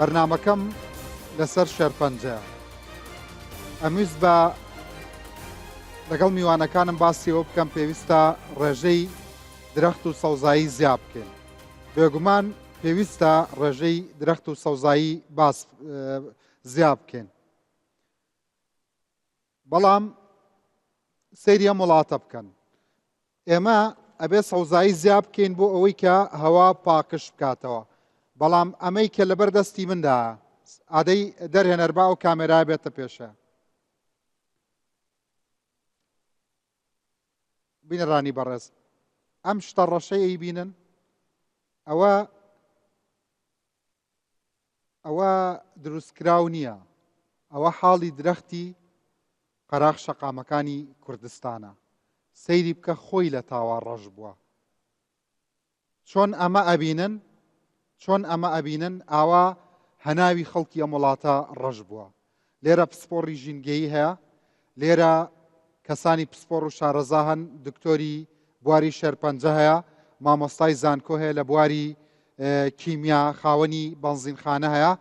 بەرنامەکەم لەسەر شێرپەنجەیە. ئەمویست بە لەگەڵ میوانەکانم باسیەوە بکەم پێویستە ڕێژەی درەخت و سەوزایی زیاد بکەین. بێگومان پێویستە ڕێژەی درەخت و سەوزایی زیاد بکەین. بەڵام سەیری ئەم وڵاتە بکەن. ئێمە ئەبێ سەوزایی زیاد بکەین بۆ ئەوەی کە هەوا پاکش بکاتەوە. بەڵام ئەمەی کە لەبەر دەستی مندا ئادەی دەرهێنەر با و کامێرای بێتە پێشە. بینەڕانی بەڕێز، ئەم شتە ڕەشەی بینن ئەوە دروستکراو نییە. ئەوە حاڵی درەختی قەراق شەقامەکانی کوردستانە. سەیری بکە خۆی لە تاوا ڕەش بووە. چۆن ئەمە ئەبینن ئاوا هەناوی خەڵکی ئەم وڵاتە ڕەش بووە. لێرە پسپۆڕی ژینگەیی هەیە، لێرە کەسانی پسپۆڕ و شارەزا هەن، دکتۆری بواری شێرپەنجە هەیە، مامۆستای زانکۆ هەیە لە بواری کیمیا، خاوەنی بەنزینخانە هەیە.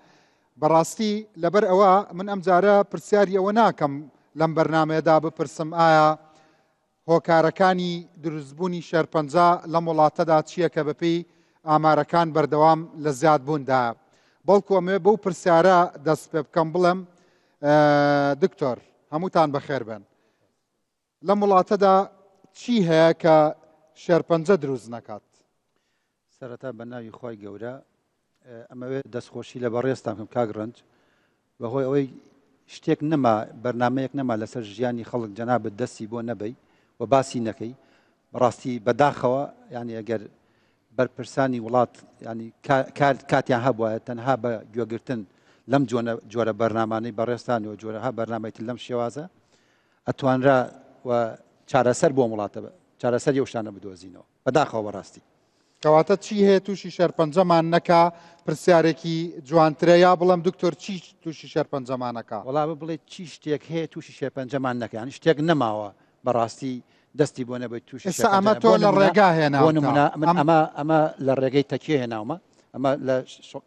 بەڕاستی لەبەر ئەوە من ئەم جارە پرسیاری ئەوە ناکەم لەم بەرنامەیەدا بپرسم ئایا هۆکارەکانی دروستبوونی شێرپەنجە لەم وڵاتەدا چییە کە بەپێی ئامارەکان بەردەوام لە زیادبووندا. بەڵکو ئەمێ بەو پرسیارە دەست پێ بکەم بڵێم دکتۆر هەمووتان بەخێر بن. لەم وڵاتەدا چی هەیە کە شێرپەنجە دروست نەکات؟ سەرەتا بە ناوی خۆی گەورە ئەمەوێت دەستخۆشی لە بەڕێستان بکەم کاک ڕەنج، بەهۆی ئەوەی شتێک نەما بەرنمەیەک نەما لەسەر ژیانی خەڵک جەنابەت دەستی بۆ نەبەی و باسی نەکەی. بەڕاستی بەداخەوە یعنی ئەگەر بەرپرسانی وڵات ینی کاتیان هەبووە تەنها بە گوێگرتن لەم جۆرە بەرنامانەی بەڕێستانی و جۆرەها بەرنامەیتر لەم شێوازە ئەتوانرا و چارەسەر بۆ وڵاتە چارەسەر یەوشانە بدۆزینەوە بەداخەوە بەڕاستی. کەواتە چی هەیە تووشی شێرپەنجەمان نەکا؟ پرسیارێکی جوانترە یا بڵم دکتۆر چی تووشی شێرپەنجەمانەکە؟ وەڵا بڵێ چی شتێک هەیە تووشی شێرپەنجەمان نەکە، ینی شتێک نەماوە بەڕاستی دەستی بۆ نەبێت تووشی ئێستا ئەمە تۆ لە ڕێگا هێناوە. ئەمە لە ڕێگەی تەکیە هێناومە، ئەمە لە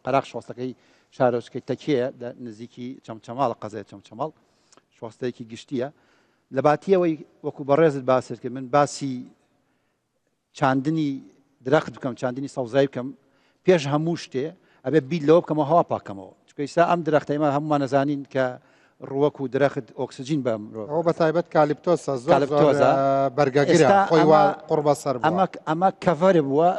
قەراق شۆستەکەی شارۆچکەی تەکیە لە نزیکی چەمچەماڵ قەزای چەمچەماڵ شۆستەیەکی گشتیە. لە باتیەوەی وەکو بەڕێزت باسێت کرد من باسی چاندنی درەخت بکەم، چاندنی سەوزایی بکەم، پێش هەموو شتێ ئەبێ بیل لەوە بکەمەوە هەوا پاکەمەوە. چونکە ئێستا ئەم درەختەیمە هەمومان نەزانین کە ڕووەک و درەخت ئۆکسجین بە مرۆڤ ئەوە بەتایبەت کالیپتۆسە زۆر بەرگەگرە خۆی وا قوڕ بەسەر بووە. ئەمە کەڤەر بووە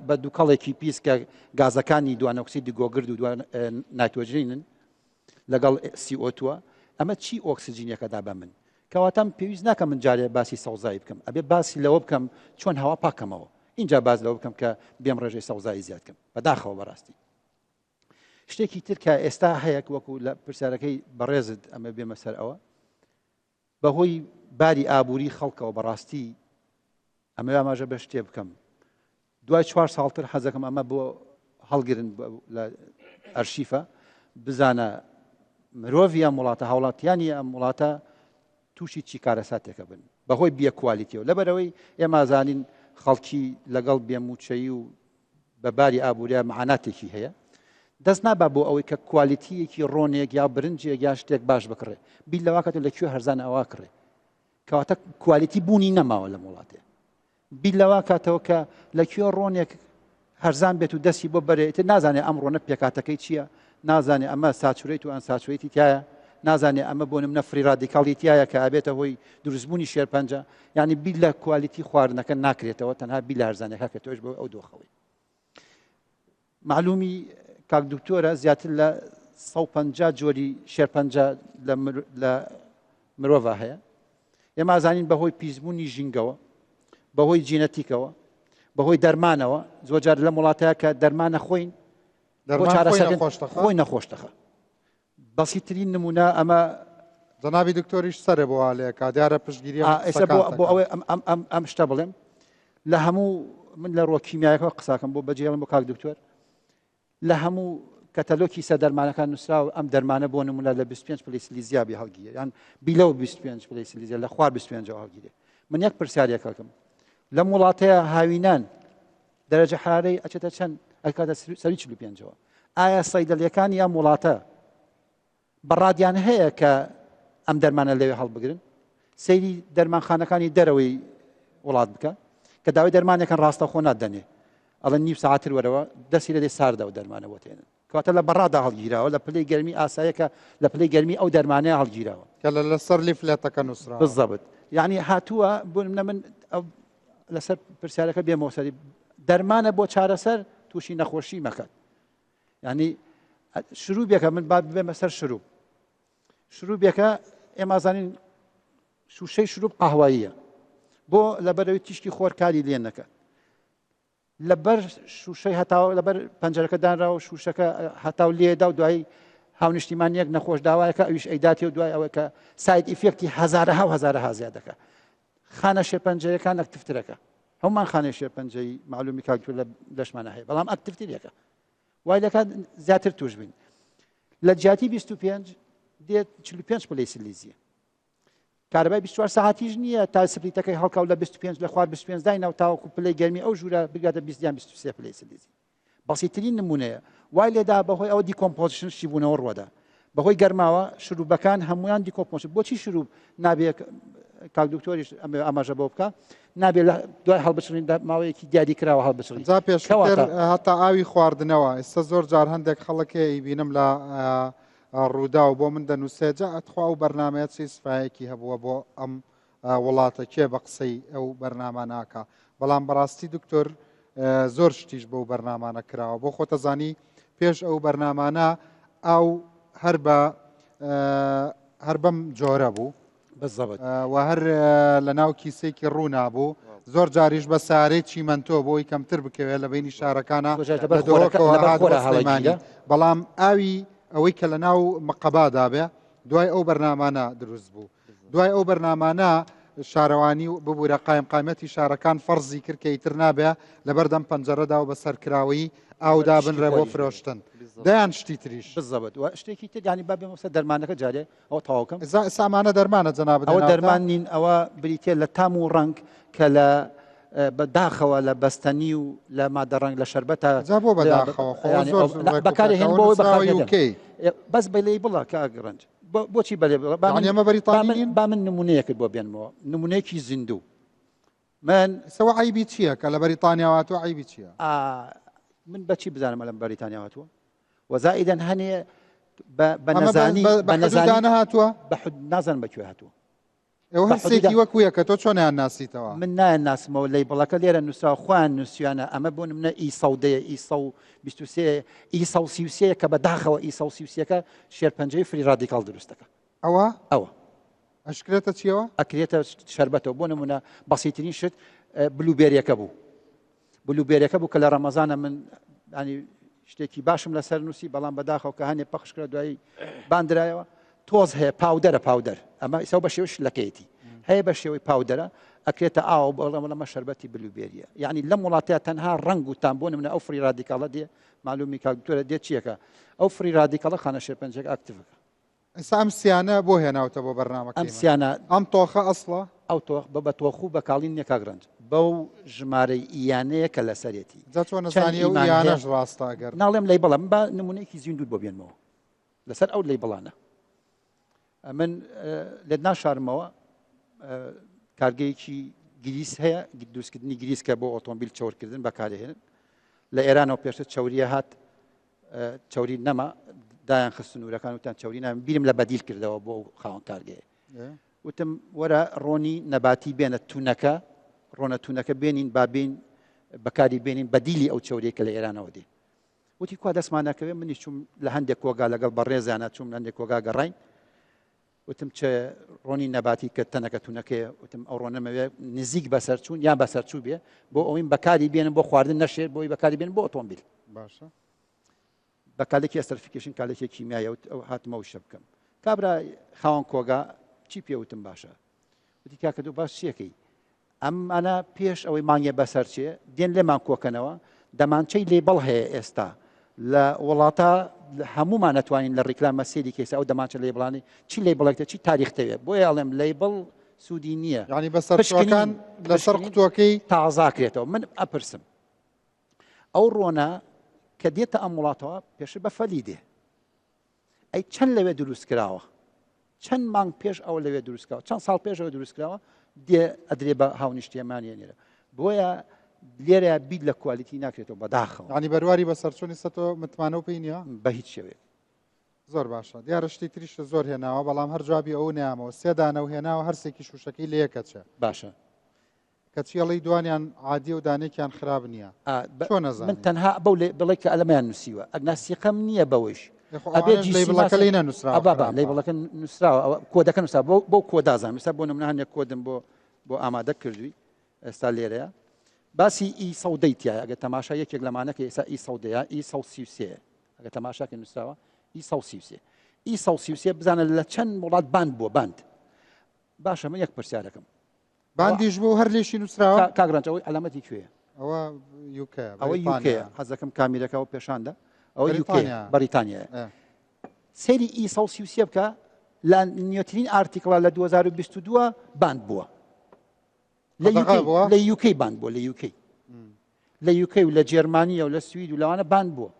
بە دووکەڵێکی پیس کە گازەکانی دوانۆکسیدی گۆگرد و نایترۆجینن لەگەڵ CO2. ئەمە چی ئۆکسجینەکەدا بە من کەواتەم پێویست ناکە من جارێ باسی سەوزایی بکەم، ئەبێ باسی لەوە بکەم چۆن هەوا پاکەمەوە. اینجا باز لەوە بکەم کە بێم ڕێژەی سەوزایی زیاد بکەم بەداخەوە. بەڕاستی شتێکی تر کە ئێستا هەیە وەکو لە پرسیارەکەی بەڕێزت ئەمە بێمە سەر ئەوە بەهۆی باری ئابووری خەڵکەوە. بەڕاستی ئەمە ئاماژە بە شتێ بکەم دوای 4 ساڵتر حەزەکەم ئەمە بۆ هەڵگرن لە ئەرشیفە بزانە مرۆڤی ئەم وڵاتە هاوڵاتیانی ئەم وڵاتە تووشی چی کارەساتێکە بن بەهۆی بیەکوالیتیەوە. لەبەرەوەی ئێمە زانین خەڵکی لەگەڵ بێموچەیی و بەباری ئابووریە مەعاناتێکی هەیە. دەست نابا بۆ ئەوەی کە کوالیتیەکی ڕۆنێک یا برنجێک یا شتێک باش بکڕێ بیل لەواکەت لەکوێ هەرزان ئەوا کڕێ کەواتە کوالیتی بوونی نەماوە لە وڵاتێ. بیل لەوا کاتەوە کە لەکوێ ڕۆنێک هەرزان بێت و دەستی بۆ بەرێت نازانێ ئەم ڕۆنە پێکاتەکەی چییە، نازانێ ئەمە ساچوریت و ئەن ساچوریتی تایە، نازانێ ئەمە بۆ نمونە فری ڕادیکاڵی تایە کە ئابێتە هۆی دروستبوونی شێرپەنجە. یعنی بیل لە کوالیتی خواردنەکە ناکرێتەوە تەنها بیل لە هەرزانێکە کێتەوەش بۆ ئەو دۆخەوەی. معلومی کاک دکتۆرە زیاتر لە 150 جۆری شێرپەنجە لە مرۆڤ هەیە. ئێمە ئازانین بەهۆی پیسبوونی ژینگەوە، بەهۆی جینەتیکەوە، بەهۆی دەرمانەوە زۆرجار لەم وڵاتەیە کە دەرمانە خۆین خۆی نەخۆشتەخە. بەسیترین نمونە ئەمە جەنابی دکتۆریش سەرێ بۆ هاالەیەکە دیارە پشتگیری بۆ ئەوەی ئەم شتە بڵێم لە هەموو من لە ڕۆکیمیایەکەوە قساکەم بۆ بەجێڵم بۆ کاک دکتۆر لە هەموو کەتەلۆکی سە دەرمانەکان نووسراوە ئەم دەرمانە بۆ نمونە لە 25 پلەی سلیزیابی هەڵگیرێ یان بیلەوە 25 پلەی سلیزیا لە خوار 25 هەڵگیرێ. من یەک پرسیارێکەکەم لەم وڵاتەیە هاوینان دەرەجە حرارەی ئەچێتە چەند ئەکاتە سەری 45ەوە ئایا سەیدەڵیەکان یا وڵاتە بەڕادیان هەیە کە ئەم دەرمانە لەوێ هەڵبگرن سەیری دەرمانخانەکانی دەرەوەی وڵات بکە کە داوای دەرمانێکن ڕاستەخۆ نادەنێ ئەڵە نیو ساعتر وەرەوە دەستی لە دێ ساردا و دەرمانە بۆ تێنن کەواتە لە بەڕادا هەڵگیراوە لە پلەی گەرمی ئاسایەکە لە پلەی گەرمی ئەو دەرمانەیە هەڵگیراوە کە لەسەر لیفلێتەکە نووسرا بالضبط یعنی هاتووە بۆ من لەسەر پرسیارەکە بێمەوە سەری دەرمانە بۆ چارەسەر تووشی نەخۆشی مەکات ینی شروع من با بێمە سەر شروع ئێمە زانین شوشەی شروع قاهواییە بۆ لەبەرەوەی تیشکی خۆر کاری لێ نەکات لەبەر شوشەی هەتاو لەبەر پەنجەرەکە دانراوە شوشەکە هەتاو لێدا و دوای هاونیشتیمانیەک نەخۆش داوایەکە ئەویش ئەیداتی و دوای ئەوە کە ساید ئیفێکتی هەزارەها زیاد دەکات خانە شێرپەنجەیەکان ئەکتیفترەکە هەمومان خانەی شێرپەنجەی معلومی کاکتور لە لەشمانە هەیە بەڵام ئەکتیفتریەکە وای دەکات زیاتر توش بین لە جیاتی 25 دێت 45 پلەی سلیزیە کارەبای 24 ساعتیش نییە تا سپریتەکەی هەڵکاو لە 25 لە خوار 25 داینەوە تاوەکو پلەی گەرمی ئەو ژوورە بگاتە 23 پلەی سلیزی بەسیترین نمونەیە وای لێدا بەهۆی ئەوە دیکۆمپۆزیشن شیبوونەوە ڕوەدا بەهۆی گەرماوە شروبەکان هەمویان دیکۆمپۆزیشن بۆچی شروب نابێت کاک دکتۆریش ئاماژە بۆ بکە نابێت دوای هەڵبچڕین ماوەیەکی دیاری کراوە هەڵبچڕین جا پێشتر هەتا ئاوی خواردنەوە ئێستا زۆر جار هەندێک خەڵکی بینم لە ڕوودا و بۆ من دەنووسێجا ئەتخوا و بەرنمەیە چی سفایەکی هەبووە بۆ ئەم وڵاتە کێ بە قسەی ئەو بەرنامە ناکە بەڵام بەڕاستی دکتۆر زۆر شتیش بەو بەرنمانە کراوە بۆ خۆتەزانی پێش ئەو بەرنمانە ئەو هەر بەم جۆرە بوو و هەر لە ناو کیسێکی ڕوو نابوو زۆر جاریش بە سارەی چیمەنتۆ بۆی کەمتر بکەوێت لە بینی شارەکانە بەڵام ئاوی ئەوەی کە لە ناو مەقەبادا بێ دوای ئەو بەرنمانە دروست بوو دوای ئەو بەرنمانە شارەوانی ببوورە قایمەتی شارەکان فەرزی کردکەیتر نابێ لەبەردەم پەنجەرەدا و بە سەرکراوی ئاودا بنرە بۆ فرۆشتن دەیان شتی تریش بزەبێت و شتێکی ترانی با بێمەسە دەرمانەکە جارێ ئەو تاواکەم سامانە دەرمانە جەناب ئەوە دەرمان نین ئەوە بریتێ لە تام و ڕنگ کە لە بەداخەوە لە بەستەنی و لە مادەڕنگ لە شەربەتە بۆ بەداخەوە بەکارهێن بۆەوەی بەخاکەی بەس بەلێ بڵە کە ئاگرنج بۆچی بەلێ ئێمە بەریتانی با من نمونەیەکت بۆ بێنمەوە نمونەیەکی زیندوو من سەوە عیبی چییە کە لە بەریتانیاواتوە عیبی چییە من بەچی بزانم لەم بەریتانیاواتوە وەزائیدەن هەنێ بە نەزانی هاتووە نازانم بەکوێ هاتووە ئەو هەستێکی وەکویە کە تۆ چۆنیان ناسیتەوە من نایەن ناسمەوە لەی بڵەکە لێرە نووسراوە خوان نووسیانە ئەمە بۆ منە ئی سەودەیە ئی سەوسیوسەیە کە بەداخەوە ئی سەوسیوسەکە شێرپەنجەی فری ڕادیکاڵ دروستەکە ئەوە ئەشکرێتە چیەوە ئەکرێتە شەربەتەوە بۆ نمونە بەسیترین شت بلوبێریەکە بوو بلوبێریەکە بوو کە لە ڕەمەزانە من ینی شتێکی باشم لەسەر نووسی بەڵام بەداخەوە کە هەنێ پەخشکرا دوایی باندرایەوە تۆز هەیە پاودەرە ئەمە ئێستا بە شێوەی شلەکەیەتی هەیە بە شێوەی پاودەرە ئەکرێتە ئاو بەڵەمە شەربەتی بلوبێریە یعنی لەم وڵاتەیە تەنها ڕنگ و تام بۆ نمونە ئەو فری ڕادیکاڵە دێ معلومی کاکتۆرە دێت چیەکە ئەو فری ڕادیکاڵە خانە شێرپەنجەکە ئاکتیڤەکە ئێستا ئەم سیانە بۆ هێناوتە بۆ بەرنامەکە ئەم سیانە ئەم تۆخە ئەسڵە ئەو تۆخ بە تۆخ بە کاڵین نێکاگرنج بەو ژمارەی ئیانەیە کە لەسەرێتی چۆن نەزانانی ئەو یانەش ڕاستاگەر ناڵێم لەی بەڵام بە نمونەیەکی زیندوو بۆ بێنمەوە لەسەر ئەو لەی بەڵانە من لێت ناشارمەوە کارگەیەکی گریس هەیە دروستکردنی گریسکە بۆ ئۆتۆمبیل چەورکردن بەکارهێنن لە ئێرانەوە پێشتر چەوریە هات چەوری نەما دایان خستن نورەکان وتیان چەوری نام بیرم لە بەدیل کردەوە بۆ خاوەن کارگەیە وتم وەرە ڕۆنی نەباتی بێنە تونەکە ڕۆنە تونەکە بێنین با بین بەکاری بێنین بەدیلی ئەو چەوریە کە لە ئێرانەوە دێ وتی کوا دەستمانەکەوێ منی چوم لە هەندێک کۆگا لەگەڵ بەڕێزانە چوم لە هەندێک کۆگا گەڕین وتم چه ڕۆنی نەباتی کە تەنەکە تونەکەی وتم ئەو ڕۆنەمەوێ نزیک بەسەر چوون یان بەسەر چوو بێ بۆ ئەوین بەکاری بێنن بۆ خواردن نەشێت بۆی بەکاری بێن بۆ ئۆتۆمبیل باشە بە کالێکی ئەستەرفیکیشن کالێکی کیمیایە ئەو هاتمەوە شە بکەم کابرا خاوەن کۆگا چی پێوتم باشە وتی کاکە دوو باش چیەکەی ئەم ئەنا پێش ئەوەی مانگێ بەسەر چێ دێن لێمان کۆکەنەوە دەمانچەی لێبڵ هەیە ئێستا لە وڵاتە هەمومان نەتوانین لە ڕیکلامە سێری کەسە ئەو دەمانچە لێبڵانی چی لێبڵێکتە چی تاریختەوێت بۆیە ئەڵێم لێبڵ سوودی نییە ینی بەسەرشەکان لەسەر قوتوەکەی تازاکرێتەوە من ئەپرسم ئەو ڕۆنە کە دێتە ئەم وڵاتەوە پێش بە فەلی دێ ئەی چەند لەوێ دروست کراوە چەند مانگ پێش ئەوە لەوێ دروستکراوە چەند ساڵ پێشەوە دروستکراوە دێ ئەدرێ بە هاونیشتێمانیێنێرە بۆیە لێرە بیت لە کوالیتی ناکرێتەوە بەداخەوە ینی بەرواری بە سەرچۆنی سەتەوە متمانە و پێی نییە بە هیچ شێوێت زۆر باشە دیارە شتی تریشە زۆر هێناوە بەڵام هەر جوابی ئەو نیامەوە سێدانە و هێناوە هەرسێکی شوشەکەی لە یەکەچە باشە کەچیەڵی دوانیان عادی و دانێکیان خراپ نییە چۆن نەزانێت من تەنها بەو بڵێ کە ئەلەمەیان نووسیوە ئەگناسیقەم نییە بەوەش لەیبڵەکەی نەنووسراوە بابا لەیبڵەکە نووسراوە کۆدەکە نووسرا بۆ کۆدازان ئێستا بۆ نمونە هەندێک کۆدم بۆ ئامادە کردووی ئێستا لێرەیە باسی ئی سەودەیتە ئەگە تەماشا یەکێک لەمانەکە ئێستا ئی سەودەیە ئی 133 ئەگە تەماشاکە نووسراوە ئی 133 ئی 133 بزانە لە چەند وڵات باند بووە باند باشە من یەک پرسیارەکەم باندیش بۆ هەر لێشی نووسراوە کاگرانج ئەوەی علامەتی کوێیە ئەوە یوکە ئەوە یوکەیە حەز دەکەم کامیرەکەەوە پێشاندا ئەوە یوکەیە بەریتانیایە سەیری ئی 133 بکە لە نیوترین ئارتیکڵا لە 2022 باند بووە لە یوکەی باند بووە لە یوکەی و لە جێرمانیە و لە سوید و لەوانە باند بووە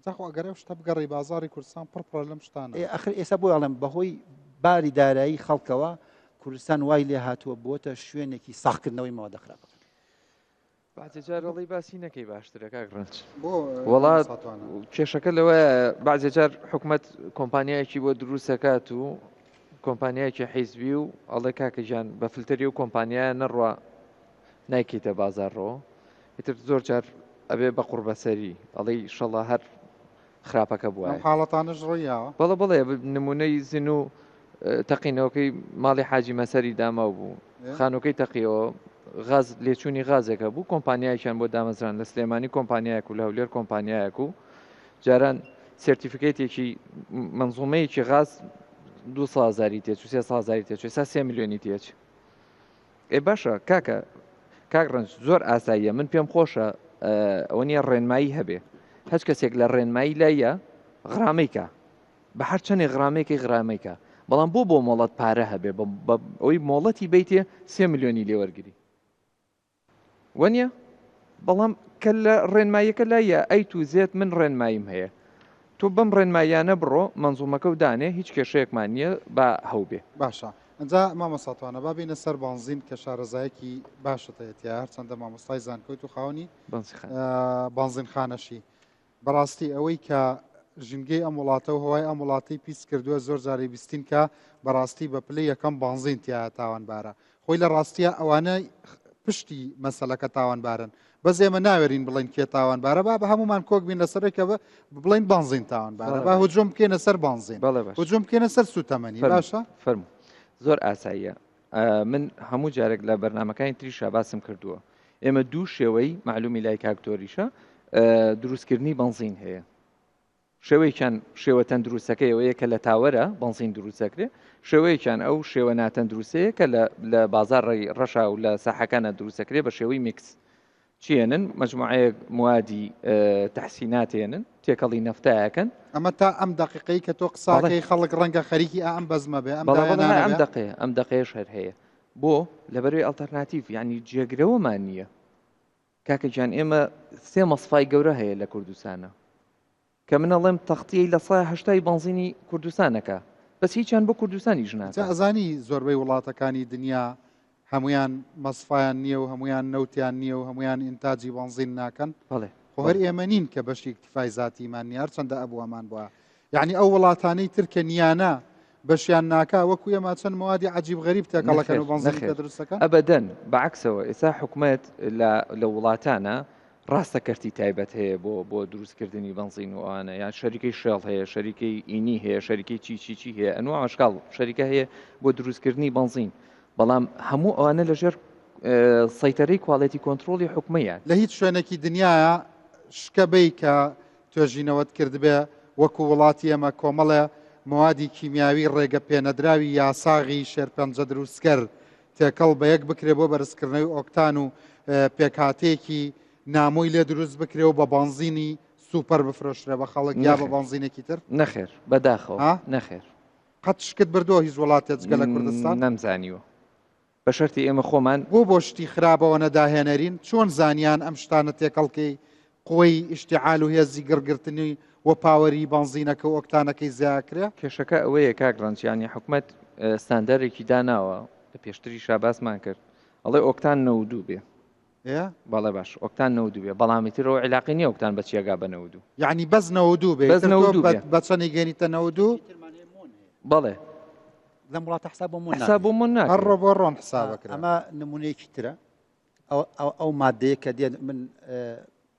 ئەگەرە شتە بگەڕی بازاری کوردستان پڕ لەم شتانە ئەخر ئێستا بۆ ئەڵێم بەهۆی باری دارایی خەڵکەوە کوردستان وای لێ هاتووە بۆتە شوێنێکی ساختکردنەوەی مەوەدە خراپەکە بعضێجارڵی باسی نەکەی باشترە کاگرنج بۆ وڵات کێشەکە لەوە بعضێجار حکوومەت کۆمپانیایەکی بۆ دروستەکات و کۆمپانیایکی حیزبی و ئەڵێ کاکەژیان بە فلتەری و کۆمپانیایە نەڕوا نایکەیتە بازارڕۆ ئیتر زۆر جار ئەبێ بە قوربەسەری ئەڵێ شەڵا هەر خراپەکە بووە حاڵەتانش ڕۆیاوە بەڵێ نمونەی زین و تەقینەوەکەی ماڵی حاجی مەسەری داما بوو خانووکەی تەقیەوە غاز لێچوونی غازێکە بوو کۆمپانیایکیان بۆ دامەزران لە سلێمانی کۆمپانیایەک و لە هەولێر کۆمپانیایەک و جاران سرتیفیکێتێکی منزومەیەکی غاز 200,000 تێچ و 300,000 تێچ ئێستا 3 میلیۆنی تێچ ئێ باشە کاگڕنج زۆر ئاساییە من پێم خۆشە ئەوە نیە ڕێنمایی هەبێ هەچ کەسێک لە ڕێنمایی لایە غرامەیکە بە هەر چەندێک غرامێکی غرامەیکە بەڵام بۆ مۆڵەت پارە هەبێ ئەوەی مۆڵەتی بیتێ 3 میلیۆنی لێوەرگری وەنیە بەڵام کە لە ڕێنماییەکە لایە ئەی تو زێت من ڕێنماییم هەیە تۆ بەم ڕێنماییانە بڕۆ منزومەکە و دانێ هیچ کێشەیەکمان نییە بە هەوبێ باشە ئەجا مامۆستاتوانە با بینە سەر بانزین کە شارەزایەکی باشەتەیەتیا هەرچەندە مامۆستای زانکۆیت و خاوەنی بانزین خانەشی بەڕاستی ئەوەی کە ژینگەی ئەم وڵاتە و هەوای ئەم وڵاتی پیس کردووە زۆر جارێ بیستین کە بەڕاستی بە پلەی یەکەم بانزین تیا تاوانبارە خۆی لە ڕاستیە ئەوانە پشتی مەسەلەکە تاوانبارن بەس ئێمە ناوێرین بڵین کێ تاوانبارە با بە هەمومان کۆک بین لەسەرێکە بڵین بانزین تاوانبارە با هجوم بکەینە سەر بانزین هجوم بکەینە سەر سوتەمەنی باشە فەرموو زۆر ئاساییە من هەموو جارێک لە بەرنمەکانی تریشا باسم کردووە ئێمە دوو شێوەی معلومی لای کاکتۆریشە دروستکردنی بنزین هەیە شێوەیەکیان شێوە تەندروستەکەیەوەیە کە لە تاوەرە بنزین دروستەکرێ شێوەیەکیان ئەو شێوە ناتەندروستەیە کە لە بازاڕی ڕەشا و لە ساحەکانە دروستەکرێ بە شێوەی میکس چیەنن مجموعەیە موادی تەحسیناتێنن تێکەڵی نەفتایەکەن ئەمە تا ئەم دقیقەی کە تۆ قساکەی خەڵک ڕەنگە خەریکی ئەم بەزمە بێ ئەم دقەیەش هەر هەیە بۆ لەبەروی ئەڵتەرناتیڤ یعنی جێگرەوەمان نییە کاکەجان ئێمە سێ مەسفای گەورە هەیە لە کوردستانە کە منەڵێم تەختیەی لە 180 بنزینی کوردستانەکە بەس هیچیان بۆ کوردستانی ژنات ئەزانی زۆربەی وڵاتەکانی دنیا هەمویان مەسفایان نییە و هەمویان نەوتیان نییە و هەمویان ئینتاجی بنزین ناکەن هەر ئێمە نین کە بەشی اکتفای ذاتیمان نیار چەندە ئەبووەمان بووە یعنی ئەو وڵاتانەی ترکە نیانە بەشیان ناکا وەکو ئێمە چەند موادی عجیب غەریب تێکەڵەکەن و بنزین دروستەکە ئەبەدەن بەعکسەوە ئێستا حکوومەت لە وڵاتانە ڕاستە کەرتی تایبەت هەیە بۆ دروستکردنی بنزین و ئەوانە یان شەریکەی شێڵ هەیە شەریکەی ئینی هەیە شەریکەی چی هەیە ئەنواع ئەشکاڵ شەریکە هەیە بۆ دروستکردنی بنزین بەڵام هەموو ئەوانە لەژێر سەیتەرەی کواڵەتی کۆنتترۆلی حکومەیە لە هیچ شوێنێکی دنیاە شکەبەی کە توێژینەوەت کردبێ وەکو وڵاتی ئەمە کۆمەڵە موادی کیمیاوی ڕێگە پێنەدراوی یاساغی شێرپەنجە دروستکرد تێکەڵ بە یەک بکرێ بۆ بەرزکردنەوەی ئۆکتان و پێکهاتێکی نامۆی لێ دروست بکرێ و بە بنزینی سوپەر بفرۆشرێ بە خەڵک یا بە بنزینێکی تر نەخێر بەداخەوە نەخێر قەت شکت بردووە هیچ وڵاتێک جگە لە کوردستان نەمزانیوە بە شەرتی ئێمە خۆمان بۆ شتی خراپەوە نەداهێنەرین چۆن زانیان ئەم شتانە تێکەڵکەی قوی اشتعال و هێزی گڕگرتنی و پاوەری بنزینەکە و ئۆکتانەکەی زیاکرێ کێشەکە ئەوەیە کاگڕنج ینی حکوومەت ستاندەرێکی داناوە لە پێشتری شاباسمان کرد ئەڵێ ئۆکتان 92 بێ بەڵێ باش ئۆکتان 92 بێ بەڵامیترەوە عیلاقی نیە ئۆکتان بە چیەگا بە 92 یعنی بەس 92 بێ بە چەندی گەنیتە 92 بەڵێ لەم وڵاتە حساب بۆ حساب بۆ من هەر ڕۆ بۆ ڕۆن حسابەکرا ئەمە نمونەیەکی ترە ئەو مادەیە کە دێت من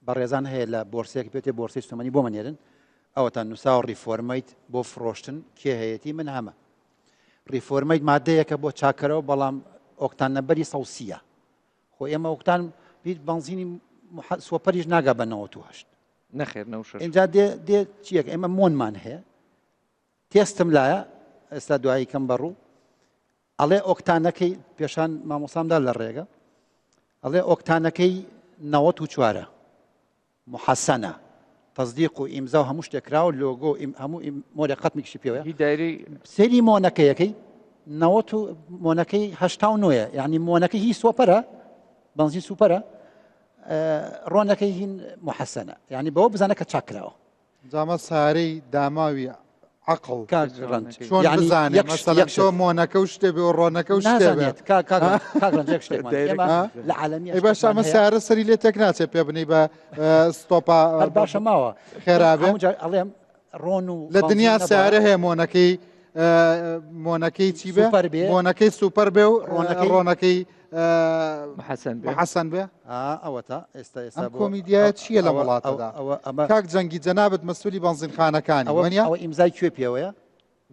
بەڕێزان هەیە لە بۆرسێک پێێتی بۆرسی سومەنی بۆ منێرن ئەوەتان نووسا و ریفۆرمەیت بۆ فرۆشتن کێ هەیەی من هەمە ریفۆرمەیت مادەیەکە بۆ چاکەرەوە بەڵام ئۆکتان نەبەری سەوسیە خۆ ئێمە ئۆکتان بیت بنزینی سوپەریش ناگا بە 98 نەخێر نەوشە اینجا دێ چیەک ئێمە مۆنمان هەیە تێستم لایە ئێستا دوایی کەم بەڕوو ئەڵێ ئۆکتانەکەی پێشان مامۆسامدا لە ڕێگە ئەڵێ ئۆکتانەکەی 94 محەسەنە تەزدیق و ئیمزا و هەموو شتێکرا و لۆگۆ هەموو مۆرە قەتمیکشی پێوەیە سەیری مۆنەکەیەکەی 90 مۆنەکەی 89 یعنی مۆنەکەی هی سۆپەرە بنزین سوپەرە ڕۆنەکەی هین محەسەنە یعنی بەوە بزانە کە چاکراوە جامە سارەی داماوی عقل چۆن بزانێت مەسەڵەن شۆ مۆنەکە و شتێ بێ و ڕۆنەکە و شتێ بێت لە عالەمی باش ئەمە سارە سەری لێ تێک ناچێت پێ بنی بە ستۆپا باشە ماوە خێرابێ ئەڵێم ڕۆن و لە دنیا سارە هەیە مۆنەکەی چی بێ مۆنەکەی سوپەر بێ و ڕۆنەکەی حەسەن بێ ئەوە تا ئێستا ئەم کۆمیدیایە چییە لە وڵاتەدا کاک جەنگی جەنابەت مەسئولی بنزینخانەکانی ئەوە ئیمزای کوێ پێوەیە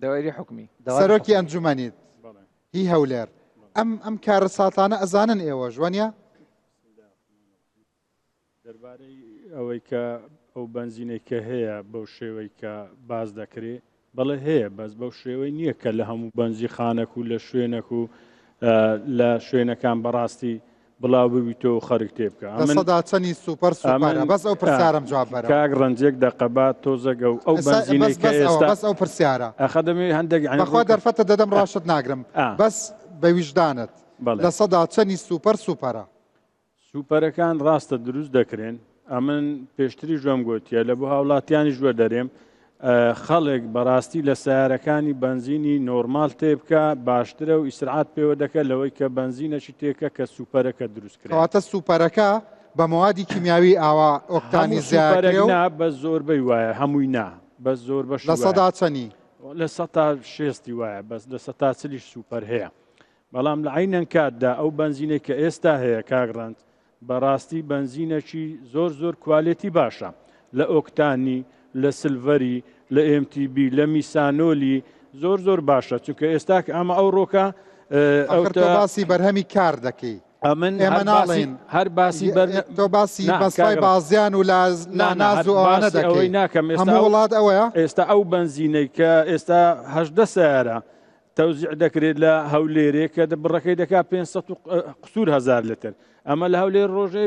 دەوایری حکومی سەرۆکی ئەنجومەنیت هی هەولێر ئەم کارە ساتانە ئەزانن ئێوە ژوانە دەربارەی ئەوەی کە ئەو بنزینەی کە هەیە بەو شێوەی کە باز دەکرێت بەڵێ هەیە بەس بەو شێوەی نییە کە لە هەموو بنزیخانەک و لە شوێنەک و لە شوێنەکان بەڕاستی بڵاو ببیتەوە خەرک تێ بکە سەدا چەندی سوپەر سوپەرە بەس ئەو پرسیارم جواب بەرە کاک ڕەنجێک دەقەبات تۆزەگە و ئەو بنزینەی کە ئێستا بەس ئەو پرسیارە ئەخە دەمێ هەندێک بەخوا دەرفەتە دەدەم ڕاشت ناگرم بەس بە ویژدانت لە سەدا چەندی سوپەر سوپەرە سوپەرەکان ڕاستە دروست دەکرێن ئەمن پێشتری ژۆم گوتیە لە بۆ هاوڵاتیانی ژوە دەرێم خەڵک بەڕاستی لە سیارەکانی بنزینی نۆرمال تێبکە باشترە و ئیسرعات پێوە دەکە لەوەی کە بنزینەشی تێکە کە سوپەرەکە دروستکرێت کەواتە سوپەرەکە بە موادی کیمیاوی ئاوا ئۆکتانی زیاترە بە زۆربەی وایە هەمووی نا بە زۆر بەش لە سەدا چەنی لە 160 وایە بەس لە 140 سوپەر هەیە بەڵام لە عینەن کاتدا ئەو بنزینێک کە ئێستا هەیە کاگڕند بەڕاستی بنزینەکی زۆر کوالێتی باشە لە ئۆکتانی لە سلڤەری لە MTB لە میسانۆلی زۆر باشە چونکە ئێستا ئەمە ئەو ڕۆکە باسی بەرهەمی کار دەکەی ئێمە ناڵێن هەر باسی تۆ باسی بەسپای بازیان و لا ناز و ئەوانە دەکەی ناکەم هەموو وڵات ئەوەیە ئێستا ئەو بنزینەی کە ئێستا 18 سیارە تەوزیع دەکرێت لە هەولێرێک کە بڕەکەی دەکات 500 قسوور هزار لتر ئەمە لە هەولێر ڕۆژێ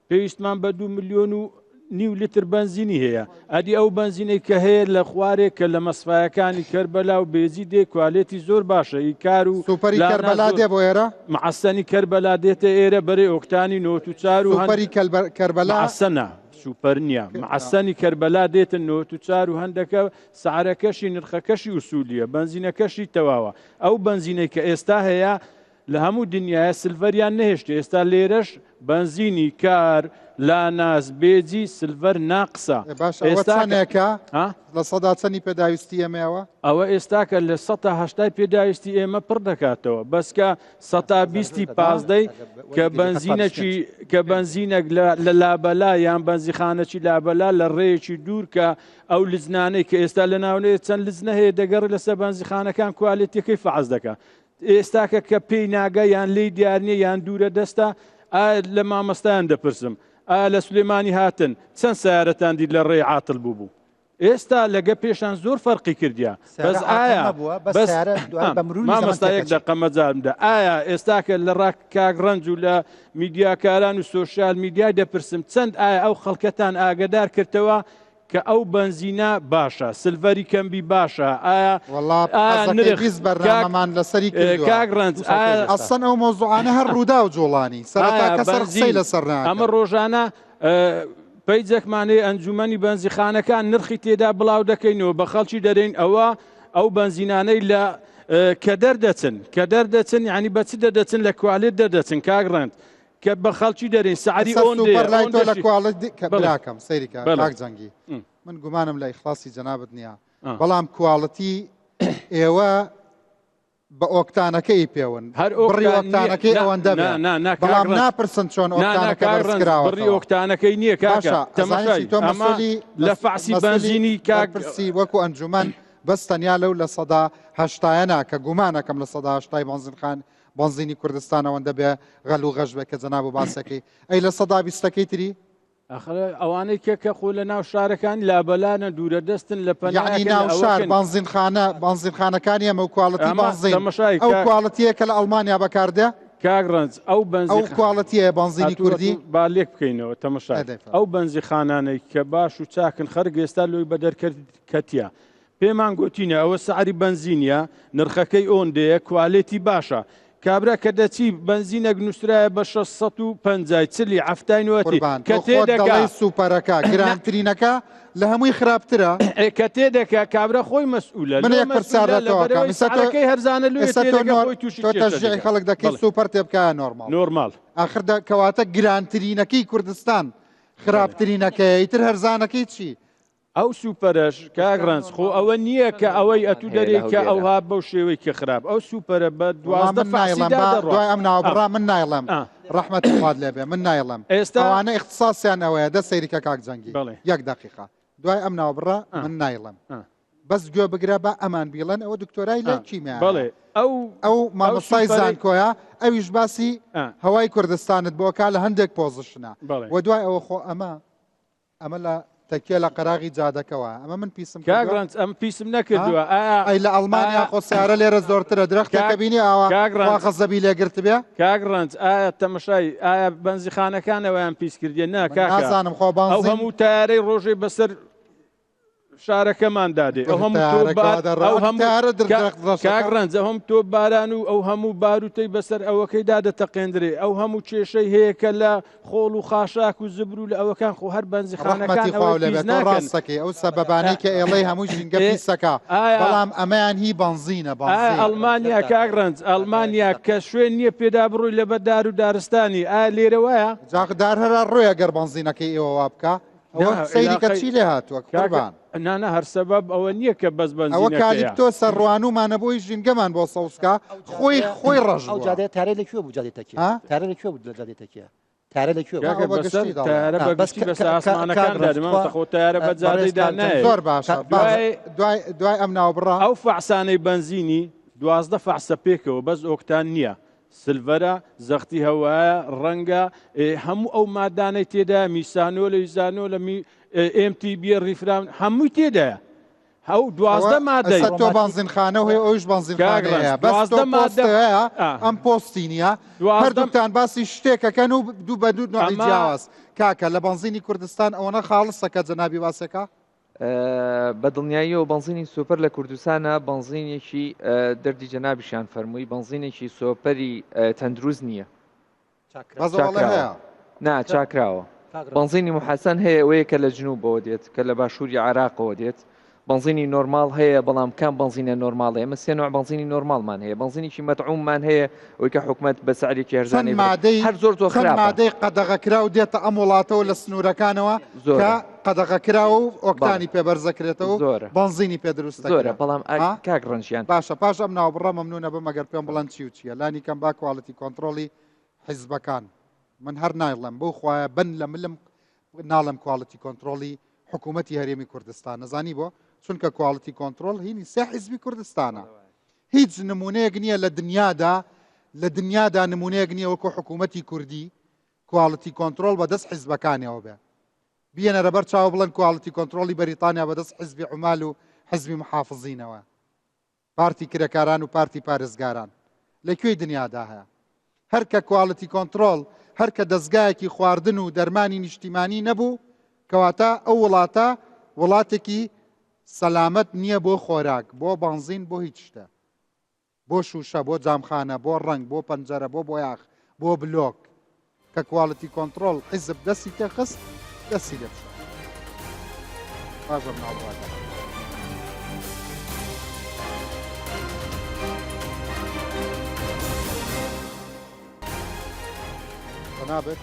پێویستمان بە 2 ملیۆن و نیو لتر بنزینی هەیە ئەدی ئەو بنزینەی کە هەیە لە خوارێک کە لە مەسفایەکانی کەربەلا و بێزی دێ کوالێتی زۆر باشە ئیکار و سوپەری کەربەلا دێ بۆ ئێرە معەسەنی کەربەلا دێتە ئێرە بەرێ ئۆکتانی 94 و سوپەری کەربەلا معەسەنە سوپەر نییە معەسەنی کەربەلا دێتە 94 و هەندەکە سعرەکەشی نرخەکەشی وسولیە بنزینەکەشی تەواوە ئەو بنزینەی کە ئێستا هەیە لە هەموو دنیاە سلڤەریان نەهێشتی ئێستا لێرەش بنزینی کار لاناز بێجی سلڤەر ناقسە ئێستانێکە لە سەدا چەندی پێداویستی ئەمەوە ئەوە ئێستاکە لە 180 پێداویستی ئێمە پڕ دەکاتەوە بەسکە 120 کە بنزینێک لە لابەلا یان بنزیخانەی لابەلا لە ڕێیەکی دوور کە ئەو لزنانەی کە ئێستا لە ناونێت چەند لزنە هەیە دەگەڕ لەسەر بنزیخانەکان کوالێتیەکەی فعز دەکە ئێستاکە کە پێی ناگە یان لی دیارنیە یان دوورە دەستە لە مامەستایان دەپرسم لە سولێمانی هاتن چەند سیارەتان دیت لە ڕێی عاتڵ بوو ئێستا لەگە پێشان زۆر فەرقی کردیا بەس ئایا مامەستا یەک دەقە مەجارمدا ئایا ئێستاکە لە ڕاکاگڕەنج و لە میدیاکاران و سۆشیال میدیای دەپرسم چەند ئایا ئەو خەڵکەتان ئاگدار کردەوە کە ئەو بنزینە باشە سلڤەری کەمبی باشە ئایا بەرنامەمان لەسەری کاگڕەنج ئەسەن ئەو مۆزوعانە هەر ڕوودا و جۆڵانی سەرەتا کەسەر قسەی لەسەر ئەمە ڕۆژانە پەیجێکمانەیە ئەنجومەنی بەنزیخانەکان نرخی تێدا بڵاو دەکەینەوە بە خەڵکی دەرێن ئەو بەنزینانەی لە کە دەردەچن یعنی بە چ دەدەچن لە کوالێت دەدەچن کاگڕند کە بە خەڵکی دەرێن سعری ئۆن لە کوڵاکەم سەیریکە کاک جەنگی من گومانم لە ئیخلاسی جەنابەت نییە بەڵام کوواڵەتی ئێوە بە ئۆکتانەکەی پێون بڕی ئۆکتانەکەی ئەوەندە بەڵام ناپرسن چۆن ئۆکتانەکە بەرزکراوە بڕی ئۆکتانەکەی نییە کاکە تەماشای ئەمە لە فعسی بەنزینی کاکپرسی وەکو ئەنجومەن بەس تەنیا لەو لە سەدا هەشتایەنە کە گومانەکەم لە سەدا هەشتای بەنزینی کوردستان ئەوەندە بێ غەل و غەژ بێ کە جەناب و باسەکەی ئەی لە سەدا بیستەکەی تری ئەوانەی کە خۆ لە ناو شارەکان لابەلانە دوورە دەستن لە پەنیانی ناو شار بەنزینخانەکانی ئەمە و کوواڵەتی بەنزین ئەو کوواڵەتیە کە لە ئەڵمانیا بەکاردێ کاگڕنج ئەو کوواڵەتیە بەنزینی کوردی با لێک بکەینەوە تەمەشای ئەو بەنزیخانانەی کە باش و چاکن خەرگ ئێستا لۆی بەدەرکەتیە پێمان گوتینە ئەوە سعری بەنزینە نرخەکەی ئۆندەیە کوالێتی باشە کابرا کە دەچی بەنزینە نووسرایە بە 650 چلی ئەفتاینوەتی کە تێدەکەی سوپەرەکە گرانترینەکە لە هەمووی خراپترە کە تێدەکە کابرا خۆی مەسئولە من یەک پرسیارەکەی هەرزانە لێ خەڵک دەکەی سوپەر تێبکایە نۆرمال ئاخر کەواتە گرانترینەکەی کوردستان خراپترینەکەی ئیتر هەرزانەکەی چی؟ ئەو سوپەرش کاگڕنج خۆ ئەوە نییە کە ئەوەی ئەتوو دەرێ کە ئەوها بەو شێوەی کە خراپ ئەو سوپەرە بە 12 دوای ئەم ناوەڕا من نایڵم ڕەحمەتی خواد لێبێ من نایڵم ئێستاوانە اختصاسیان ئەوەیە دە سەیریکە کاک جەنگی یەک دقیقە دوای ئەم ناوەڕا من نایڵم بەس گوێ بگرە بە ئەمان بیڵەن ئەوە دکتۆرای لە کیمیایە ئەو مامۆستای زانکۆیە ئەویش باسی هەوای کوردستانت بۆکە لە هەندێک پۆزیشنە و دوای ئەوە خۆ ئەمە لە تەکیە لە قەراغی جادەکەوە ئەمە من پیسم کاگڕنج ئەم پیسم نەکردووە ئەی لە ئەڵمانیا خۆسیارە لێرە زۆرترە درەختەکە بینی ئاوا خەزەبی لێگرت بێ کاگڕنج ئایا تەمەشای ئایا بەنزیخانەکانەوەیان پیس کردێ نا نازانم خۆ ئەو هەموو تارەی ڕۆژەی بەسەر شارەکەمان دادێ ئەو کاگڕنج ئەوم تۆ باران و ئەو هەموو باروتەی بەسەر ئەوەکەی دادەتەقێنرێ ئەو هەموو کێشەی هەیە کە لە خۆڵ و خاشاک و زبر و لە ئەوەکان خۆ هەر بەنزیخانەکان ڕاستەکەی ئەو سەبەبانەی کە ئێڵەی هەموو ژینگە پیسەکە بەڵام ئەمەیان هی بەنزینە ئەڵمانیا کاگڕنج ئەڵمانیا کە شوێن نییە پێدا بڕووی لە بەدار و دارستانی ئایا لێرە وایە جاقدار هەرا ڕۆیە گەر بەنزینەکەی ئێوە وا بکە سەیریکە چی لێ هاتووە قوربان نانە هەر سەبەب ئەوە نییە کە بەس بەنزینەکەیە ئەوە کالیپتۆ سەرڕوانومانە بۆی ژینگەمان بۆ سەوسکە خۆی ڕەش ئەو جادێ تارە لەکوێ بوو جادێتەکە تارە لەکوێ بوو لە جادێتەکە تارە لەکوێ تارە بەگشتی بەسەر ئاسمانەکان دەمەوە خۆ تارە بە جادەیدا نایە زۆر باشە دوای ئەم ناوبڕا ئەو فەعسانەی بەنزینی 12 فەعسە پێکەوە بەس ئۆکتان نییە سلڤەرە زەختی هەوایە ڕەنگە هەموو ئەو مادانەی تێدا میسانۆ لە ویزانۆ لە MTB ریفرام هەمووی تێدایە هەو 12 مادەی تۆ بەنزینخانە هەیە ئەوش بەنزینخانەیە بەس هەیە ئەم پۆستی نییە هەردووتان باسی شتێکەکەن و دوو بە دوو نوعی جیاواز کاکە لە بەنزینی کوردستان ئەوەنە خاڵسەکە جەنابی باسەکە بە دڵنیاییەوە بەنزینی سۆپەر لە کوردستانە بەنزینێکی دەردی جەنابیشان فەرمووی بەنزینێکی سۆپەری تەندروست نییە نا چاکراوە بەنزینی محەسەن هەیە ئەوەیە کە لە جنوبەوە دێت کە لە باشووری عێراقەوە دێت بەنزینی نۆرمال هەیە بەڵام کام بەنزینە نۆرماڵە ئێمە سێ نوع بەنزینی نۆرمالمان هەیە بەنزینێکی مەتعوممان هەیە ئەوەی کە حکومەت بە سعرێکی هەرزانەی هەر زۆر مادەی قەدەغەکرا و دێتە ئەم وڵاتەوە لە سنوورەکانەوە کە قەدەغەکرا و ئۆکتانی پێبەرزەکرێتەوە بەنزینی پێدروستە زۆرە بەڵام کاک ڕەنجیان باشە پاش ئەم ناوبڕە مەمنونە بم ئەگەر پێم بڵند چی و چییە لانی کەم با کواڵەتی کۆنتترۆلی حیزبەکان من هەر نایڵم بۆ خوایە بن لە ملم ناڵم کواڵەتی کۆنتترۆلی حکوومەتی هەرێمی کوردستان نەزانی بۆ چونکە کواڵەتی کۆنتترۆل هینی سێ حیزبی کوردستانە هیچ نمونەیەک نییە لە دنیادا نمونەیەک نییە وەکو حکوومەتی کوردی کواڵەتی کۆنتترۆل بەدەست حیزبەکانیەوە بێ بیەنە رەبەر چاو بڵێن کواڵەتی کۆنتترۆلی بەریتانیا بەدەست حیزبی عومال و حیزبی محافظینەوە پارتی کرێکاران و پارتی پارێزگاران لەکوێی دنیادا هەیە هەر کە کواڵەتی کۆنتترۆل هەر کە دەستگایەکی خواردن و دەرمانی نیشتیمانی نەبوو کەواتە ئەو وڵاتە وڵاتێکی سەلامەت نییە بۆ خۆراک بۆ بەنزین بۆ هیچ شتە بۆ شوشە بۆ جامخانە بۆ ڕنگ بۆ پەنجەرە بۆ بۆیاخ بۆ بلۆک کە کواڵەتی کۆنتترۆل حیزب دەستی تێخست دەستی لێ بشە باژە مناڵڕاگە بەنابێت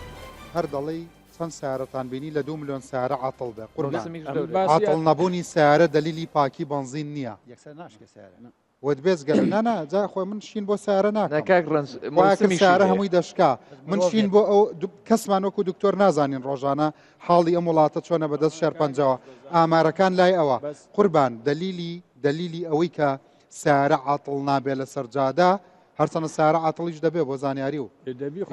هەر دەڵی چەند سیارەتان بینی لە 2 ملیۆن سیارە عاتڵ بێ قوربان عاتڵ نەبوونی سیارە دەلیلی پاکی بەنزین نییە یەکسەر ناشکە سیارە وت بێزگەل نانا جا خۆی من شین بۆ سیارە ناکەم سیارە هەمووی دەشکا من شین بۆ ئەو کەسمان وەکو دکتۆر نازانین ڕۆژانە حاڵی ئەم وڵاتە چۆنە بەدەست شێرپەنجەوە ئامارەکان لای ئەوە قوربان دەلیلی ئەوەی کە سیارە عاتڵ نابێت لە سەرجادا هەرچەنە سیارە عاتڵیش دەبێ بۆ زانیاری و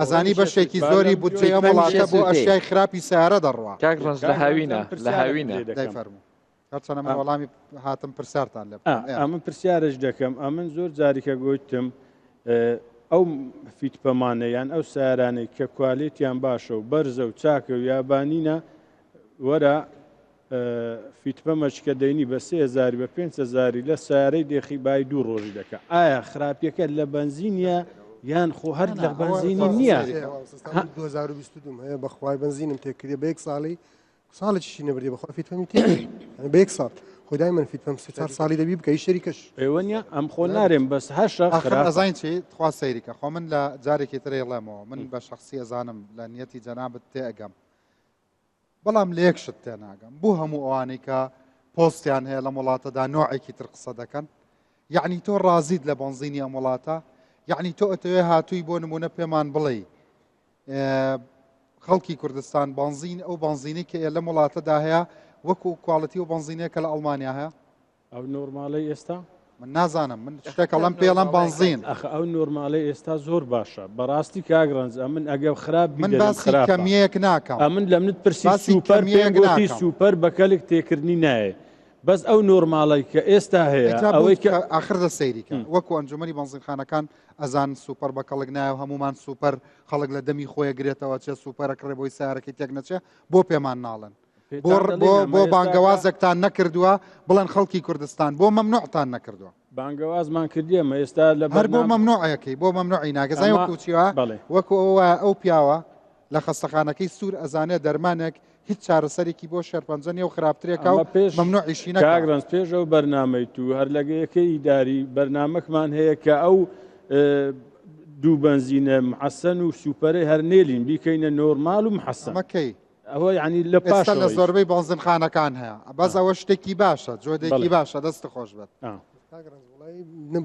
ئەزانی بەشێکی زۆری بودجێ ئەم وڵاتە بۆ ئەشیای خراپی سیارە دەڕوا لە هاوینە دەیفەرموو هەرچەنە من وەڵامی هاتم پرسیارتان لێ ئەمن پرسیارش دەکەم ئەمن زۆر جاریکە گوتم ئەو فیتپەمانەیان ئەو سیارانەی کە کوالیتیان باشە و بەرزە و چاکە و یابانینە وەرە فیتپەمەش کە دەینی بە 3000 بە 5000 لە سیارەی دێخی بای 2 ڕۆژی دەکە ئایا خراپیەکە لە بەنزینە یان خۆ هەر لە بەنزینی نییە 2022 هەیە بەخوای بەنزینم تێکردێ بە 1 ساڵێکی نەبردێ بەخوا فیتپەمی تێ بە 1 ساڵ خۆدای من فیتپەم 4 ساڵی دەبی بکەی شەریکەش ئێوە نیە ئەم خۆ نارێم بەس هەشە ئەزین چی خوا سەیریکە خۆ من لە جارێکی ترێڵێمەوە من بە شخصی ئەزانم لە نیەتی جەنابەت تێئەگەم بەڵام لە یەکشت تێناگەم بوو هەموو ئەوانەی کە پۆستیان هەیە لە وڵاتەدا نوعێکی تر قسە دەکەن یعنی تۆ ڕازیت لە بەنزینی ئەم وڵاتە یعنی تۆ ئەتەوێ هاتووی بۆ نمونە پێمان بڵێ خەڵکی کوردستان بەنزین ئەو بەنزینی کە لەم وڵاتەدا هەیە وەکو کواڵەتی و بەنزینەیە کە لە ئەڵمانیا هەیە ئەو نۆرماڵی ئێستا من نازانم من شتێکەڵم پێڵم بەنزین ئەو نۆرماڵی ئێستا زۆر باشە بەڕاستی کاگرنج ئەمن ئەگەر خراپ من باسی کەمیەک ناکەم ئەمن لە منت پرسی سوپەر پێگوتی سوپەر بە کەلێک تێکردنی نایە بەس ئەو نۆرماڵی کە ئێستا هەیە ئەوەی کە ئاخر دە سەیریکە وەکو ئەنجومەنی بەنزینخانەکان ئەزان سوپەر بە کەڵک نایە و هەمومان سوپەر خەڵک لە دەمی خۆی گرێتەوە چێ سوپەرەکڕێ بۆی سیارەکەی تێک نەچێ بۆ پێمان ناڵن بۆ بانگەوازێکتان نەکردووە بڵێن خەڵکی کوردستان بۆ مەمنوعتان نەکردووە بانگەوازمان کردیەمە ئێستا لە هەر بۆ مەمنوعەکەی بۆ مەمنوعی ناگەزای وەکو چیوە وەکو ئەو پیاوە لە خەستەخانەکەی سوور ئەزانێ دەرمانێک هیچ چارەسەرێکی بۆ شێرپەنجەنی و خراپترێکە و مەمنوعیشی نەکات کاگرنج پێش ئەو بەرنامەی تو هەر لەگەیەکەی ئیداری بەرنامەکمان هەیە کە ئەو دوو بەنزینە محەسەن و سوپەرەی هەر نێلین بیکەینە نۆرمال و محەسەن مەکەی ئەوە ینی لە پاش لە زۆربەی بەنزینخانەکان هەیە بەس ئەوە شتێکی باشە جۆدێکی باشە دەست خۆش بێت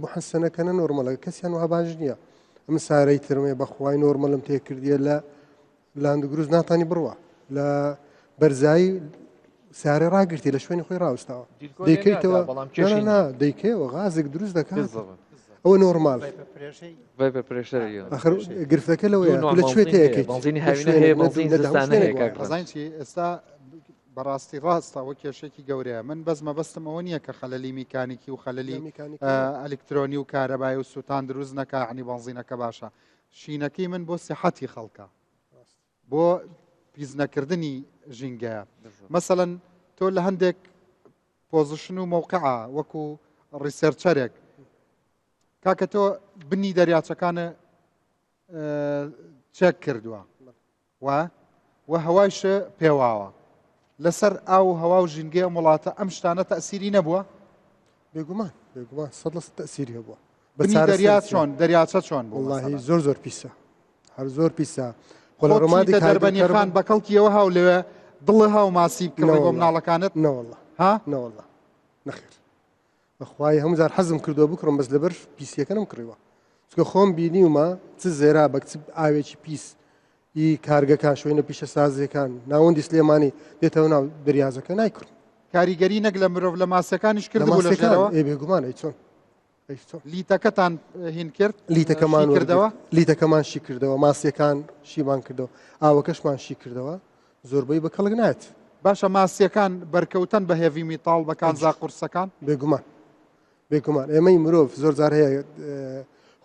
بۆ حەسەنەکەنە نۆرمەلە کەسیان وها باش نییە ئەم سارەی ترمێ بەخوای نۆرمەلم تێکردیە لە لاندگروز ناتانی بڕوە لە بەرزایی سارە ڕاگرتی لە شوێنی خۆی ڕاوستاوە دەیکەیتەوە دەیکەوە غازێک دروست دەکات ئەوە نۆرمال گرفتەکە لەوەیە لە کوێتەیەکەیت ئێستا بەڕاستی ڕاستە وە کێشێکی گەورەیە من بەزمە بەستم ئەوە نییە کە خەلەلی میکانیکی و خەلەلی ئەلکترۆنی و کارەبای و سووتان دروست نەکە عنی بەنزینەکە باشە شینەکەی من بۆ سیحەتی خەڵکە بۆ پیزنەکردنی ژینگەیە مەسەڵەن تۆ لە هەندێک پۆزیشن و مووقعە وەکو ڕیسەرچەرێک کاکە تۆ بنی دەریاچەکانە چێک کردووە و هەوایش پێواوە لەسەر ئاو هەوا و ژینگەی وڵاتە ئەم شتانە تەسیری نەبووە بێگومان 100% تەسیری هەبووە دەریا چۆن دەریاچە چۆن وڵاهی زۆر پیسە هەر زۆر پیسە خۆڵڕۆمادی دەربەنیخان بە کەڵکیەوە هاو لەوێ دڵی هاو ماسی بکەوە بۆ مناڵەکانت نەوەڵە ها نەوەڵە نەخێر بەخوای هەموو جار حەزم کردووە بکڕم بەس لەبەر پیسیەکە نەم کڕیوە چکە خۆم بینیومە چ زێرا بە ئاوێکی پیس ی کارگەکان شوێنە پیشە سازیەکان ناوەندی سلێمانی دێتەوە ناو دەریازەکە نایکڕم کاریگەری نەک لە مرۆڤ لە ماسەکانیش کردەوە لەژێرەوە بێگومان چۆن لیتەکەتان هین کرد لیتەکەمان کردەوە لیتەکەمان شی کردەوە ماسیەکان شیمان کردەوە ئاوەکەشمان شی کردەوە زۆربەی بە کەڵک نایەت باشە ماسیەکان بەرکەوتن بە هێوی میتاڵ بەکان زا قورسەکان بێگومان ئێمەی مرۆڤ زۆر جار هەیە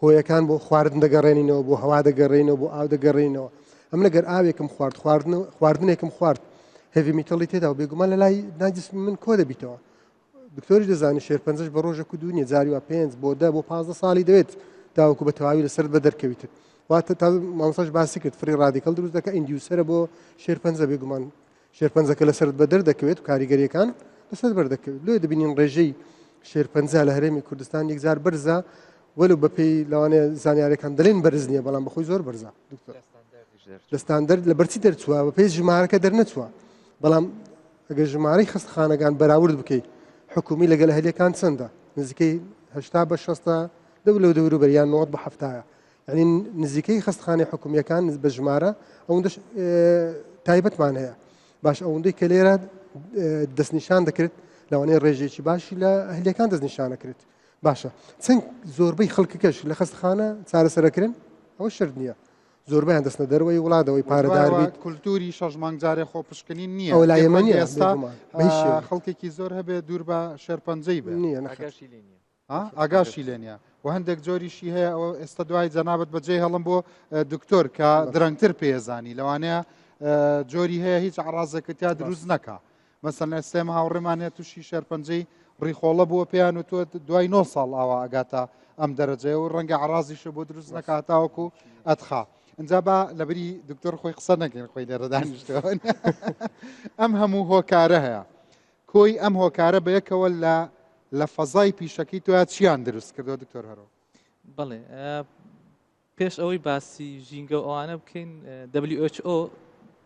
هۆیەکان بۆ خواردن دەگەڕێنینەوە بۆ هەوا دەگەڕێنەوە بۆ ئاو دەگەڕێنەوە ئەم لەگەر ئاوێکم خواردنێکم خوارد هێوی میتەڵی تێدا و بێگومان لە لای ناجسمی من کۆ دەبیتەوە دکتۆری دەزانی شێرپەنجەش بە ڕۆژێک و دوونیە جاریوە 5 بۆ 10 بۆ 15 ساڵی دەوێت تاوەکو بە تەواوی لەسەر بە دەرکەویتت واتە تا مامۆستاش باسی کرد فری ڕادیکەڵ دروست دەکە ئیندیوسەرە بۆ شێرپەنجە بێگومان شێرپەنجەکە لەسەر بەدەر دەکەوێت و کاریگەریەکان لەسەر بەردەکەوێت لێ دەبینین ڕێژەی شێرپەنجە لە هەرێمی کوردستان یەکجار بەرزە وەلو بەپێی لەوانەیە زانیاریەکان دەڵێن بەرز نییە بەڵام بەخۆی زۆر بەرزە دەستان لە بەرچی دەرچووە بەپێی ژمارەکە دەرنەچووە بەڵام ئەگەر ژمارەی خستخانەکان بەراورد بکەیت حکومی لەگەڵ هەلێکان چەندە نزیکەی 80 بە 60 لەو دەوروبەریان 90 بە 70 یعنی نزیکەی خستخانەی حکومیەکان بە ژمارە ئەوەندەش تایبەتمان هەیە باش ئەوەندەی کە لێرە دەستنیشان دەکرێت لەوانەیە ڕێژێکی باشی لە هەلێکان دەستنیشانەکرێت باشە چەند زۆربەی خەڵکەکەش لە خستخانە چارەسەرەکردن ئەوە شرد نییە زۆربیان دەستنە دەروەی وڵاتەوەی پارەدار بیت کولتوری شەش مانگ جارێ خۆپشکنی نییە ئەو لایەمەنی ئێستا خەڵکێکی زۆر هەبێ دوور بە شێرپەنجەی بێ نییە ئاگاشی لێ نیە و هەندێک جۆریشی هەیە ئەوە ئێستا دوای جەنابەت بەجێ هەڵم بۆ دکتۆر کە درەنگتر پێزانی لەوانەیە جۆری هەیە هیچ عڕازەکەتیا دروست نەکا مەسەن ئێستێمە هاوڕێمانێت تووشی شێرپەنجەی ڕیخۆڵە بووە پێیان و تۆ دوای 9 ساڵ ئاوا ئەگاتە ئەم دەرەجەیە و ڕەنگە عڕازیشە بۆ دروست نەکاتاوەکو ئەتخا اینجا بە لەبری دکتۆر خۆی قسە نەکەین خۆی لێرە دانیشتەوە ئەم هەموو هۆکارە هەیە کۆی ئەم هۆکارە بەیەکەوە لە فەزای پیشەکەی تۆیا چیان دروست کردەوە دکتۆر هەرۆ بەڵێ پێش ئەوەی باسی ژینگە و ئەوانە بکەین WHO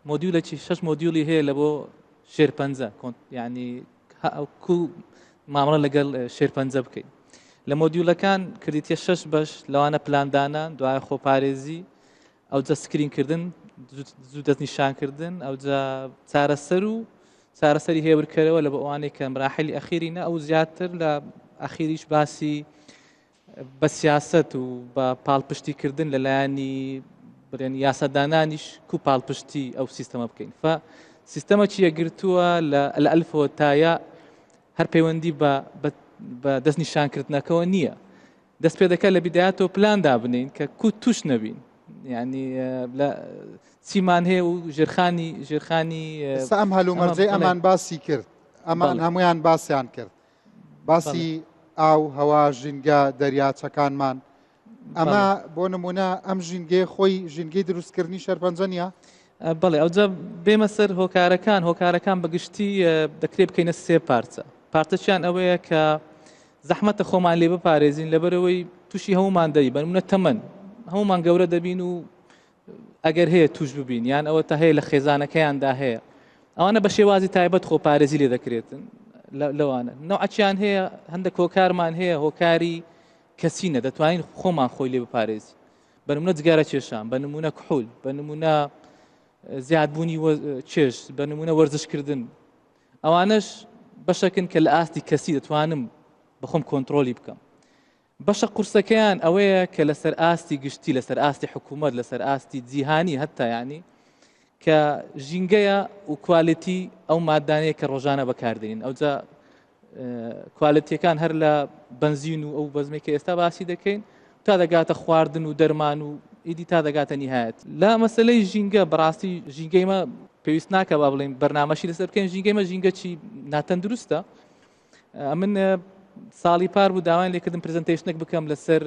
مۆدیولێکی 6 مۆدیولی هەیە لە بۆ شێرپەنجە یعنی کو مامەڵە لەگەڵ شێرپەنجە بکەین لە مۆدیولەکان کردیتە 6 بەش لەوانە پلاندانان دوای خۆپارێزی ئەو جە سکرینکردن زوو دەستنیشانکردن ئەو جا چارەسەر و چارەسەری هێورکەرەوە لە بە ئەوانەی کە مراحلی ئەخیرینە ئەو زیاتر لە ئەخیریش باسی بە سیاست و بە پاڵپشتیکردن لەلایەنی بڵێن یاسەدانانیش کو پاڵپشتی ئەو سیستەمە بکەین سیستەمە چیە گرتووە لە ئەلفەوە تایە هەر پەیوەندی بە دەستنیشانکردنەکەەوە نییە دەست پێ دەکات لە بیدایەتەوە پلاندا بنین کە کو توش نەبین ینی چیمان هەیە و ژێرخانی ئەم هەلومەرجەی ئەمان باسی کرد ئەمان هەمویان باسییان کرد باسی ئاو هەوا ژینگە دەریاچەکانمان ئەمە بۆ نمونە ئەم ژینگەی خۆی ژینگەی دروستکردنی شێرپەنجە نیە بەڵێ ئەوجا بێمە سەر هۆکارەکان بەگشتی دەکرێت بکەینە سێ پارچەیان ئەوەیە کە زەحمەتە خۆمان لێ بپارێزین لەبەرەوەی تووشی هەمومان دەی بەنمونە تەمەن هەمومان گەورە دەبین و ئەگەر هەیە توش ببین یان ئەوە تا هەیە لە خێزانەکەیاندا هەیە ئەوانە بە شێوازی تایبەت خۆپارێزی لێ دەکرێتن لەوانە نەوعچیان هەیە هەندێک هۆکارمان هەیە هۆکاری کەسینە دەتوانین خۆمان خۆی لێ بپارێزی بە نمونە جگارە کێشان بە نمونە کحول بە نمونە زیادبوونی چێش بە نمونە وەرزشکردن ئەوانەش بەشەکن کە لە ئاستی کەسی دەتوانم بەخۆم کۆنتترۆلی بکەم بەشە قورسەکەیان ئەوەیە کە لەسەر ئاستی گشتی لەسەر ئاستی حکوومەت لەسەر ئاستی جیهانی هەتا ینی کە ژینگەیە و کوالیتی ئەو مادانەیە کە ڕۆژانە بەکاردێنین ئەوجا کوالیتیەکان هەر لە بنزین و ئەو بەزمێکە ئێستا باسی دەکەین تا دەگاتە خواردن و دەرمان و ئیدی تا دەگاتە نیهایەت لە مەسلەی ژینگە بەڕاستی ژینگەیمە پێویست ناکە با بڵێن بەرنامەشی لەسەر بکەین ژینگەیمە ژینگەی ناتەندروستە من ساڵی پار بوو داوای لێکردم پرزنتیشنێک بکەم لەسەر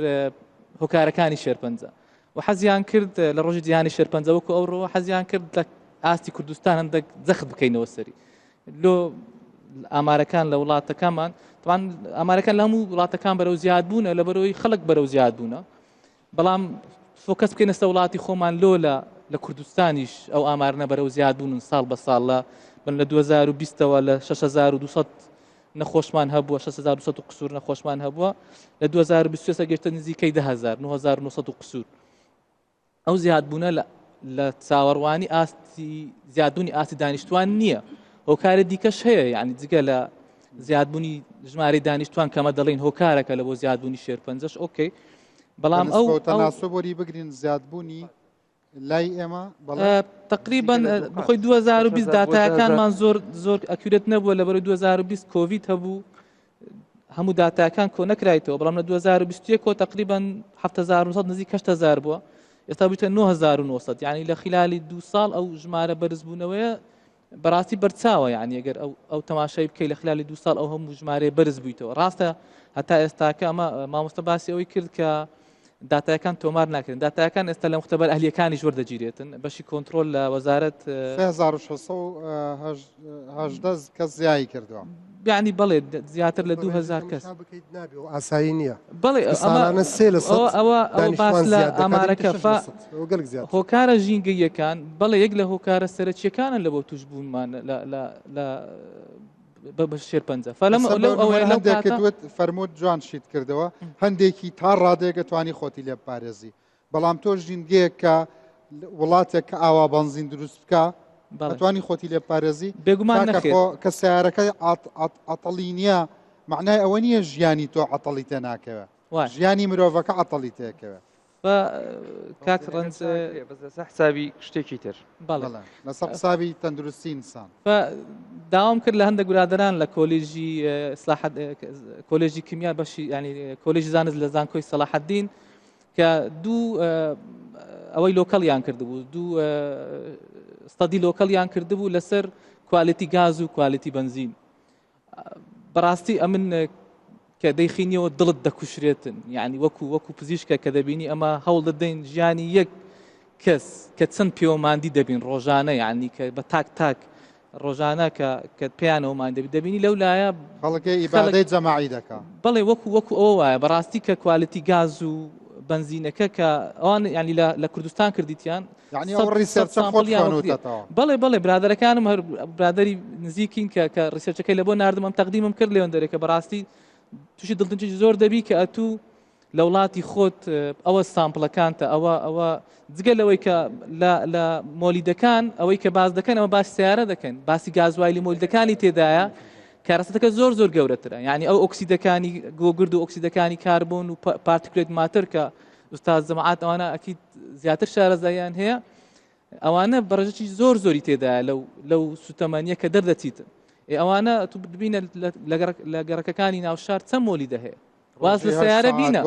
هۆکارەکانی شێرپەنجە و حەزیان کرد لە ڕۆژی جیهانی شێرپەنجە وەکو ئەوڕۆ حەزیان کرد لە ئاستی کوردستان هەندێک جەخت بکەینەوە سەری لۆ ئامارەکان لە وڵاتەکانمان طبعاً ئامارەکان لە هەموو وڵاتەکان بەرەو زیاد بوونە لەبەرەوەی خەڵک بەرەو زیاد بوونە بەڵام فۆکەس بکەینە سەر وڵاتی خۆمان لە کوردستانیش ئەو ئامارنە بەرەو زیاد بوون ساڵ بە ساڵ لە 2020ەوە لە 6200 نەخۆشمان هەبووە 6200 قسوور نەخۆشمان هەبووە لە 2023 گەشتە نزیکەی 9900 قسوور ئەو زیادبوونە لە چاوەڕوانی ئاستی زیادبوونی ئاستی دانیشتوان نییە هۆکارە دیکەش هەیە یعنی جگە لە زیادبوونی ژمارەی دانیشتوان کەمە دەڵێن هۆکارەکە لە بۆ زیادبوونی شێرپەنجەش ئۆکەی بەڵام ئەو تەناسبەری بگرین زیادبوونی لای ئێمە تقریبا بخۆی 2020 داتایەکانمان زۆر ئەکورێت نەبووە لەبەرەوەی 2020 کۆڤید هەبوو هەموو داتایەکان کۆ نەکرایتەوە بەڵام لە 2021 کۆ تقریبا 7900 نزیک 8000 بووە ئێستا بوویتە 9900 یعنی لە خلالی 2 ساڵ ئەو ژمارە بەرزبوونەوەیە بەڕاستی بەرچاوە یعنی ئەگەر ئەو تەماشای بکەی لە خلالی 2 ساڵ ئەو هەموو ژمارەیە بەرز بوویتەوە ڕاستە هەتا ئێستاکە ئەمە مامۆستا باسی ئەوەی کرد کە داتایەکان تۆمار ناکرێن داتایەکان ئێستا لە مختبەر ئەهلیەکانی وەردەگیرێتن بەشی کۆنتترۆل لە وەزارەت 1618 کەس زیایی کردووە یعنی بەڵێ زیاتر لە 2000 کەس ئاسایی نییە بەڵێ ئەوە باس لە ئامارەکە هۆکارە ژینگەیەکان بەڵێ یەک لە هۆکارە سەرچیەکانن لە بۆ توش بوونمان بە شێرپەنجە هەندێکت فەرمووت جوان شیت کردەوە هەندێکی تا ڕادێکە توانی خۆتی لێ پارێزی بەڵام تۆ ژینگەیە کە وڵاتێک کە ئاوا بەنزین دروست بکە توانی خۆتی لێ پارێزی بێگومان کە سیارەکەی عتەڵی نییە معنای ئەوە نییە ژیانی تۆ عتەڵی تێ ناکەوە ژیانی مرۆڤەکە عتەڵی تێکەوە کاک ڕەنج حسابی شتێکی تر لەسەر حسابی تەندروستی ئینسان داوام کرد لە هەندێک گورادەران لە کۆلێژی کیمیا بەشی ینی کۆلێژی زانست لە زانکۆی سەلاحەددین کە دوو ئەوەی لۆکەڵیان کردبوو دوو ستەدی لۆکەڵیان کردبوو لەسەر کوالیتی گاز و کوالیتی بنزین بەڕاستی ئەمن کە دەیخینیەوە دڵت دەکوشرێتن یعنی وەکو پزیشکە کە دەبینی ئەمە هەوڵ دەدەین ژیانی یەک کەس کە چەند پێوەماندی دەبین ڕۆژانە یعنی کە بە تاک ڕۆژانە کە پێیانەوەمان دەبینی لەو لایە خەڵکی ئیبادەی جەماعی دەکات بەڵێ وەکو ئەوە وایە بەڕاستی کە کوالیتی گاز و بنزینەکە کە ئەوان ینی لە کوردستان کردیتیان بەڵێ برادەرەکانم هەر برادری نزیکین کە ڕیسەرچەکەی لە بۆ نردم ئەم تەقدیمم کرد لێوەن دەرێکە بەڕاستی تووشی دڵتنجی زۆر دەبی کە ئەتوو لە وڵاتی خۆت ئەوە سامپڵەکانتە ئەوە جگە لەوەی کە لە مۆلیدەکان ئەوەی کە باز دەکەن ئەوە باسی سیارە دەکەن باسی گازوایلی مۆلیدەکانی تێدایە کارەسەتەکە زۆر گەورەترە یعنی ئەو ئۆکسیدەکانی گۆگرد و ئۆکسیدەکانی کاربۆن و پارتیکولێت ماتر کە ئوستاز جەماعەت ئەوانە ئەکید زیاتر شارەزاییان هەیە ئەوانە بەڕێژەی زۆری تێدایە لەو سوتەمەنیە کە دەردەچیتن ئەوانە تو ببینە لە گەڕەکەەکانی ناوشار چەند مۆلیدە هەیە واز لە سیارە بینە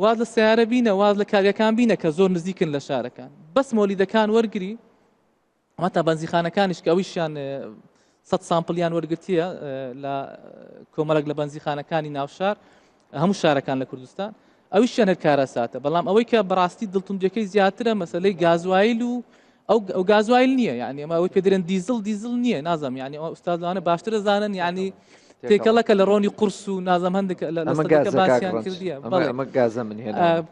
واز لە سیارە بینە واز لە کاریەکان بینە کە زۆر نزیکن لە شارەکان بەس مۆلیدەکان وەرگری ئەمە تا بەنزیخانەکانیش کە ئەویشیان 100 سامپلیان وەرگرتیە لە کۆمەڵک لە بەنزیخانەکانی ناوشار هەموو شارەکان لە کوردستان ئەویشیان هەر کارەساتە بەڵام ئەوەی کە بەڕاستی دڵتونجەکەی زیاترە مەسەلەی گازوایل و ئەو گازوایل نییە یعنی ئەمە ئەوەی پێدرێن دیزل نییە نازم یعنی ئوستازانە باشتر دەزانن یعنی تێکەڵەکە لە ڕۆنی قورس و نازم هەندێک لە باسییان کردیە گازە من هێنا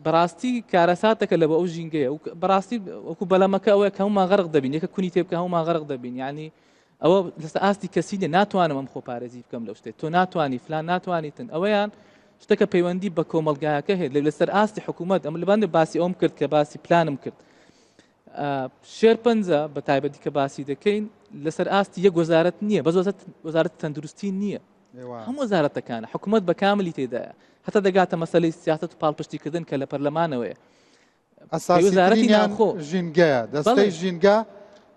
بەڕاستی کارەساتەکە لە بە ئەو ژینگەیە و بەڕاستی وەکو بەلەمەکە ئەوەیە کە هەمومان غەرق دەبین یەکە کونی تێ بکە هەمومان غەرق دەبین یعنی ئەوە لەسەر ئاستی کەسی لێ ناتوانم ئەم خۆپارێزی بکەم لەو شتێت تۆ ناتوانانی فلان ناتوانیتن ئەوەیان شتەکە پەیوەندی بە کۆمەلگایەکە هەیە لەسەر ئاستی حکوومەت ئەم لەبەندە باسی ئەوم کرد کە باسی پلانم کرد شێرپەنجە بە تایبەتی کە باسی دەکەین لەسەر ئاستی یەک وەزارەت نییە بە وەزارەت تەندروستی نییە هەموو وەزارەتەکانە حکوومەت بە کاملی تێدایە هەتا دەگاتە مەسەلەی سیاسەت و پاڵپشتیکردن کە لە پەرلەمانەوەیە ژینگەیە دەستەی ژینگە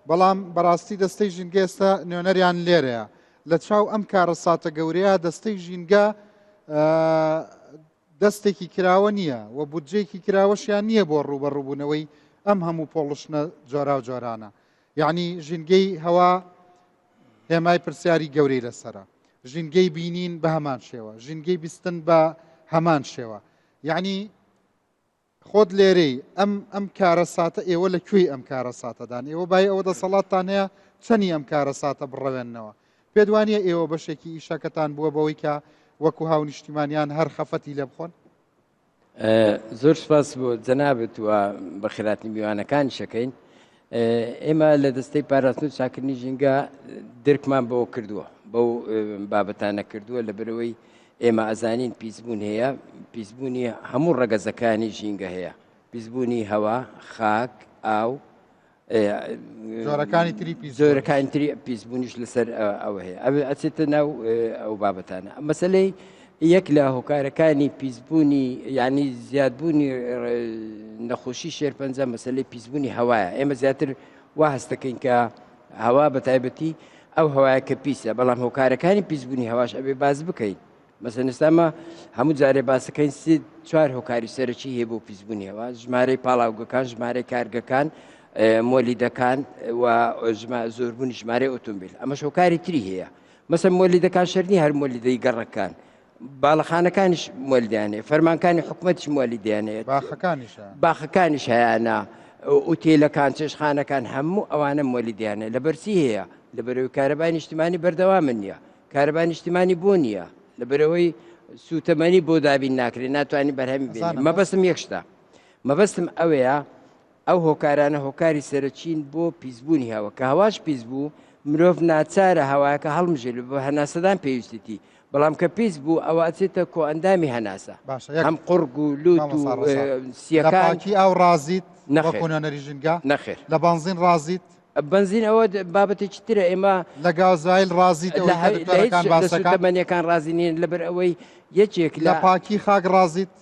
بەڵام بەڕاستی دەستەی ژینگە ئێستا نوێنەریان لێرەیە لە چاو ئەم کارە ساتە گەورەیە دەستەی ژینگە دەستێکی کراوە نییە و بودجەیەکی کراوەشیان نییە بۆ ڕوبەڕووبوونەوەی ئەم هەموو پۆڵشنە جۆرا و جۆرانە یعنی ژینگەی هەوا هێمای پرسیاری گەورەی لەسرە ژینگەی بینین بە هەمان شێوە ژینگەی بیستن بە هەمان شێوە یعنی خۆت لێرەی ئەم کارە ساتە ئێوە لەکوێی ئەم کارە ساتەدان ئێوە بای ئەوە دەسەڵاتتان هەیە چەنی ئەم کارە ساتە بڕەوێننەوە پێدوانیە ئێوە بەشێکی ئیشەکەتان بووە بەوەی کە وەکو هاو نیشتیمانیان هەر خەفەتی لێ بخۆن زۆر سپاس بۆ جەنابەت وە بە خێراتنی میوانەکان شەکەین ئێمە لە دەستەی پاراستن و چاکردنی ژینگە درکمان بەوە کردووە بەو بابەتانە کردووە لەبەرەوەی ئێمە ئەزانین پیسبوون هەیە پیسبوونی هەموو ڕەگەزەکانی ژینگە هەیە پیسبوونی هەوا خاک ئاو زۆرەکانی تری پیسبوونیش لەسەر ئەوە هەیە ئەچێتە ناو ئەو بابەتانە مەسەلەی یەک لە هۆکارەکانی پیسبوونی یعنی زیادبوونی نەخۆشی شێرپەنجە مەسەلەی پیسبوونی هەوایە ئێمە زیاتر وا هەست دەکەین کە هەوا بە تایبەتی ئەو هەوایە کە پیسە بەڵام هۆکارەکانی پیسبوونی هەواش ئەبێ باز بکەین مەسەن ئێستامە هەموو جارێ باسەکەین چوار هۆکاری سەرەکی هەیە بۆ پیسبوونی هەوا ژمارەی پاڵاوگەکان ژمارەی کارگەکان مۆلیدەکان و زۆربوونی ژمارەی ئۆتۆمبیل ئەمە هۆکاری تری هەیە مەسەن مۆلیدەکان شەرنی هەر مۆلیدەی گەڕەکان باڵەخانەکانیش مۆلیدیانێ فەرمانکانی حکوومەتیش مۆلیدیانێت باخەکانیش هەیەە ئوتێلەکان چێشخانەکان هەموو ئەوانە مۆلیدیانە لە بەرچی هەیە لەبەرەوەی کارەبای نیشتیمانی بەردەوامن نییە کارەبای نیشتیمانی بۆ نییە لەبەرەوەی سوتەمەنی بۆ دابین ناکرێت ناتوانانی بەرهەمی بێنێ مەبەستم یەکشتا مەبەستم ئەوەیە ئەو هۆکارانە هۆکاری سەرچین بۆ پیسبوونی هەوە کە هەواش پیس بوو مرۆڤ ناچارە هەوایەکە هەڵمژێت بە هەناسەدان پێویستیتی بەڵام کە پیس بوو ئەوە ئەچێتە کۆ ئەندامی هەناسە هەم قورگ و لوت و سیەکانکی ئەو ڕازیت نەخۆنەری ژینگە نەخێر لە بانزین ڕازیت بنزین ئەوە بابەتێکی ترە ئێمە لە گازایل ڕازیت باسەکانمانیەکان ڕازینین لەبەر ئەوەی یەکێک لە پاکی خاک ڕازیت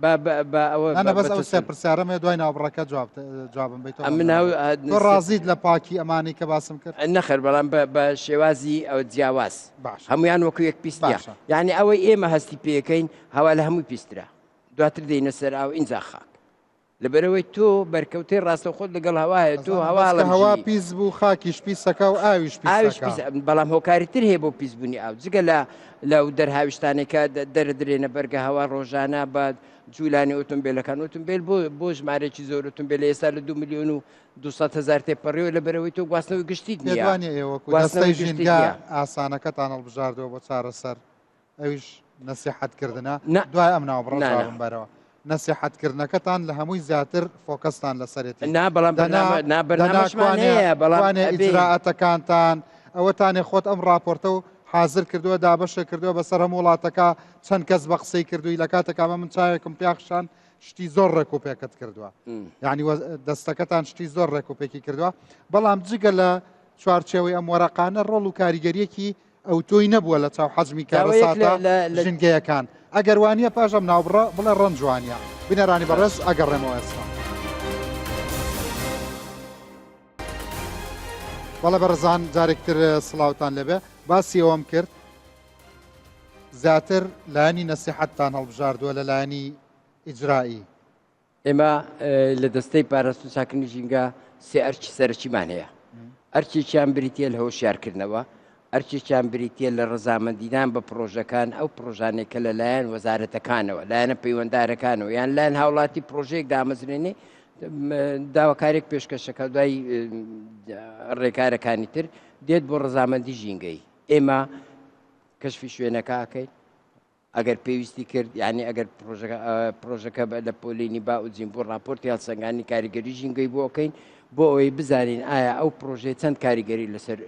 بەس ئەو سێ پرسیارەمە دوای ناوبڕەکە جوابم بیت تۆ ڕازیت لە پاکی ئەمانی کە باسم کرد نەخێر بەڵام بە شێوازی ئەو جیاواز هەمویان وەکو یەک پیسە یعنی ئەوەی ئێمە هەستی پێەکەین هەوا لە هەمووی پیسترا دواتر دێنە سەر ئاو ئینجا خاک لەبەرەوەی تۆ بەرکەوتەی ڕاستە خۆت لەگەڵ هەوایە تۆ هەوا پیس بوو خاکیش پیسەکە و ئاویش بەڵام هۆکاری تر هەیە بۆ پیسبوونی ئاو جگە لەو دەرهاویشتانێکە دەردرێنە بەرگە هەوا ڕۆژانە بە جوولانی ئۆتۆمبیلەکان ئۆتۆمبیل بۆ ژمارەی زۆر ئۆتۆمبیل ئێستا لە 2,200,000 تێپەڕێەوە لەبەرەوەی تۆ گواستنەوەی گشتیت نیوانێ ئێوەی ژینگە ئاسانەکەتان هەڵبژاردەوە بۆ چارەسەر ئەویش نەسیحەتکردنە دوای ئەم ناوبڕۆژم بەرەوە نەسیحەتکردنەکەتان لە هەمووی زیاتر فۆکەستان لەسەرێتی بەڵام ئیجراعەتەکانتان ئەوەتانێ خۆت ئەم راپۆرتە و حاضر کردووە دابەشە کردووە بەسەر هەموو وڵاتەکە چەند کەس بە قسەی کردووی لە کاتێکامە من چاوێکم پیاخشان شتی زۆر ڕێکوپێکت کردووە یعنی دەستەکەتان شتی زۆر ڕێکوپێکی کردووە بەڵام جگە لە چوارچێوەی ئەم وەرەقانە ڕۆڵ و کاریگەریەکی ئەو تۆی نەبووە لە چاو حەجمی کارەساتە ژنگەیەکان ئەگەر وانە پاشەم ناوبڕە بڵێ ڕەنجوانە بنەرانی بەڕێز ئەگەڕێمەوە ئێستا بەڵێ بەرزان جارێکتر سڵاوتان لەبێ باسی ئەوەم کرد زیاتر لایانی نەسیحەتتان هەڵبژاردووە لە لایانی ئیجرایی ئێمە لە دەستەی پاراست و چاکردنی ژینگە سێ ئەرچی سەرچیمان هەیە ئەرچێکیان بریتە لە هۆشیارکردنەوە ئەرچێکیان بریتە لە ڕزامەندیدان بە پرۆژەکان ئەو پرۆژانێکە لە لایەن وەزارەتەکانەوە لایەنە پەیوەنددارەکانەوە یان لایەن هاوڵاتی پرۆژەیەک دامەزرێنێ داواکارێک پێشکەشەکە دوای ڕێکارەکانی تر دێت بۆ ڕزامەندی ژینگەی ئێمە کەشفی شوێنەکەکەین ئەگەر پێویستی کرد یعنی ئەگەر پرۆژەکە لە پۆلینی با و جیم بۆ راپۆرتی هەڵسەنگانی کاریگەری ژینگەی بۆکەین بۆ ئەوەی بزانین ئایا ئەو پرۆژەی چەند کاریگەری لەسەر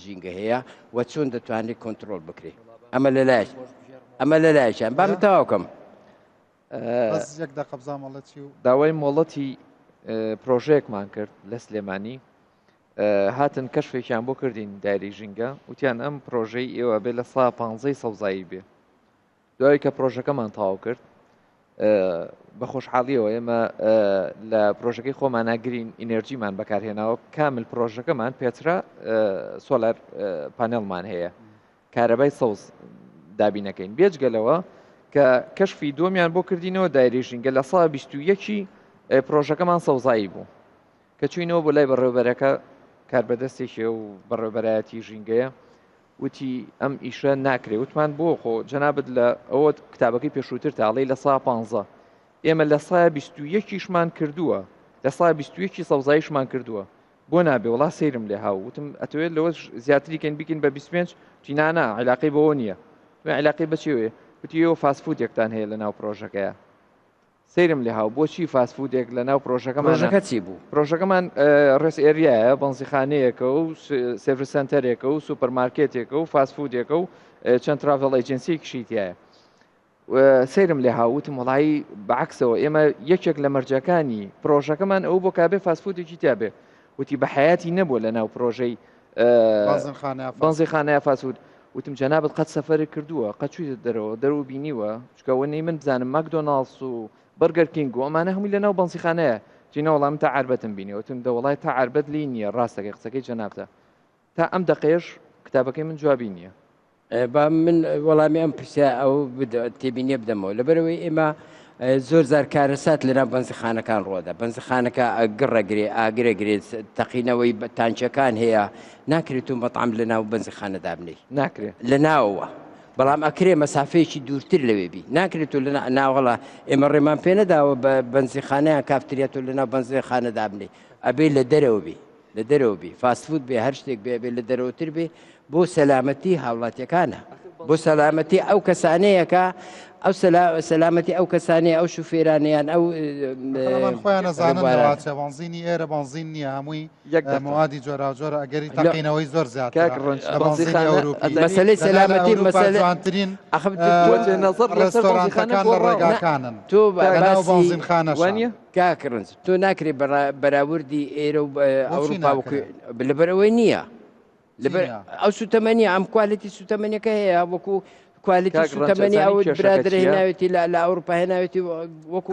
ژینگە هەیە و چۆن دەتوانێت کۆنتترۆل بکرێت ئەمە لە لایشان بام تەواوکەم داوای مۆڵەتی پرۆژەیەکمان کرد لە سلێمانی هاتن کەشفێکیان بۆ کردین دایری ژینگە وتیان ئەم پرۆژەی ئێوە بێ لە 150 سەوزایی بێ دوای کە پرۆژەکەمان تاوا کرد بە خۆشحاڵیەوە ئێمە لە پرۆژەکەی خۆماناگرین ئینەرژیمان بەکارهێناوە کامل پرۆژەکەمان پێچرا سۆلەر پانێڵمان هەیە کارەبای سەوز دابینەکەین بێجگەلەوە کە کەشفی دۆمیان بۆ کردینەوە دایری ژینگە لە 121 پرۆژەکەمان سەوزایی بوو کە چوینەوە بۆ لای بەڕێوەبەرەکە کاربەدەستێکی و بەڕێوەبەرایەتی ژینگەیە وتی ئەم ئیشە ناکرێت وتمان بۆ خۆ جەنابەت لە ئەوە کتابەکەی پێشووتر تاڵی لە 115 ئێمە لە 121شمان کردووە لە 121 سەوزاییشمان کردووە بۆ نابێ وڵا سەیرم لێ هاو وتم ئەتوێت لەوە زیاتریکەن بیکن بە 25 تینانە عیلاقی بەوە نییە عیلاقی بەچێوێ وتی ئەوە فاسفودێکتان هەیە لە ناو پرۆژەکەیە سەیرم لێ هاو بۆچی فاسفودێک لە ناو پرۆژەکە چی بوو پرۆژەکەمان ڕێز ئێریایە بەنزیخانەیەکە و سێڤر سنتەرێکە و سوپەرمارکێتێکە و فاسفودێکە و چەند تراڤڵ ئەجنسیەکیشی تایە سەیرم لێ هاوتم وڵایی بەعکسەوە ئێمە یەکێک لە مەرجەکانی پرۆژەکەمان ئەو بۆ کابێ فاسفودێکی تابێ وتی بە حیاتی نەبووە لە ناو پرۆژەی بەنزیخانەیە فاسفود وتم جەنابەت قەت سەفەرێک کردووە قەت چوویتە دەرەوە بینیوە چکەوەنەی من بزانم ماکدۆناڵس و بەرگەر کینگ و ئەمانە هەمووی لە ناو بەنزیخانەیە جینە وەڵام تا عربەتم بینی وتم دەوڵای تا عربەت لی نییە ڕاستەکەی قسەکەی جەنابتە تا ئەم دەقێش کتابەکەی من جوابی نییە با من وەڵامی ئەم پرسیار ئەو تێبینیە بدەمەوە لەبەرەوەی ئێمە زۆر زار کارەسات لەناو بەنزیخانەکان ڕۆدا بەنزیخانەکە گڕەگرێ ئاگرەگرێت تەقینەوەی تانچەکان هەیە ناکرێت و بەتعام لە ناو بەنزیخانە دابنێ ناکرێت لە ناوەوە بەڵام ئەکرێ مەسافەیەکی دوورتر لەوێبی ناکرێت و لە ناوەڵا ئێمە ڕێمان پێ نەداوە بە بەنزیخانەیان کافتریەت و لەناو بەنزیخانە دابنێ ئەبێ لە دەرەوە بێ لە دەرەوە بێ فاستفود بێ هەر شتێک بێ لە دەرەوەتر بێ بۆ سەلامەتی هاوڵاتیەکانە بۆ سەلامەتی ئەو کەسانەیەکە ئەو سەلامەتی ئەو کەسانەیە ئەو شوفێرانیان ئەو خۆیان نەزانن بنزینی ئێرە بنزین نییە هەمووی موادی جۆرا جۆرە ئەگەری تاقینەوەی زۆر زیاتر مەسەلەی سەلامەتی مەسەلەترین ڕێستۆرانتەکان لە ڕێگاکانن تۆ بنزینخانە کاکڕنج تۆ ناکرێت بەراوردی ئێرە و ئەوروپا لەبەرەوەی نییە ئەو سوتەمەنی ئەم کوالیتی سوتەمەنیەکە هەیە وەکو کوالیتی سوتەمەنی ئەو برادرە هێناوێتی لە ئەوروپا هێناوێتی وەکو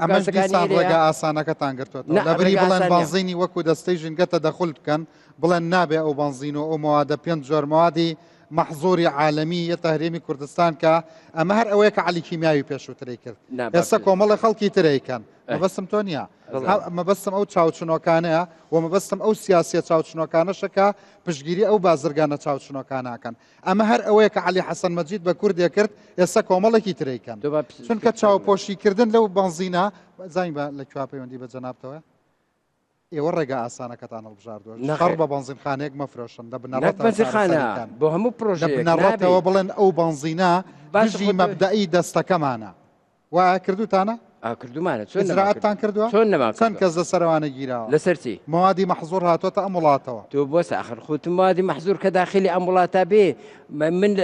ڕێگا ئاسانەکەتان گرتوێت لەبەری بڵێن بنزینی وەکو دەستەی ژنگەتە دەخول بکەن بڵێن نابێ ئەو بنزین و ئەو موادە 5 جۆر موادی محزوری عالمی یە تەهریمی کوردستان کە ئەمە هەر ئەوەیە کە عەلی کیمیاوی پێشووترەی کرد ئێستا کۆمەڵی خەڵکی ترەیەکەن مەبەستم تۆ نییە مەبەستم ئەو چاوچنۆکانەیە و مەبەستم ئەو سیاسیە چاوچنۆکانەشەکە پشگیری ئەو بازرگانە چاوچنۆکانەکەن ئەمە هەر ئەوەیە کە عەلی حەسەن مەجید بە کوردێ کرد ئێستا کۆمەڵێکی ترەیەکەن چونکە چاوپۆشیکردن لەو بنزینە زانگ بە لە کووا پەیوەندی بە جەنابتەوە ئێوە ڕێگا ئاسانەکەتان هەڵبژاردووە خەڕ بە بنزینخانەیەک مەفرۆشن لە بنەڕەتخانە بۆ هەموو پرۆژێک بنەڕەتەوە بڵێن ئەو بنزینە باشی مەبدەئی دەستەکەمانە وا کردوتانە؟ کردومانە ئجراعەتتان کردووە؟ چەند کەس لەسەروانە گیراوە لەسەرچی موادی مەحزوور هاتوۆتە ئەم وڵاتەوە تۆ بۆ ساخر خۆتم موادی مەحزوور کە داخلی ئەم وڵاتە بێ من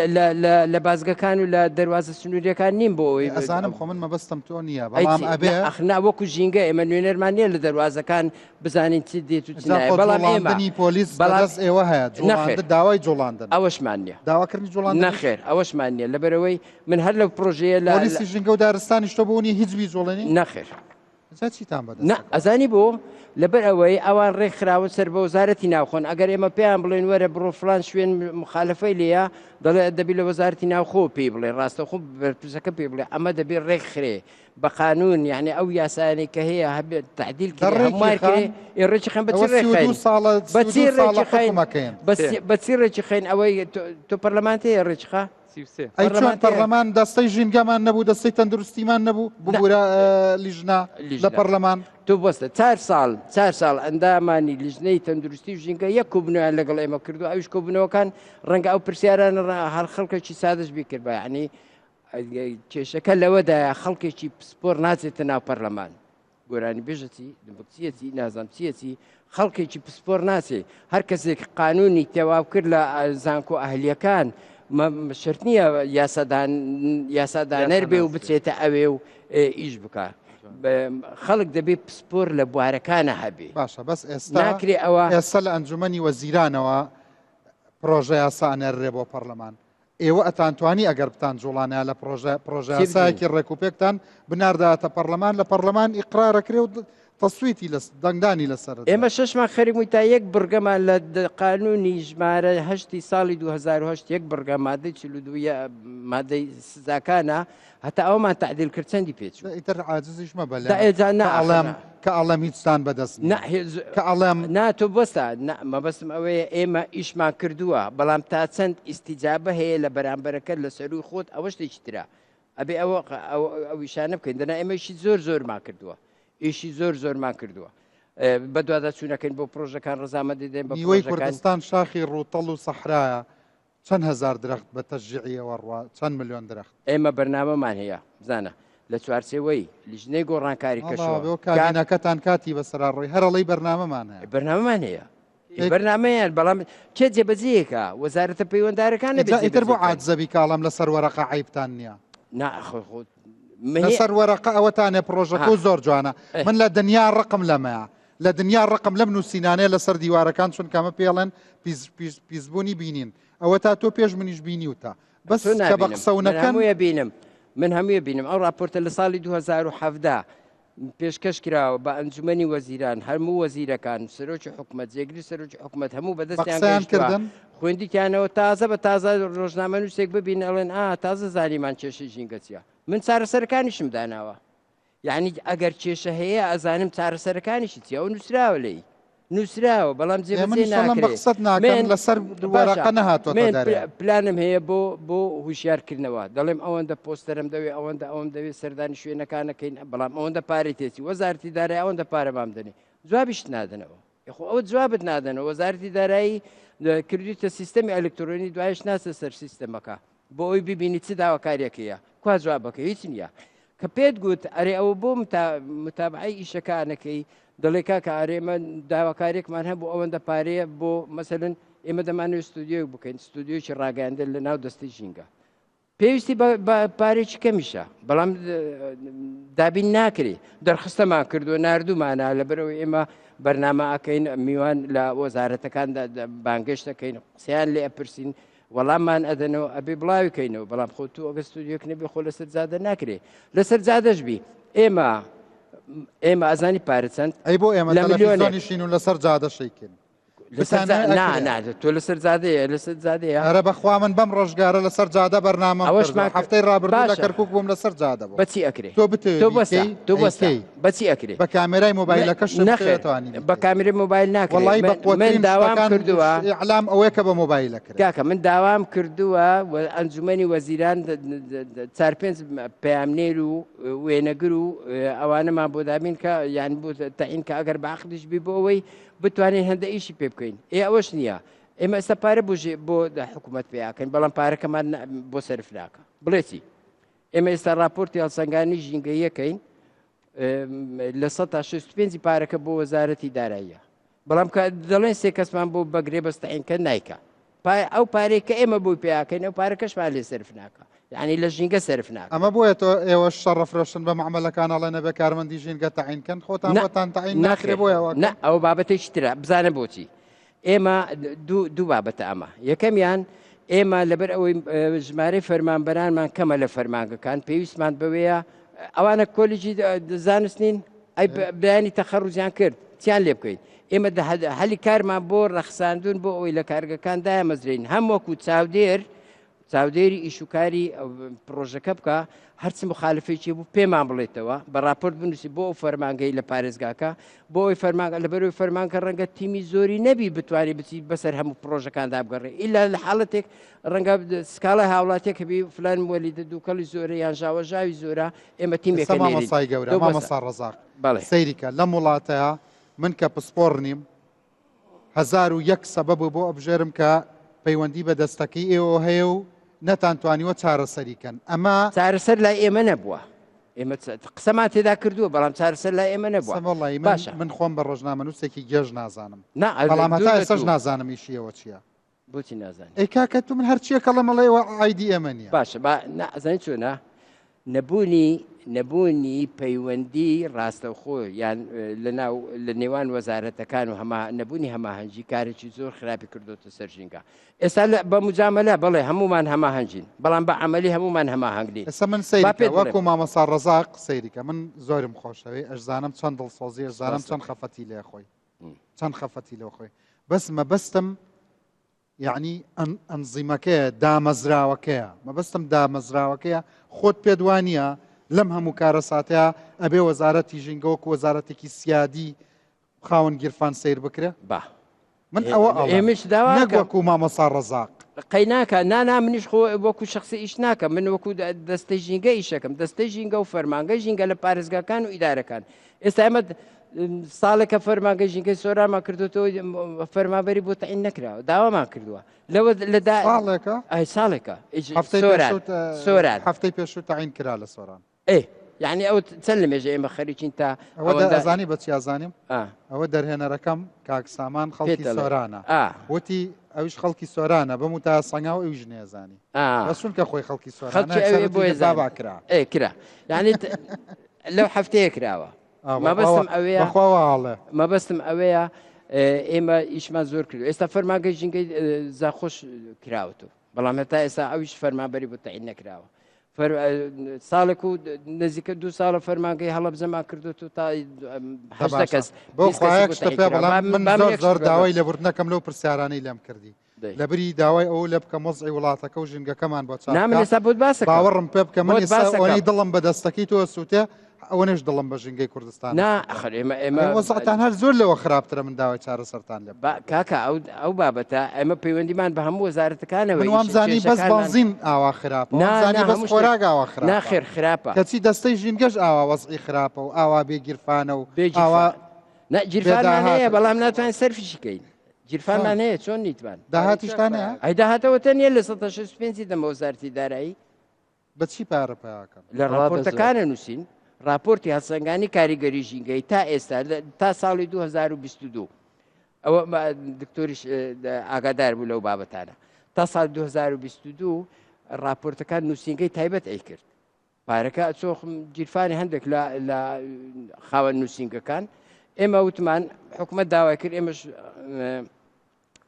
لە بازگەکان و لە دەواازە سنووریەکان نیم بۆ ئەوی ئەزانم خۆ من مەبەستم تۆ نییە بەڵام ئەبێ ئەخنا وەکو ژینگە ئێمە نوێنەرمانە لە دەواازەکان بزانین چ دێت و بەڵام ئێمەنی پۆلیس بەڵاس ئێوە هەیە داوای جوڵاندن ئەوەشمان نیە داواکردنی جوڵاندن نەخێر ئەوەشمان نیە لەبەرەوەی من هەر لەو پرۆژەیە لە پۆلیسی ژینگە و دارستانی شتۆ بوونی هیچبی جوڵێنی نەخێر چیتان بەدەست نه ئەزانی بۆ لەبەر ئەوەی ئەوان ڕێکخراوە سەر بە وەزارەتی ناوخۆن ئەگەر ئێمە پێیان بڵێن وەرە بڕۆ فلان شوێن مخالفەی لێە دەڵێ دەبی لە وەزارەتی ناوخۆ پێی بڵێ ڕاستە خۆ بەرپرسەکە پێ بڵێ ئەمە دەبێت ڕێکخرێ بە قانون یعنی ئەو یاسایانی کە هەیە هەبێت تعدیل هەموارکرێ ڕێکی خەن بەچی ڕێکی خەین ئەوەی تۆ پەرلەمانتەیە ڕێکخە ئەی چۆن پەرلەمان دەستەی ژینگەمان نەبوو دەستەی تەندروستیمان نەبوو ببوورە لیژنا لە پەرلەمان تۆ بەستە 4 ساڵ ئەندامانی لیژنەی تەندروستی و ژینگە یەک کۆبنەوەیان لەگەڵ ئێمە کردو ئەوش کۆبنەوەکان ڕەنگە ئەو پرسیاران هەر خەڵکێکی سادەش بیکرد بە یعنی کێشەکە لەوەدا خەڵکێکی پسپۆر ناچێتە ناو پەرلەمان گۆرانی بێژەتی دمبکچیەتی نازان چیەتی خەڵکێکی پسپۆر ناچێ هەر کەسێک قانونی تێواو کرد لە زانکۆ ئەهلیەکان شرط نییە یاسادانەر بێ و بچێتە ئەوێ و ئیش بکە خەڵک دەبێت پسپۆر لە بوارەکانە هەبێ باشە بەس ئێستا ناکرێ ئەوە ئێستا لە ئەنجومەنی وەزیرانەوە پرۆژە یاسانەرێ بۆ پەرلەمان ئێوە ئەتانتوانی ئەگەر بتان جوڵانەیە لە پرۆژە یاسایەکی ڕێکوپێکتان بنارداتە پەرلەمان لە پەرلەمان ئیقرارەکرێ و تەسویتی دەنگدانی لەسەر ئێمە شەشمان خەریمووی تا یەک بڕگەمان لە قانونی ژمارە هەشتی ساڵی 2010 یەک بڕگە مادەی 42 مادەی سزاکانە هەتا ئەومان تعدیل کرد چەندی پێچوو ئیتر عاجزیشمە بەلێ کە ئەڵەم هیچتان بەدەست کە ئەڵەم ناتۆ بەستە مەبەستم ئەوەیە ئێمە ئیشمان کردووە بەڵام تا چەند ئیسیجابە هەیە لە بەرامبەرەکە لە سەروی خۆت ئەوە شتێکی ترە ئەبێ ئەویشانە بکەین دەنا ئێمەشی زۆرمان کردووە ئیشی زۆرمان کردووە بە دووادە چوونەکەین بۆ پرۆژەکان ڕزامەندی دێن بە نیوەی کوردستان شاخی ڕووتەڵ و سەحرایە چەند هزار درەخت بە تەشجیعیەوە ڕوا چەند ملیۆن درەخت ئێمە بەرنامەمان هەیە بزانە لە چوارچێوەی لیژنەی گۆڕانکاری کەشەوە کابینەکەتان کاتی بەسەراڕۆی هەرەڵی بەرنامەمان هەیە بەرنامەمان هەیە بەرنمەیان بەڵام چێ جێبەجێیەکە وەزارەتە پەیوەنددارەکانە ئیتر بۆ عاجزەبی کاڵم لەسەر وەرەقە عیبتان نییە ناخۆ لەسەر وەرەقە ئەوەتانێ پرۆژەکە زۆر جوانە من لە دنیا ڕقم لەمەیە لە دنیا ڕقم لەم نووسینانەیە لەسەر دیوارەکان چون کەمە پێڵێن پیسبوونی بینین ئەوە تا تۆ پێش منیش بینیوتە بەس کە بە قسەونەکەم بینم من هەموویە بینم ئەو راپۆرتە لە ساڵی 2017 پێشکەش کراوە بە ئەنجومەنی وەزیران هەموو وەزیرەکان سەرۆکی حکومەت جێگری سەرۆکی حکومەت هەموو بەدەستیان کردن خوێندیتیانەوە تازە بە تازە ڕۆژنامە نووسێک ببین ئەڵێن تازە زانیمان کێشەی ژینگەچیە من چارەسەرەکانیشم داناوە یعنی ئەگەر کێشە هەیە ئەزانم چارەسەرەکانیشی چیە ئەو نووسراوە لێی نووسراوە بەڵام جێبەجێ بە قسەت ناکەم لەسەر وەرەقە نەهاتوە دەرێ پلانم هەیە بۆ هوشیارکردنەوە دەڵێم ئەوەندە پۆستەرم دەوێت ئەوەندە ئەوم دەوێت سەردانی شوێنەکانەکەین بەڵام ئەوەندە پارەی تێسی وەزارەتی دارایی ئەوەندە پارە مام دەنێ جوابیشت نادەنەوە خۆ ئەوە جوابت نادەنەوە وەزارەتی دارایی کردوتە سیستەمی ئەلکترۆنی دوایش ناسە سەر سیستەمەکە بۆ ئەوی ببینی چ داواکاریەکەیە کوا جوابەکە هیچ نییە کە پێت گوت ئەرێ ئەوە بۆ متابعی ئیشەکانەکەی دەڵێ کاکە ئارێمە داواکارێکمان هەبوو ئەوەندە پارەیە بۆ مەسەرن ئێمە دەمانوێت ستودیۆ بکەین ستودیۆکی ڕاگەاندە لە ناو دەستی ژینگە پێویستی پارێکی کەمیشە بەڵام دابین ناکرێ دەرخستەمان کردو نردوومانە لەبەرەوەی ئێمە بەرنامە ئەکەین میوان لە وەزارەتەکاندا بانگەشت دەکەین قسەیان لێ ئەپرسین وەڵاممان ئەدەنەوە ئەبێ بڵاویکەینەوە بەڵام خۆ تو ئەگە ستودیۆک نەبێ خۆ لەسەر جادە ناکرێ لەسەر جادەش بی ئێمە ئازانی پارە چەند ئەی بۆ ئێمە تەلەڤیزیۆنیشین و لەسەر جادەشەیکن تۆ لەسەر جادەیە لەسەر جادەیە ئەرە بەخوا من بەم ڕۆژگارە لەسەر جادە بەرنامە هەفتەی ڕابردوو لە کەرکووک بووم لەسەر جادە بوو بەچی ئەکرێ تۆ بتێ تۆ بەستی بەچی ئەکرێ بە کامێرای مۆبایلەکەش نەخێتوانی بە کامێرای مۆبایل ناکرێت وڵی من داوام کردووە ئەعلام ئەوەیە کە بە مۆبایلەکرێت کاکە من داوام کردووە ئەنجومەنی وەزیران 4-5 پەیامنێر و وێنەگر و ئەوانەمان بۆ دابین کە یان بۆ تەعین کە ئەگەر باخدش بی بۆ ئەوەی بتوانین هەندە ئیشی پێ بکەین ئەوەش نییە ئێمە ئێستا پارە بۆ حکوومەت پێیاکەین بەڵام پارەکەمان بۆ سەرف ناکە بڵێتی ئێمە ئێستا راپۆرتی هەڵسەنگانی ژینگەیەکەین لە 165 پارەکە بۆ وەزارەتی داراییە بەڵام کە دەڵێن سێ کەسمان بۆ بەگرێ بەستەعینکە نایکە ئەو پارەی کە ئێمە بۆی پێیاکەین ئەو پارەکەشمان لێ سەرف ناکە یعنی لە ژینگە سەرف ناکە ئەمە بۆیە تۆ ئێوە شەڕەفرۆشن بە معاملەکانەڵێ نەبێ کارمەندی ژینگە تەعینکەن خۆتان تەعین ناکرێ بۆیەوە نە ئەو بابەتێکی ترە بزانە بۆچی ئێمە دوو بابەتە ئەمە یەکەمیان ئێمە لەبەر ئەوەی ژمارەی فەرمانبەرانمان کەمە لە فەرمانگەکان پێویستمان بەوەیە ئەوانە کۆلیجی زانستنین ئەی بەیانی تەخەڕوجیان کرد چیان لێ بکەین ئێمە هەلی کارمان بۆ ڕەخساندون بۆ ئەوەی لە کارگەکان دامەزرین هەم وەکو چاودێری ئیشوکاری پرۆژەکە بکە هەرچ مخالفێکی بوو پێمان بڵێتەوە بە راپۆرت بنووسی بۆ ئەو فەرمانگەی لە پارێزگاکە بۆ ئەوی فەرمانگە لەبەرەوەی فەرمانکە ڕەنگە تیمی زۆری نەبی بتوانێت بچی بەسەر هەموو پرۆژەکاندا بگەڕێ ئیلا لە حاڵەتێک ڕەنگە سکاڵای هاوڵاتێک بی فلان وەلیدە دووکەڵی زۆرە یان ژاوەژاوی زۆرە ئێمە تیمێکە مامەسای گەورە مامەسا ڕەزاق سەیریکە لەم وڵاتەیە من کە پسپۆڕ نیم 1001 سەبەب بۆ ئەبژێرم کە پەیوەندی بە دەستەکەی ئێوە هەیە و نەتانتوانیوە چارەسەریکەن ئەمە چارەسەر لای ئێمە نەبووە ئێمە قسەمان تێدا کردووە بەڵام چارەسەر لای ئێمە نەبووە باشە من خۆم بە ڕۆژنامەنووسێکی گێژ نازانم بەڵام هەتا ئێستاش نازانم ئیشیەوە چییە بۆچی نازانم ئەی کاکە تو من هەرچیە کەڵە مەڵێەوە ئایدی ئێمە نییە باشە ئەزانی چۆنە نەبوونی پەیوەندی ڕاستەوخۆ یان لە نێوان وەزارەتەکان و نەبوونی هەماهەنگی کارێکی زۆر خراپی کردوتە سەر ژینگە ئێستا بە مجامەلە بڵێ هەمومان هەماهەنگین بەڵام بە عملی هەمومان هەماهەنگین ئێستا من سەیریکە وەکو مامەسا ڕەزاق سەیریکە من زۆرم خۆشەوێ ئەشزانم چەند دڵسۆزی ئەشزانم چەند خەفەتی لێ خۆی چەند خەفەتی لێ خۆی بەس مەبەستم یعنی ئەنزیمەکەیە دامەزراوەکەیە مەبەستم دامەزراوەکەیە خۆت پێدوانیە لەم هەموو کارە ساتەیە ئەبێ وەزارەتی ژینگەوەکو وەزارەتێکی سیادی خاوەن گیرفان سیر بکرێ با من ئەوە ئێمەش داوا وەکو مامەسا ڕەزاق قەیناکە نانا منیش خۆ وەکو شخصی ئیش ناکە من وەکو دەستەی ژینگە ئیشەکەم دەستەی ژینگە و فەرمانگە ژینگە لە پارێزگاکان و ئیدارەکان ئێستا ئێمە ساڵێکە فەرمانگە ژینگەی سۆرامان کردوەوە فەرمانبەری بۆ تەعین نەکراوە داوامان کردووە لەوە ساڵێکە ئەی ساڵێکە سۆران هەفتەی پێشوو تەعین کرا لە سۆران یعنی ئەو چەند لە مێژە ئێمە خەریکین تا ئەوە ئەزانی بە چیازانیم ئەوە دەرهێنەرەکەم کاکسامان خەڵکی سۆرانە وتی ئەوش خەڵکی سۆرانە بەم تا سەنگا و ئەوش نێزانی بەسونکە خۆی خەڵکی سۆرانە کرا یعنی لەو هەفتەیە کراوە مەبەستم ئەوەیە ئێمە ئیشمان زۆر کرد ئێستا فەرمانگەی ژینگەی زاخۆش کراوەتەوە بەڵام هێتا ئێستا ئەویش فەرمانبەری بۆ تەعین نەکراوە ساڵێک و نزیکە 2 ساڵە فەرمانگەی هەڵەبجەمان کردوەوە تا 8 کەس بۆ خوایەک شتە پێ بەڵام من زۆر داوای لێبوردنەکەم لەو پرسیارانەی لێم کردی لەبری داوای ئەو لە بکە مۆزعی وڵاتەکە و ژینگەکەمان بۆ نامن ئێستا بۆت باسە باوەڕم پێ بکە من بۆت باسەکەم. ئەوەی دڵم بە دەستەکەی تۆ سووتێ ئەوەنێش دڵم بە ژینگەی کوردستان ناخر ئێمە وەزعتان هەر زۆر لەوە خراپترە من داوای چارەسەرتان لێ کاکە ئەو بابەتە ئەمە پەیوەندیمان بە هەموو وەزارەتەکانەوە من وامزانی بەس بەنزین ئاوا خراپە وامزانی بەس خۆراک ئاوا خراپە ناخێر خراپە کەچی دەستەی ژینگەش ئاوا وەزعی خراپە و ئاوا بێگیرفانە و ئاوا جیرفانمان هەیە بەڵام ناتوانین سەرفیشی کەین جیرفانمان هەیە چۆن نیتوان داهاتیشتان هەیە ئەی داهاتەوە تەنیا لە 165 دەمە وەزارەتی دارایی بەچی پارە پیاکەم لە راپۆرتەکانە نووسین راپۆرتی هەڵسەنگانی کاریگەری ژینگەی تا ئێستا تا ساڵی 2022 ئەوە دکتۆریش ئاگادار بوو لەو بابەتانە تا ساڵ 2022 راپۆرتەکان نووسینگەی تایبەت ئەی کرد پارەکە چۆخم جیرفانی هەندێک لە خاوەن نووسینگەکان ئێمە وتمان حکومەت داوای کرد ئێمەش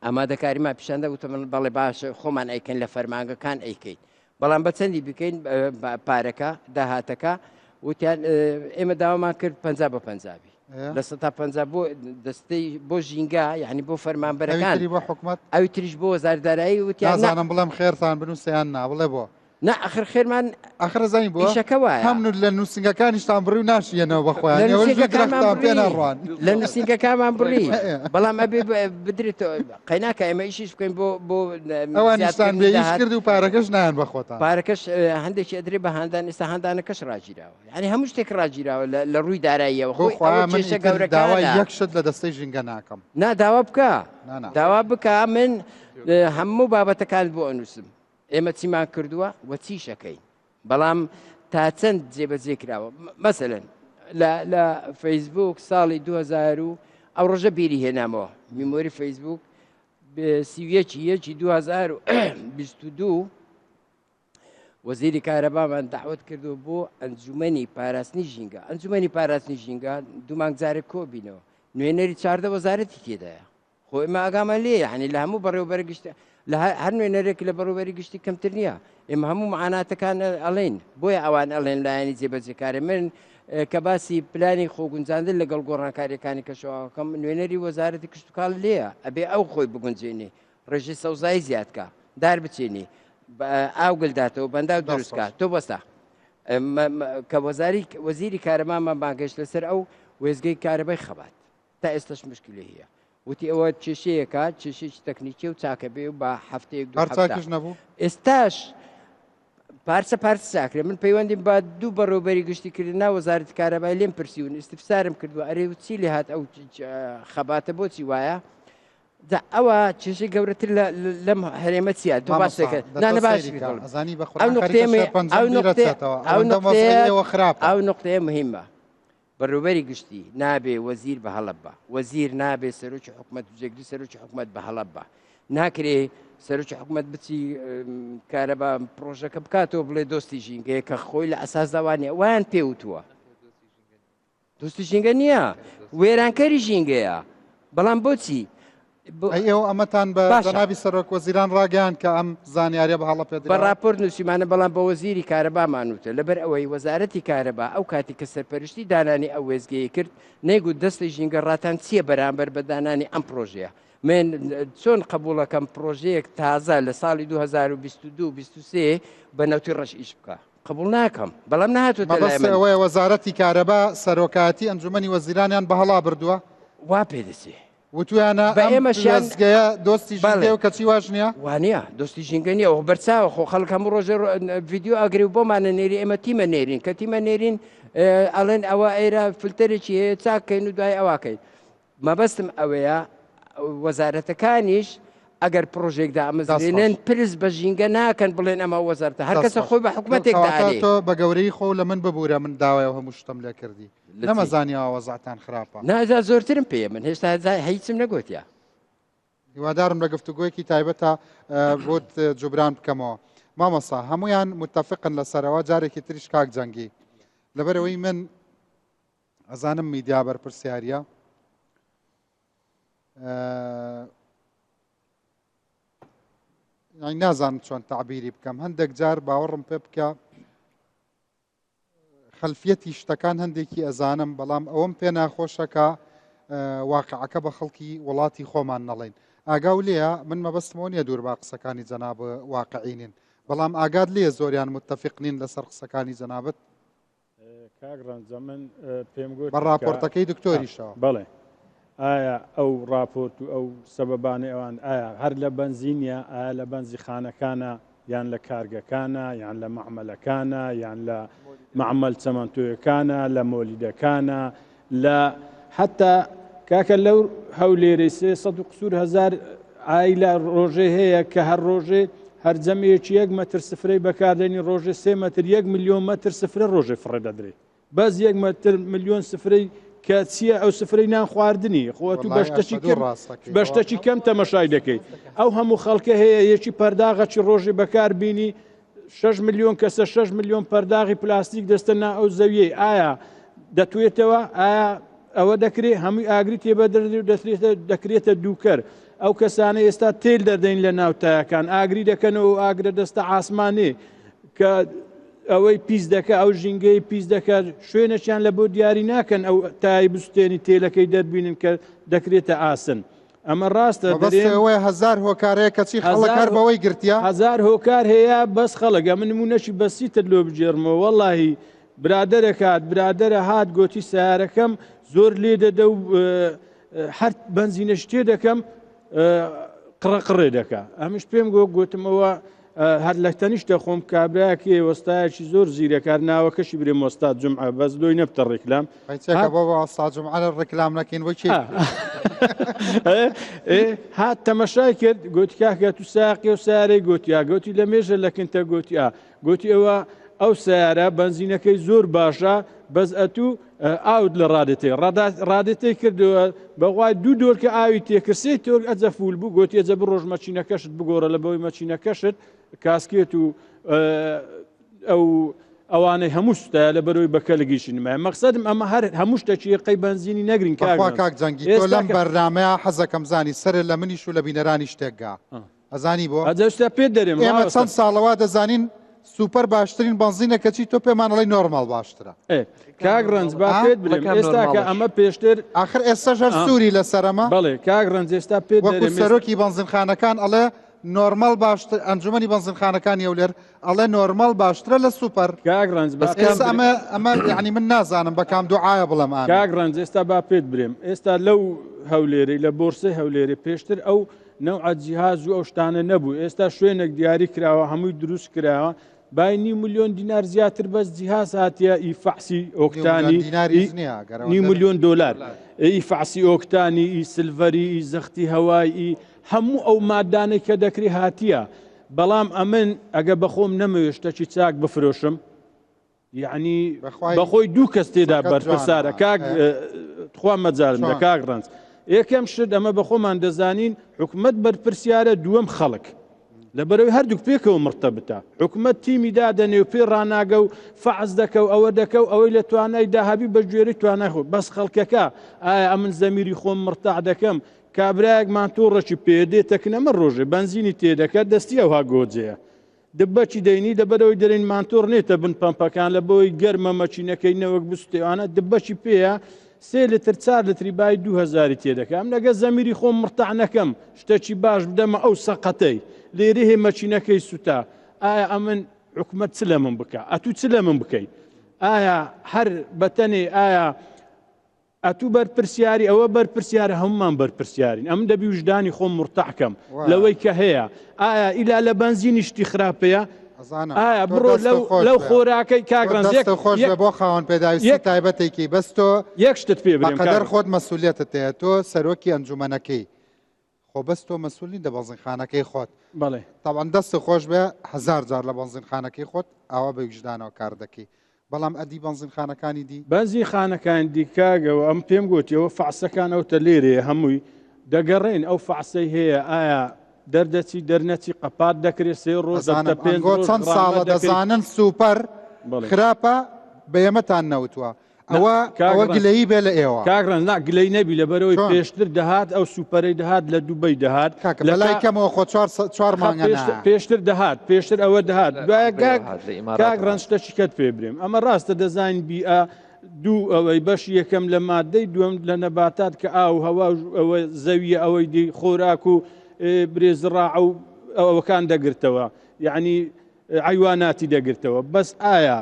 ئامادەکاریمان پیشاندا وتمان بەڵێ باشە خۆمان ئەیکەن لە فەرمانگەکان ئەیکەین بەڵام بە چەندی بکەین پارەکە داهاتەکە وتیان ئێمە داوامان کرد 50 بە 50 لە 150 بۆ دەستەی بۆ ژینگا یعنی بۆ فەرمانبەرەکان بۆ حکومەت ئەوی تریش بۆ وەزاردارایی وتیان نازانم بڵێم خێرتان بنووسیان نا بڵێ بۆ نا ئەخر خێرمان ئەخر زانی بۆ شەکە وایە هەم لە نووسنگەکانیشتان بڕی و ناشیێنەوە بەخۆیان لە نووسینگەکانمان بڕی بەڵام ئەبێ بدرێت قەیناکە ئێمە ئیشیش بکەین بۆ ئەوانیشتان بێیش کرد و پارەکەش نایان بەخۆتان پارەکەش هەندێکی ئەدرێ بە هەندان ئێستا هەندانەکەش ڕاگیراوە یعنی هەموو شتێک ڕاگیراوە لە ڕووی داراییەوە خۆی داوای یەکشت لە دەستەی ژینگە ناکەم داوا بکە داوا بکە من هەموو بابەتەکان بۆ ئەنووسم ئێمە چیمان کردووە وە چیشەکەین بەڵام تا چەند جێبەجێ کراوە مەسەلەن لە فەیسبوک ساڵی 2000 ئەو ڕۆژە بیری هێنامەوە میمۆری فەیسبوک سیویەکی 2022 وەزیری کارەبامان داوت کردو بۆ ئەنجومەنی پاراستنی ژینگە ئەنجومەنی پاراستنی ژینگە دوو مانگ جارێک کۆبینەوە نوێنەری 14 وەزارەتی تێدایە خۆ ئێمە ئاگامە لێ یعنی لە هەموو بەڕێوەبەر گشتە لە هەر نوێنەرێک لە بەڕێوەبەری گشتی کەمتر نییە ئێمە هەموو معاناتەکان ئەڵێن بۆیە ئەوان ئەڵێن لایەنی جێبەجێکارە من کە باسی پلانی خۆگونجاندن لەگەڵ گۆڕانکاریەکانی کەشەوەکەم نوێنەری وەزارەتی کشتتوکاڵ لێیە ئەبێ ئەو خۆی بگونجێنێ ڕێژی سەوزایی زیادکە دار بچێنێ ئاو گلداتەوە بەندا و دروستکە تۆ بەستا کە وەزیری کارەمامان باگەشت لەسەر ئەو وێزگەی کارەبای خەبات تا ئێستاش مشکلی هەیە وتی ئەوە کێشەیەکە کێشێکی تەکنیکی و چاکە بێ و بە هەفتەیەک نەبوو ئێستاش پارچە چاکرێ من پەیوەندیم با دوو بەڕێوەبەری گشتی کردنا وەزارەتی کارەبای لێم پرسیون استفسارم کردووە ئەرێ چی لێ هات ئەو خەباتە بۆچی وایە ئەوە کێشەی گەورەتر لەم هەرێمە چیە دو باسێکە باش ئەو نقطەیە مهمە بەڕێوەبەری گشتی نابێ وەزیر بە هەڵب بە وەزیر نابێ سەرۆکی حکومەت جێگری سەرۆکی حکومەت بە هەڵب بە ناکرێ سەرۆکی حکومەت بچی کارەبا پرۆژەکە بکاتەوە بڵێ دۆستی ژینگەیە کە خۆی لە ئەساس داوانێ وایان پێوتووە دۆستی ژینگە نییە وێرانکەری ژینگەیە بەڵام بۆچی ئەوە ئەمەتان بە جەنابی سەرۆک وەزیران ڕاگەیان کە ئەم زانیاریە بە هەڵە پێدرا بە راپۆرت نووسیمانە بەڵام بە وەزیری کارەبامانوتە لەبەر ئەوەی وەزارەتی کارەبا ئەو کاتی کە سەرپەرشتی دانانی ئەو وێزگەیە کرد نەیگوت دەستی ژینگە ڕاتان چییە بەرامبەر بە دانانی ئەم پرۆژەیە من چۆن قبولەکەم پرۆژەیەک تازە لە ساڵی 2022-23 بە نەوتی ڕەش ئیش بکە قبول ناکەم بەڵام نهاتوەوەی وەزارەتی کارەبا سەرۆکاتی ئەنجومەنی وەزیرانیان بە هەڵا بردووە وا پێدەچێ وتویانە ئەمەشگەیە دۆستی ژینگە و کەچی واش نییە وانە دۆستی ژینگە نیە ئەو بەرچاوە خۆ خەڵک هەموو ڕۆژە ڤیددیو ئاگری و بۆمانە نێری ئێمە تیمە نێرین کە تیمە نێرین ئەڵێن ئەوە ئێرە فلتەرێکی هەیە چاکەین و دوای ئەواکەین مەبەستم ئەوەیە وەزارەتەکانیش ئەگەر پرۆژێکدا ئەمەزێنن پرس بە ژینگە ناکەن بڵێن ئەمە وەزارتە هەر کەسە خۆی بە حکوومەتێکدا تۆ بە گەورەی خۆ لە من ببوورە من داوایەوە هەموو شتم لێ کردی نەمەزانیەوە وەزعتان خراپە نازا زۆرترم پێ من هێشتا هیچم نەگوتیا هیوادارم لە گفتوگویەکی تایبەتە بۆت جوبران بکەمەوە مامەسا هەمویان متتەفقن لەسەرەوە جارێکی تریش کاک جەنگی لەبەرەوەی من ئەزانم میدیا بەرپرسیاریە نازانم چۆن تعبیری بکەم هەندێک جار باوەڕم پێ بکە خەلفیەتی شتەکان هەندێکی ئەزانم بەڵام ئەوەم پێ ناخۆشەکە واقعەکە بە خەڵکی وڵاتی خۆمان نەڵێن ئاگاو لێە من مەبەستمەوە نییە دوور با قسەکانی جەناب واقعینین بەڵام ئاگاد لێ زۆریان متتەفقنین لەسەر قسەکانی جەنابەت کاگڕەنجە من پێم گوت بە راپۆرتەکەی دکتۆریشەوە بڵێ ئایا ئەو راپۆرت و ئەو سەبەبانەی ئەوان ئایا هەر لە بنزینە ئایا لە بەنزیخانەکانە یان لە کارگەکانە یان لە معمەلەکانە یان لە معمەل چەمەندۆیەکانە لە مۆلیدەکانە لە حتا کاکە لەو هەولێرەی 300,000 ئایلە ڕۆژێ هەیە کە هەر ڕۆژێ هەر جەمەیەکی 1 مەتر سفرەی بەکاردێنی ڕۆژێ 3 مەتر 1 ملیۆن مەتر سفرە ڕۆژێ فڕێ دەدرێت بەس 1 مەتر ملیۆن سفرەی کە چییە ئەو سفرەی نان خواردنی خۆ تو بەشتەکی کەم تەمەشای دەکەیت ئەو هەموو خەڵکە هەیە یەکی پەرداغەکی ڕۆژی بەکار بینی 6 ملیۆن کەسە 6 ملیۆن پەرداغی پلاستیک دەستە نا ئەو زەویەی ئایا دەتوێتەوە ئایا ئەوە دەکرێت هەمووی ئاگری تێبە دەکرێتە دووکەر ئەو کەسانە ئێستا تێل دەدەین لە ناوتایەکان ئاگری دەکەنەوە و ئاگرە دەستە ئاسمانێ کە ئەوەی پیس دەکە ئەو ژینگەی پیس دەکات شوێنەچیان لە بۆ دیاری ناکەن ئەو تای بستێنی تێلەکەی دەربینن کە دەکرێتە ئاسن ئەمە ڕاستە بەسەوەی 1000 هۆکارەیە کەچی خەڵکار بەوەی گرتیا 1000 هۆکار هەیە بەس خەڵک من نمونەشی بەسیتر لۆ بجێرمەوە وەڵاهی برادەرەکات برادەرە هات گۆتی سیارەکەم زۆر لێ دەدە و هەر بنزینەش تێ دەکەم قڕەقڕێ دەکا ئەمش پێم گوتمەوە هەر لە تەنیشتە خۆم کابراایەکی وەستایەکی زۆر زیرەکار ناوەکەشی برێ مۆستاد جمعە بەس دۆی نەبتە ڕێکلام ساجمعە ڕێکلام نەکەین وەکی هات تەمەشای کرد گوتی کاکە تو ساقی و سارەی گوتیا گوتی لە مێژە لەکنتە گوتیا گوتی ئەوە ئەو سیارە بنزینەکەی زۆر باشە بەس ئەتوو ئاوت لە ڕادێتی کردەوە بەغوای دوو دۆرکە ئاوی تێکرسێت تۆر ئەجە فول بوو گوتی ئەجە بڕۆژ مەچینەکەشت بگۆڕە لە بەوەی مەچینەکەشت کاسکێت و ئەوانەی هەموو شتە لە بەرەوەی بەکەلگیشی نمای مەقسەدم ئەمە هەر هەموو شتێکی قەی بنزینی نەگرین کاک جەنگی تۆ لەم بەرنامەیە حەزەکەم زانی سەر لە منیش و لە بینەرانی شتێکگا ئەزانی بۆ ئەجەشتا پێ دەرێم ئێمە چەند ساڵەوە دەزانین سوپەر باشترین بنزینە کەچی تۆ پێمانەڵی نۆرمال باشترە کاک ڕەنج با پێت برێم ئێستا کە ئەمە پێشتر آخر ئێستا ژەر سووری لەسەرەمە بەڵێ کاک ڕەنج ئێستا پێ وەکو سەرۆکی بنزینخانەکان ئەڵێ نۆرمال باشتر ئەنجومەنی بنزینخانەکانی ئەولێر ئەڵێ نۆرمال باشترە لە سوپەر کاک ڕەنج ئەمە یعنی من نازانم بەکام دوعاە بڵێم کاک ڕەنج ئێستا با پێت برێم ئێستا لەو هەولێری لە بۆرسەی هەولێری پێشتر ئەو نەوعە جیهاز و ئەو شتانە نەبوو ئێستا شوێنێک دیاری کراوە هەمووی دروست کراوە بای 9 ملیۆن دینار زیاتر بەس جیهاز هاتیە ئیفعسی ئۆکتانی 9 ملیۆن دلار ئیفعسی ئۆکتانی ئی سلڤەری ئی زەختی هەوای ئی هەموو ئەو مادانەی کە دەکری هاتیە بەڵام ئەمن ئەگە بەخۆم نەمەوێت شتێکی چاک بفرۆشم یعنی بەخۆی دوو کەس تێدا بەرپرسارە کاک خوا مەجارم لە کاک ڕەنج یەکەم شت ئەمە بەخۆمان دەزانین حکومەت بەرپرسیارە دووەم خەڵک لەبەرەوەی هەردووک پێکەوە مرتەبتە حکومەت تیمی دادەنێ و پێ ڕناگە و فعز دەکە و ئەوە دەکە و ئەوەی لە توانای داهابی بە گوێرەی توانای خۆ بەس خەڵکەکە ئایا ئەمن زەمیری خۆم مرتاع دەکەم کابراایەکمان تۆڕەکی پێدێتەکنەمە ڕۆژێ بنزینی تێدەکات دەستی ئەوها گۆجەیە دبەچی دەینی دەبەرەوەی دەرین مانتۆڕ نێتە بن پەمپەکان لە بۆی گەرمە مەچینەکەی نەوەک بستێوانە دبەچی پێەیە 3 لتر 4 لتری بای 2000 تێدەکەم لەگە زەمیری خۆم مرتاع نەکەم شتێکی باش بدەمە ئەو سەقەتەی لێرە هێ مەچینەکەی سوتا ئایا ئەمن حکومەت چ لە من بکە ئەتوو چ لە من بکەیت ئایا هەر بەتەنێ ئایا ئەتوو بەرپرسیاری ئەوە بەرپرسیارە هەمومان بەرپرسیارین ئەم دەبی وجدانی خۆم مرتاحکەم لەوەی کە هەیە ئایا ئیلا لە بنزینی شتی خراپەیە ئایا بڕۆ لەو خۆراکەی کاگڕەنجێک خۆش بۆ خاوەن پێداویستی تایبەتێکی بەس تۆ یەک شتت پێ بڵێم قەدەر خۆت مەسئولیەتت هەیە تۆ سەرۆکی ئەنجومەنەکەی خۆ بەس تۆ مەسئولی لە بەنزینخانەکەی خۆت بەڵێ تاوان دەست خۆش بێ 1000 جار لە بەنزینخانەکەی خۆت ئاوا بە وجدانەوە کار دەکەی بەڵام ئەدی بەنزینخانەکانی دی بەنزینخانەکانی دیکاگەوە ئەم پێم گوتیەوە فعسەکان ئەوتە لێرێ هەمووی دەگەڕێن ئەو فعسەی هەیە ئایا دەردەچی دەرنەچی قەپات دەکرێت 3 ڕۆژ چەند ساڵە دەزانن سوپەر خراپە بە ئێمەتان نەوتووە ئەوە گلەیی بێ لە ئێوە کاگڕەن گلەی نەبی لەبەرەوەی پێشتر دەهات ئەو سوپەرەی دەهات لە دووبەی دەهات لەلای کەمەوە خۆ 4 مانگە پێشتر دەهات پێشتر ئەوە دەهات دوایە کاگڕەن شتەشی کەت پێ برێم ئەمە ڕاستە دەزانین بیئە دوو ئەوەی بەش یەکەم لە مادەی دووەم لە نەباتات کە ئاو هەوا ئەوە زەویە ئەوەی دی خۆراک و برێزڕاع و ئەوەکان دەگرتەوە یعنی عیواناتی دەگرتەوە بەس ئایا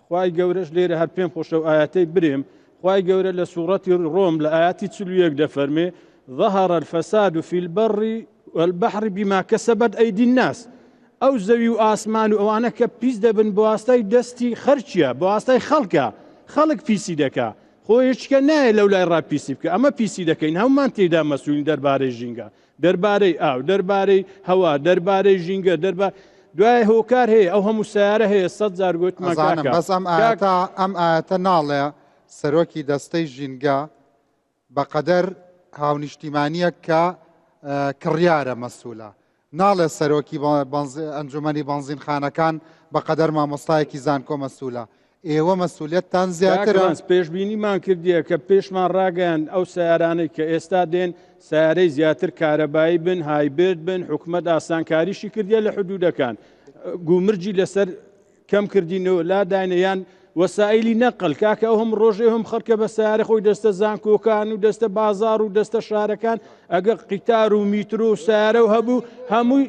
خوای گەورەش لێرە هەر پێم خۆشە و ئاياتەی برێم خوای گەورە لە سوورەتی ڕۆم لە ئاياتی 41 دەفەرمێ ظهر الفساد في البر والبحر بما كسبت أيدي الناس ئەو زەوی و ئاسمان و ئەوانە کە پیس دەبن بە واستای دەستی خەرچیە بە واستای خەڵکە خەڵک پیسی دەکا خۆ هیچکە نایە لەو لای ڕاپیسی بکە ئەمە پیسی دەکەین هەمومان تێدا مەسوولین دەربارەی ژینگە دەربارەی ئاو دەربارەی هەوا دەربارەی ژینگە دوای هۆکار هەیە ئەو هەموو سیارە هەیە 100 جار گوتمان کاکە بەس ئەم ئاەتە ناڵێ سەرۆکی دەستەی ژینگە بەقەدەر هاونیشتیمانیە کە کڕیارە مەسوولە ناڵێ سەرۆکی ئەنجومەنی بەنزینخانەکان بەقەدەر مامۆستایەکی زانکۆ مەسوولە ئێوە مەسوولیەتتان زیاترە پێشبینیمان کردیە کە پێشمان ڕاگەیان ئەو سیارانەی کە ئێستا دێن سیارەی زیاتر کارەبایی بن هایبرد بن حکومەت ئاسانکاریشی کردیە لە حدودەکان گومرجی لەسەر کەم کردینەوە لاداینەیان وەسائلی نەقل کاکە ئەو هەم ڕۆژێ هەم خەڵکە بە سیارە خۆی دەستە زانکۆکان و دەستە بازار و دەستە شارەکان ئەگە قیتار و میترۆ و سیارە و هەبوو هەمووی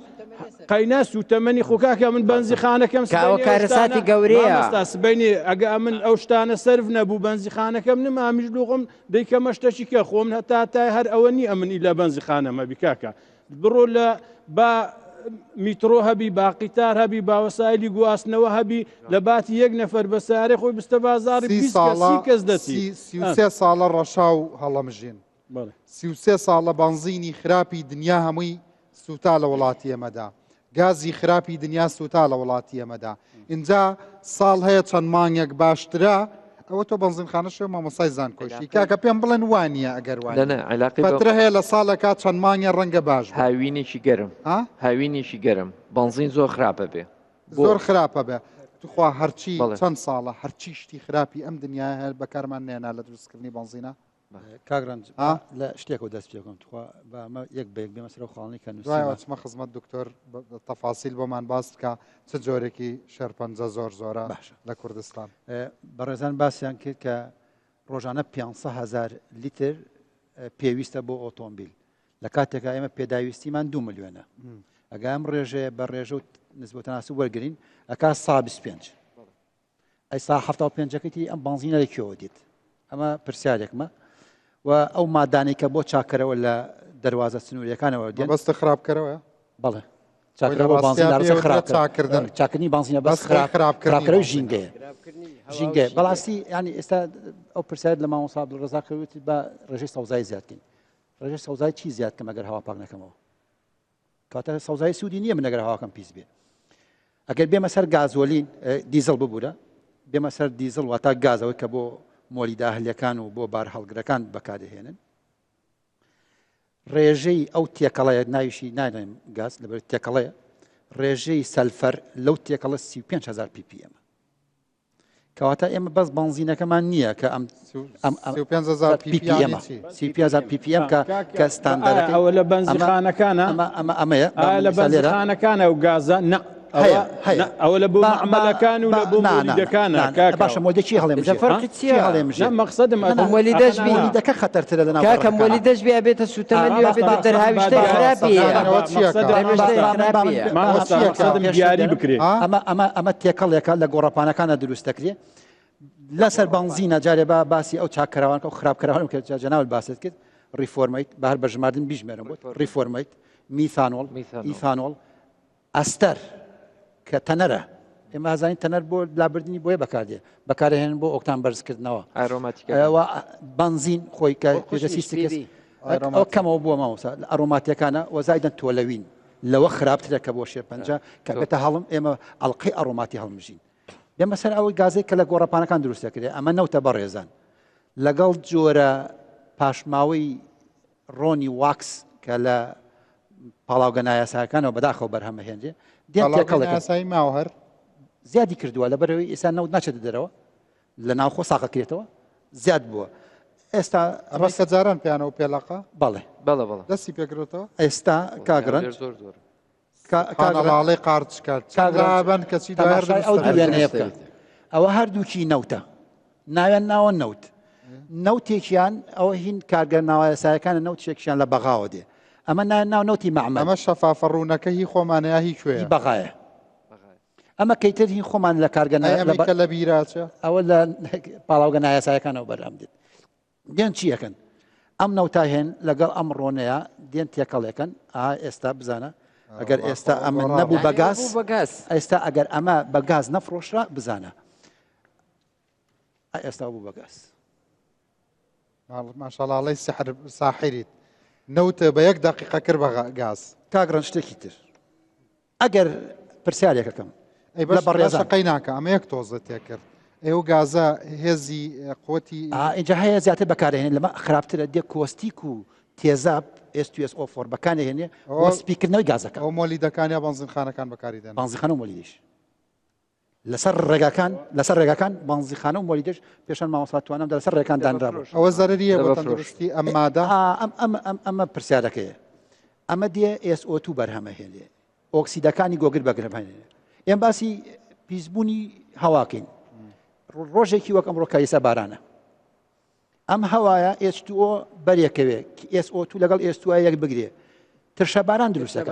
قەیناس و تەمەنی خۆکاکە من بەنزیخانەکەم کارەساتی گەورەیە سبینێ ئەگە من ئەو شتانە سرف نەبوو بەنزیخانەکەم نمامیش لوغم دەیکە مەشتەشی کە خۆم هەتا تای هەر ئەوە نی ئەمنی لە بەنزیخانەمە بیکاکە بڕۆ لە با میترۆ هەبی باقیتار هەبی باوەسایلی گواستنەوە هەبی لە باتی یەک نەفەر بە سارێ خۆی بستە بازاری 20 کەس دەچی 33 ساڵە ڕەشا و هەڵەمژین 33 ساڵە بەنزینی خراپی دنیا هەمووی سوتا لە وڵاتی ئێمەدا گازی خراپی دنیا سوتا لە وڵاتی ئێمەدا اینجا ساڵ هەیە چەند مانگێک باشترە ئەوە تۆ بەنزینخانەش مامۆسای زانکۆشی کاکە پێم بڵێن وانە ئەگەر وانە هەیە لە ساڵێکا چەند مانگە ڕەنگە باش هاوینێکی گەرم هاوینێکی گەرم بەنزین زۆر خراپە بێ زۆر خراپە بێ توخوا هەرچی چەند ساڵە هەرچی شتی خراپی ئەم دنیای هەر بەکارمان نێنا لە دروستکردنی بەنزینە کاگرانج لە شتێکەوە دەست پێکەم توخوا بەمە یەک بەیەک بێمە سەر خاڵنی کە نووسمە خزمەت دکتۆر تەفاسیل بۆمان باس بکە چ جۆرێکی شەرپەنجە زۆر زۆرە لە کوردستان بەڕێزان باسییان کرد کە ڕۆژانە 500,000 لیتر پێویستە بۆ ئۆتۆمبیل لە کاتێکە ئێمە پێداویستیمان 2 ملیۆنە ئەگە ئەم ڕێژەیە بە ڕێژە و نسبەتەناسی وەرگرین ئەکا 125 ئەیسا 75ەکەی ئەم بەنزینە لەکوێوە دیت ئەمە پرسیارێکمە و ئەو مادانەی کە بۆ چاکەرەوە لە دەواازە سنووریەکانەوە بەستە خراپکەرەوە بەڵێ چاکردنی بانزینە بەس خراپکەرەوە ژینگەیە ژینگە بەڵاستی ینی ئێستا ئەو پرسیار لە مامۆستا عەبدولڕەزاق کردوویەتی بە ڕێژەی سەوزایی زیادکەین ڕێژەی سەوزای چی زیادکەم ئەگەر هەوا پاک نەکەمەوە کاتە سەوزای سوودی نییە من ئەگەر هەواکەم پیس بێ ئەگەر بێمە سەر گازۆلین دیزڵ ببوورە بێمە سەر دیزڵ واتە گازەوەی کە بۆ مۆلی داهلیەکان و بۆ بار هەڵگرەکان بەکاردەهێنن ڕێژەی ئەو تێکەڵەیە ناویشی نادەیم گاز لەبەر تێکەڵەیە ڕێژەی سەلفەر لەو تێکەڵە 35,000 ppm کەواتە ئێمە بەس بەنزینەکەمان نییە کە ئەم 35,000 ppm کە ستاندەرەکە ئەوە لە بەنزیخانەکانە ئەمەیە لە بەنزیخانەکانە و گازە ئەوە لە بۆ معمەلەکان و لە بۆ مۆلیدەکانە باشە مۆلیدەکی هەڵێمژە مەقسەدم مۆلیدەکە خەتەرترە لەناو کاکە مۆلیدەش بێ بێتە سوتەمەنی بێتە دەرهاویشتەی خراپیە دیاری بکرێت ئەمە تێکەڵێکە لە گۆڕەپانەکانە دروست دەکرێ لەسەر بەنزینە جارێ بە باسی ئەو چاکەراوانکە و خراپکەراوان کە جەناول باست کرد ریفۆرمەیت بە هەر بەژماردن بیژمێرم بوت ریفۆرمەیت میثانۆڵ ئیثانۆڵ ئەستەر کە تەنەرە ئێمە ئازانین تەنەر بۆ لابردنی بۆیە بەکاردێ بەکارهێنن بۆ ئۆکتان بەرزکردنەوە بەنزین خۆی کە پێشەسیستی ئەو کەمەوە بووە مامۆستا ئەڕۆماتیەکانە وەزایدەن تۆلەوین لەوە خراپترە کە بۆ شێرپەنجە کە بێتە هەڵم ئێمە ئەڵقەی ئەڕۆماتی هەڵمژین بێمە سەر ئەوەی گازێک کە لە گۆڕەپانەکان دروست دەکرێت ئەمە نەوتە بەڕێزان لەگەڵ جۆرە پاشماوەی ڕۆنی واکس کە لە پاڵاوگە نایاساکانەوە بەداخەوە بەرهەمە هێنجێ یاسایی ماوە هەر زیادی کردووە لەبەرەوەی ئێستا نەوت ناچێت دەرەوە لە ناوخۆ ساقەکرێتەوە زیاد بووە ئێستا ڕاستە جاران پیانەوە پێڵەقە بەڵێ دەستی پێکرێتەوە ئێستا کاگرن کاڵاڵی قارچکات چاگرابن کەچی ئەو دوێنەیە بکە ئەوە هەردووکی نەوتە ناوێن ناوە نەوتێکیان ئەوە هین کارگەر ناوە یاسایەکانە نەوتێکیان لە بەغاوە دێ ئەمە ناو نەوتی مەعمەل ئەمە شەفافە ڕوونەکە هی خۆمانەیە هی کوێ بەغایە ئەمە کەیتر هین خۆمان لە ئەمریکا لە بیراچە ئەوە لە پاڵاوگە نایاسایەکانەوە بەرام دێت دێن چیەکەن ئەم نەوتا هێن لەگەڵ ئەم ڕۆنەیە دێن تێکەڵێکن ئێستا بزانە ئەگەر ئێستا ئەمە نەبوو بەگاز ئێستا ئەگەر ئەمە بەگاز نەفرۆشرا بزانە ئێستا بوو بەگاز ماشاڵڵی سحر ساحریت نەوتە بە 1 دقیقە کرد بە گاز کاگرن شتێکی تر ئەگەر پرسیارێکەکەم لە بەڕێزەقەی ناکە ئەمە یەک تۆزە تێکرد ئێوە گازە هێزی قوتی اینجا هەیە زیاتر بەکارهێنێت لەمە خراپترە دێ کۆستیک و تێزاب STS04 بەکانهێنێ بۆ سپیکردنەوەی گازەکە ئەو مۆلیدەکانی بەنزینخانەکان بەکاریدەن بەنزیخانە و مۆلیدەش لەسەر ڕێگاکان بەنزیخانە و مۆلیدەش پێشان مامۆستاتوانم لەسەر ڕێکان دانرابوو ئەوە زەرریە بۆ تەندروستی ئەم مادە ئەمە پرسیارەکەیە ئەمە دێ SO2 بەرهەمەهێنێ ئۆکسیدەکانی گۆگر بەگرمهێنێ ئێم باسی پیسبوونی هەواکەین ڕۆژێکی وەک ئەمڕۆ کاریسە بارانە ئەم هەوایە H2O بەرێکەوێ SO2 لەگەڵ S2 یەک بگرێ ترشەباران دروستەکە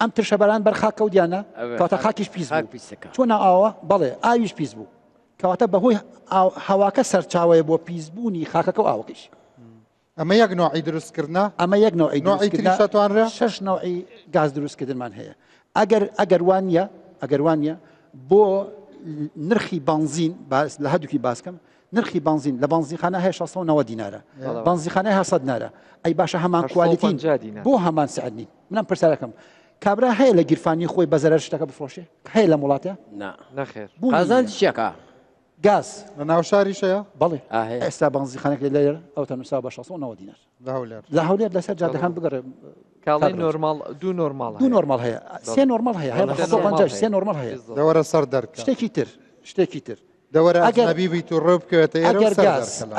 ئەم ترشەباران بەرخاکە و دیانە کەواتە خاکیش پیس بوو چۆن ئاوە بەڵێ ئاویش پیس بوو کەواتە بەهۆی هەواکە سەرچاوەیە بۆ پیسبوونی خاکەکە و ئاوەکەش ئەمە یەک نوعی دروستکردنا ئەمە یەک نوعی دروستکردنا 6 نوعی گاز دروستکردنمان هەیە ئەگەر وانە بۆ نرخی بنزین لە هەردووکی باسکەم نرخی بنزین لە بنزینخانە هەیە 690 دینارە بنزینخانەی 700 نارە ئەی باشە هەمان کوالیتین بۆ هەمان سعد نین منم پرسیارەکەم کابرا هەیە لە گیرفانی خۆی بە زەرەر شتەکە بفرۆشێ هەیە لە وڵاتە نەخێر قازان چیەکە گاز لە ناو شاریشەیە بەڵێ ئێستا بنزینخانەی لێرە ئەو تەنووسا بە 690 دینار لە هەولێر لەسەر جادەکان بگەڕێ کاڵی نۆرمال دوو نۆرمال هەیە سێ نۆرمال هەیە سێ نۆرمال هەیە دەوەرە سەر دەرکە شتێکی تر دەوەرە ئەجنەبی تو ڕێ بکەوێتە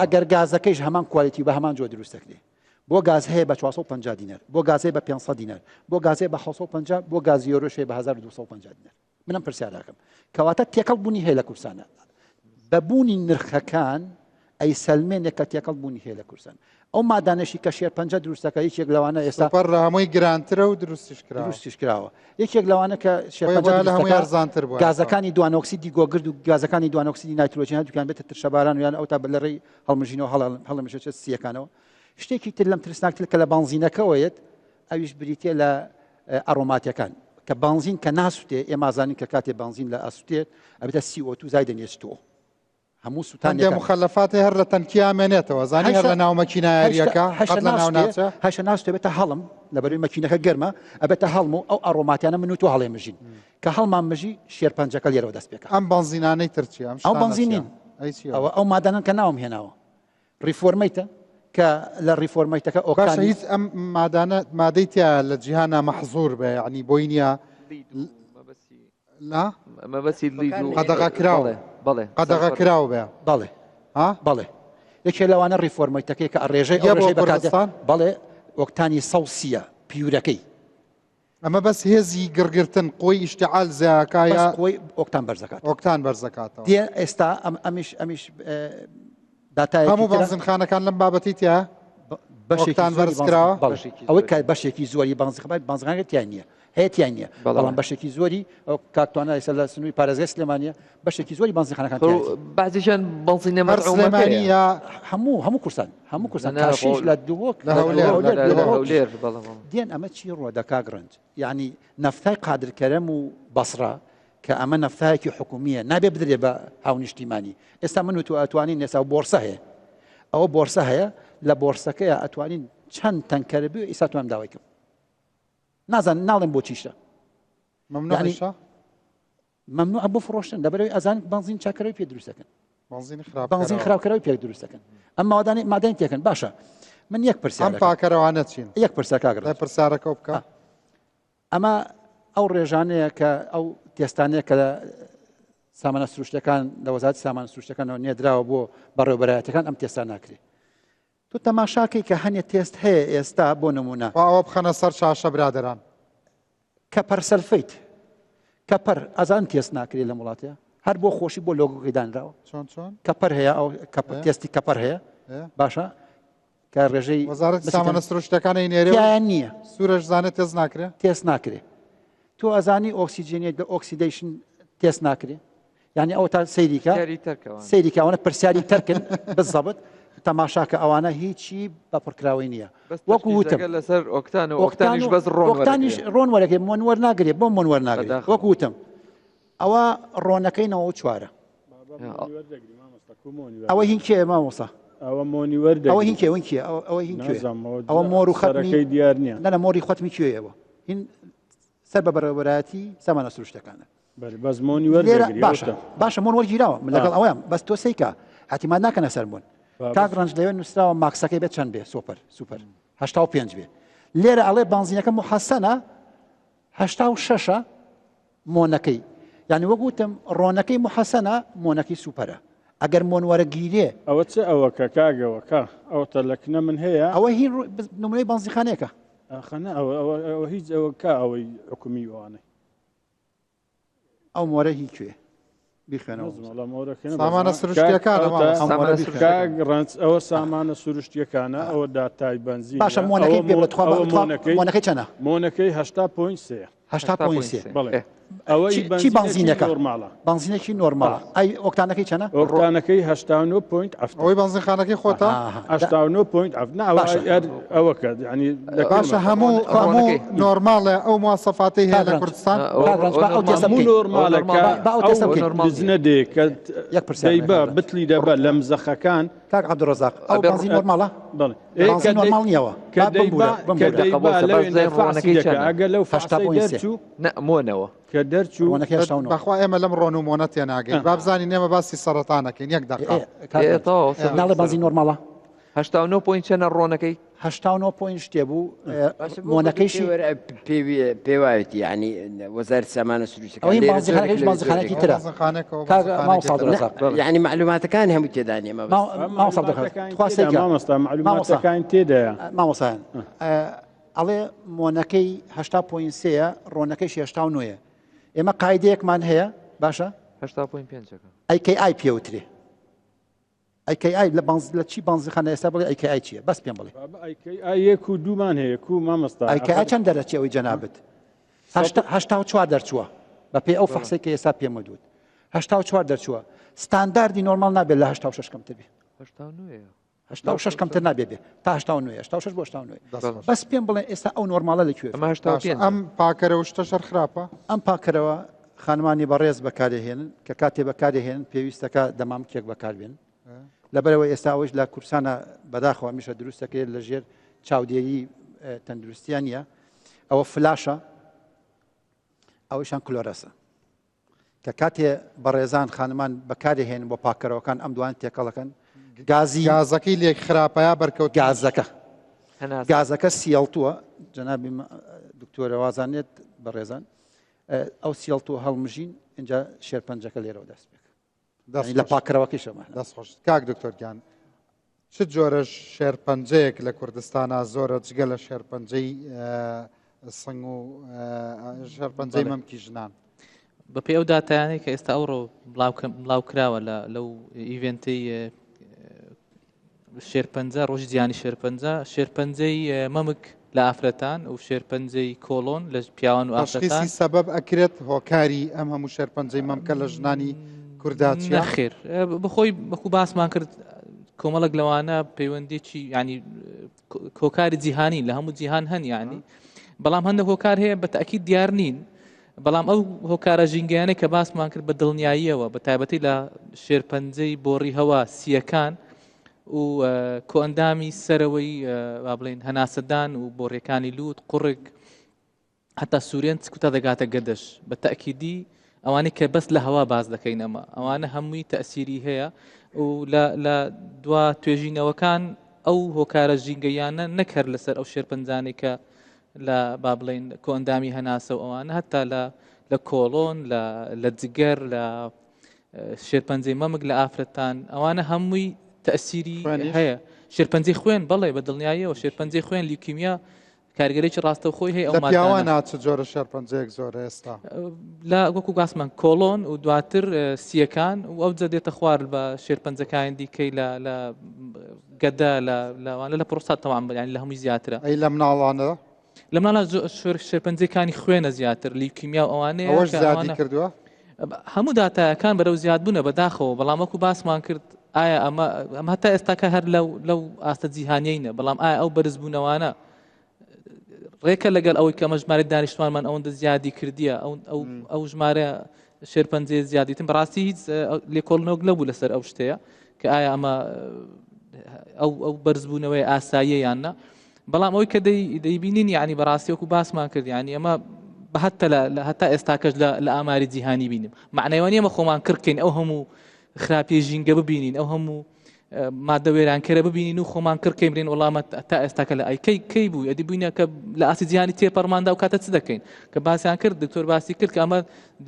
ئەگەر گازەکەیش هەمان کوالیتی بە هەمان جۆ دروستەکرێ بۆ گاز هەیە بە 450 دینار بۆ گازەیە بە 500 دینار بۆ گازەیە بە 650 بۆ گاز یۆرۆشەیە بە 1250 دینار منم پرسیارەکەم کەواتە تێکەڵ بوونی هەیە لە کورسانە بەبوونی نرخەکان ئەی سەلمێنێک کە تێکەڵ بوونی هەیە لە کورسان ئەو مادانەشی کە شێر 50 دروستەکە یەکێک لەوانە ئێستا پەر هەمووی گرانترە و دروستیش کراوە یەکێک لەوانە کە شێرزانتر بووە گازەکانی دوانۆکسیدی گۆگرد و گازەکانی دوانۆکسیدی نایترۆجین هەردووکیان بێتە ترشەباران ویان ئەو تا بەلەڕێی هەڵمژینەوە هەڵمژێت سیەکانەوە شتێکی تر لەم ترسناکتر کە لە بنزینەکەوەیەت ئەویش بریتە لە ئەڕۆماتیەکان کە بنزین کە ناسووتێ ئێمازانین کە کاتێ بنزین لە ئەسووتێت ئەبێتە CO2 زایدەنێستۆ هەموو سووتان مخلفاتی هەر لە تەنکیامێنێتەوە زانی هەر لە ناو مەکینایەریەکە هەشە ناوچێ بێتە هەڵم لەبەروی مەکینەکە گەرمە ئەبێتە هەڵم و ئەو ئەڕۆماتیانە من و تۆ هەڵێ مژین کە هەڵمان مژی شێر پەنجەکە لێرەوە دەست پێکە ئەم بنزینانەی ترچی ئەو بنزینین ئەو مادانن کە ناوم هێناوە ڕیفۆرمەیتە کە لە ڕیفۆرمەیتەکە ئۆکان هیچ ئەم مادەی تیا لە جیهانە مەحزوور بێ ینی بۆی نییە لا مەبەسی قەدەغا کراوە بەڵێ قەدەغا کراوە بێ بەڵێ بەڵێ یەکێ لەوانە ڕیفۆرمەیتەکەی کە ڕێژەی بەکاتستان بەڵێ ئۆکتانی سەوسیە پیورەکەی ئەمە بەس هێزی گرگرتن قۆی ئیشتعال زیاکایە قۆی ئۆکتان بەرزەکات ئۆکتان بەرزەکاتەوە دێ ئێستا ئەمیش داتای هەموو بنزینخانەکان لەم بابەتی تیا بەشێکتان بەرزکراوە ئەوەی کە بەشێکی زۆری بنزینخانەکە تیان نییە هەیەیان نییە بەڵام بەشێکی زۆری ئەو کاکتوانە ئێستا لە سنووی پارێزگای سلێمانیە بەشێکی زۆری بنزینخانەکان بعضیشان بنزینە سلێمانیە هەموو کورسان کاشیش لە دووەک هەولێر دێن ئەمە چی ڕۆ دەکا گرنج یعنی نەفتای قادرکەرەم و بەسڕا کە ئەمە نەفتایەکی حکومیە نابێ بدرێ بە هاونیشتیمانی ئێستا من و تو ئەتوانین ئێستا بۆرسە هەیە ئەوە بۆرسە هەیە لە بۆرسەکەیە ئەتوانین چەند تەنکەرە بێ ئێستا توانم داوای کەم نازان ناڵێن بۆ چیشە ممنوع بۆ فرۆشتن لەبەرەوەی ئەزان بنزین چاکەرەوەی پێ دروستەکەن بنزین خراپکەرەوەی پێ دروستەکەن ئەم مادانی تێکن باشە من یەک پرسیار ئەم پاکەرەوانە چین یەک پرسیار کاگرێت پرسیارەکە بکە ئەمە ئەو ڕێژانەیە کە ئەو تێستانەیە کە لە سامانە سروشتەکان لە وەزارەتی سامانە سروشتەکانەوە نێدراوە بۆ بەڕێوەبەرایەتەکان ئەم تێستان ناکرێت تو تەماشاکەی کە هەنێ تێست هەیە ئێستا بۆ نمونە ئەوە بخەنە سەر چاشە برادەران کە پەرسەلفەیت کە پەر ئەزان تێست ناکرێت لە وڵاتەیە هەر بۆ خۆشی بۆ لۆگۆی دانراوە چۆن کەپەر هەیە ئەو تێستی کەپەر هەیە باشە کە ڕێژەی وەزارەتی سامانە سروشتەکانی نێرێ نییە سوورەش زانێت تێز ناکرێت تێست ناکرێت تۆ ئەزانی ئۆکسیجێنێت لە ئۆکسیدیشن تێست ناکرێت یعنی ئەو تا سەیریکەوانە پرسیاری تەرکن بزەبت تەماشاکە ئەوانە هیچی بەپڕکراوی نییە وەکو وتم لەسەر ئۆکتانیش بەس ئۆکتانیش ڕۆن وەرەکەی مۆنوەر ناگرێت بۆ مۆنوەر ناگرێت وەکو وتم ئەوە ڕۆنەکەینەوە چوارە ئەوە هین کێ مامۆسا ئەوە هین کێ ئەوە هین ئەوە مۆر و خەتمی دیار نییە نە مۆری خەتمی کوێیەوە هین سەر بە بەڕێوەبەتی سامانە سروشتەکانە باشە مۆن وەرگیراوە من لەگەڵ ئەوەم بەس تۆ سەیکە حتیمان ناکەنە سەرمون کاک ڕەنج لەوێ نووسراوە ماکسەکەی بێت چەند بێ سوپەر 85 بێ لێرە ئەڵێ بانزینەکە محەسەنە 86 مۆنەکەی یعنی وەگوتم ڕۆنەکەی محەسەنە مۆنەکەی سوپەرە ئەگەر مۆن وەرەگیرێ ئەوە چ ئەوەکە کاگەوەکە ئەو تەلەکنە من هەیە ئەوە هی نمونەی بانزیخانەیەەکە خەنە ئەوە هیچ ئەوەکە ئەوەی حکومی وانەی ئەو مۆرە هی کوێ سامانە سروشتیەکانە ئەوە سامانە سروشتیەکانە ئەوە داتای بنزین باشە مۆنەکەی چەنە مۆنەکەی 80.3 بەڵێ ئەوەی چی بانزینەکە نۆرماڵە بانزینێکی نۆرماڵە ئەی ئۆکتانەکەی چەنە ئۆکتانەکەی 89.7 ئەوەی بنزینخانەکەی خۆتە 89.7 ئەوەکە ینی باشە هەموو نۆرماڵە ئەو مواسەفاتی هەیە لە کوردستان نۆرمالەکەزنە دێ کە دەیبە بتلی دەبە لە مزەخەکان کاک عەبدوڕەزاق ئەو بانزین نۆرماڵە بانزین نۆرماڵ نییەوە ئەگەر لەو دەرچوو نەمۆنەوە کە دەرچوو بەخوا ئێمە لەم ڕۆن و مۆنە تێناگەین بابزانین نێمە باسی سەرەتانەکەین یەک دقیقە ناڵێ بانزین نۆرماڵە 89 پوین چەنە ڕۆنەکەی 89 پوین شتێ بوو مۆنەکەیشی پێوایەتی ینی وەزارەتی سامانە سروشتەکان ئەوەی بانزیخانەکەی ترە ینی معلوماتەکانی هەموو تێدا نیەمە معلوماتەکان تێدایە مامۆسایان ئەڵێ مۆنەکەی 80.3 ڕۆنەکەیشی 89 ئێمە قاعدەیەکمان هەیە باشە 80.5 ئەیکەی پێوترێ ئەیکەی لە چی بانزیخانە ئێستا بڵێ ئەیکەی چییە بەس پێم بڵێ یەک و دوومان هەیە کو مامەستا ئەیکەی چەند دەرەچی ئەوەی جەنابەت 84 دەرچووە بە پێی ئەو فەحسەی کە ئێستا پێمە دوت 84 دەرچووە ستانداردی نۆرمال نابێت لە 86 کەمتر بێ 86 کەمتر نابێ بێ تا 86 بۆ 89 بەس پێم بڵێن ئێستا ئەو نۆرمالە لەکوێ ئەم پاکەرەوە شتە شەر خراپە ئەم پاکەرەوە خانمانی بەڕێز بەکارهێنن کە کاتێ بەکارهێنن پێویستەکە دەمام کێک بەکاربێن لەبەرەوەی ئێستا ئەوش لە کورسانە بەداخەوە میشە دروستەکەێت لە ژێر چاودێری تەندروستیان نیە ئەوە فلاشە ئەوەشان کلۆرەسە کە کاتێ بەڕێزان خانمان بەکارهێنن بۆ پاکەرەوەکان ئەم دوان تێکەڵەکەن گازەکەی لێک خراپەیە بەرکەوت گازەکە سیڵتووە جەنابی دکتۆرە وازانێت بەڕێزان ئەو سیڵتووە هەڵمژین اینجا شێرپەنجەکە لێرەوە دەست بێت لە پاکەرەوەکی شەمە دەستخۆش کاک دکتۆرگیان چ جۆرە شێرپەنجەیەک لە کوردستانە زۆرە جگە لە شێرپەنجەی سنگ و شێرپەنجەی مەمکی ژنان بە پێ ئەو داتایانەی کە ئێستا ئەوڕۆ بڵاو کراوە لەو ئیڤنتەی شێرپەنجە ڕۆژی جیانی شێرپەنجەی مەمک لە ئافرەتان و شێرپەنجەی کۆلۆن لە پیاوان و ئافرەتان سەبەب ئەکرێت هۆکاری ئەم هەموو شێرپەنجەی مەمکە لە ژنانی کورداچی نەخێر بخۆی بەکو باسمان کرد کۆمەڵک لەوانە پەیوەندێکی ینی کۆکاری جیهانی لە هەموو جیهان هەن ینی بەڵام هەندێک هۆکار هەیە بە تەکید دیار نین بەڵام ئەو هۆکارە ژینگەیانەی کە باسمان کرد بە دڵنیاییەوە بە تایبەتی لە شێرپەنجەی بۆڕی هەوا سیەکان و کۆئەندامی سەرەوەی با بڵێن هەناسەدان و بۆڕیەکانی لووت قوڕێک هەتا سوورێن چکوتا دەگاتە گەدەش بە تەکیدی ئەوانەی کە بەس لە هەوا باز دەکەین ئەمە ئەوانە هەمووی تەسیری هەیە و لە دوا توێژینەوەکان ئەو هۆکارە ژینگەیانە نەکرد لەسەر ئەو شێرپەنجانێک کە لە با بڵێن کۆئەندامی هەناسە و ئەوانە هەتا لە کۆڵۆن لە جگەر لە شێرپەنجەی مەمک لە ئافرەتان ئەوانە هەمووی تەسیری هەیە شێرپەنجەی خوێن بەڵێ بە دڵنیاییەوە شێرپەنجەی خوێن لیوکیمیا کارگەرێکی ڕاستەوخۆی هەیە ئەو لە پیاوانە چ جۆرە شێرپەنجەیەک زۆر ئێستا لە وەکو گاسمان کۆلۆن و دواتر سیەکان و ئەو جە دێتە خوار بە شێرپەنجەکانی دیکەی لە گەدە لەوانە لە پرۆستات تەواو ینی لە هەمووی زیاترە ئەی لە مناڵانە لە مناڵە شێرپەنجەکانی خوێنە زیاتر لیوکیمیا ئەوانەیە ئەوەش زیادی کردووە هەموو داتایەکان بەرەو زیادبوونە بەداخەوە بەڵام وەکو باسمان کرد ئایا ئەمە هەتا ئێستاکە هەر لەو ئاستە جیهانیینە بەڵام ئایا ئەو بەرزبوونەوانە ڕێکە لەگەڵ ئەوەی کە ئەمە دانیشتوانمان ئەوەندە زیادی کردیە ئەو ژمارە شێرپەنجێ زیادیتن بەڕاستی هیچ لێکۆڵنەوەک نەبوو لەسەر ئەو شتەیە کە ئایا ئەمە ئەو بەرزبوونەوەی ئاساییە یاننا بەڵام ئەوەی کە دەیبینین یعنی بەڕاستی وەکو باسمان کرد یعنی ئەمە هەتا ئێستاکەش لە ئاماری جیهانی بینیم معنەوانی ئەمە خۆمان کردکەین ئەو هەموو خراپی ژینگە ببینین ئەو هەموو مادە وێرانکەرە ببینین و خۆمان کردکەین برێن وەڵامە تا ئێستاکە لە کەی بوو ئەدی بووینە کە لە ئاسی جیهانی تێپەڕماندا و کاتە چ دەکەین کە باسییان کرد دکتۆر باسی کرد کە ئەمە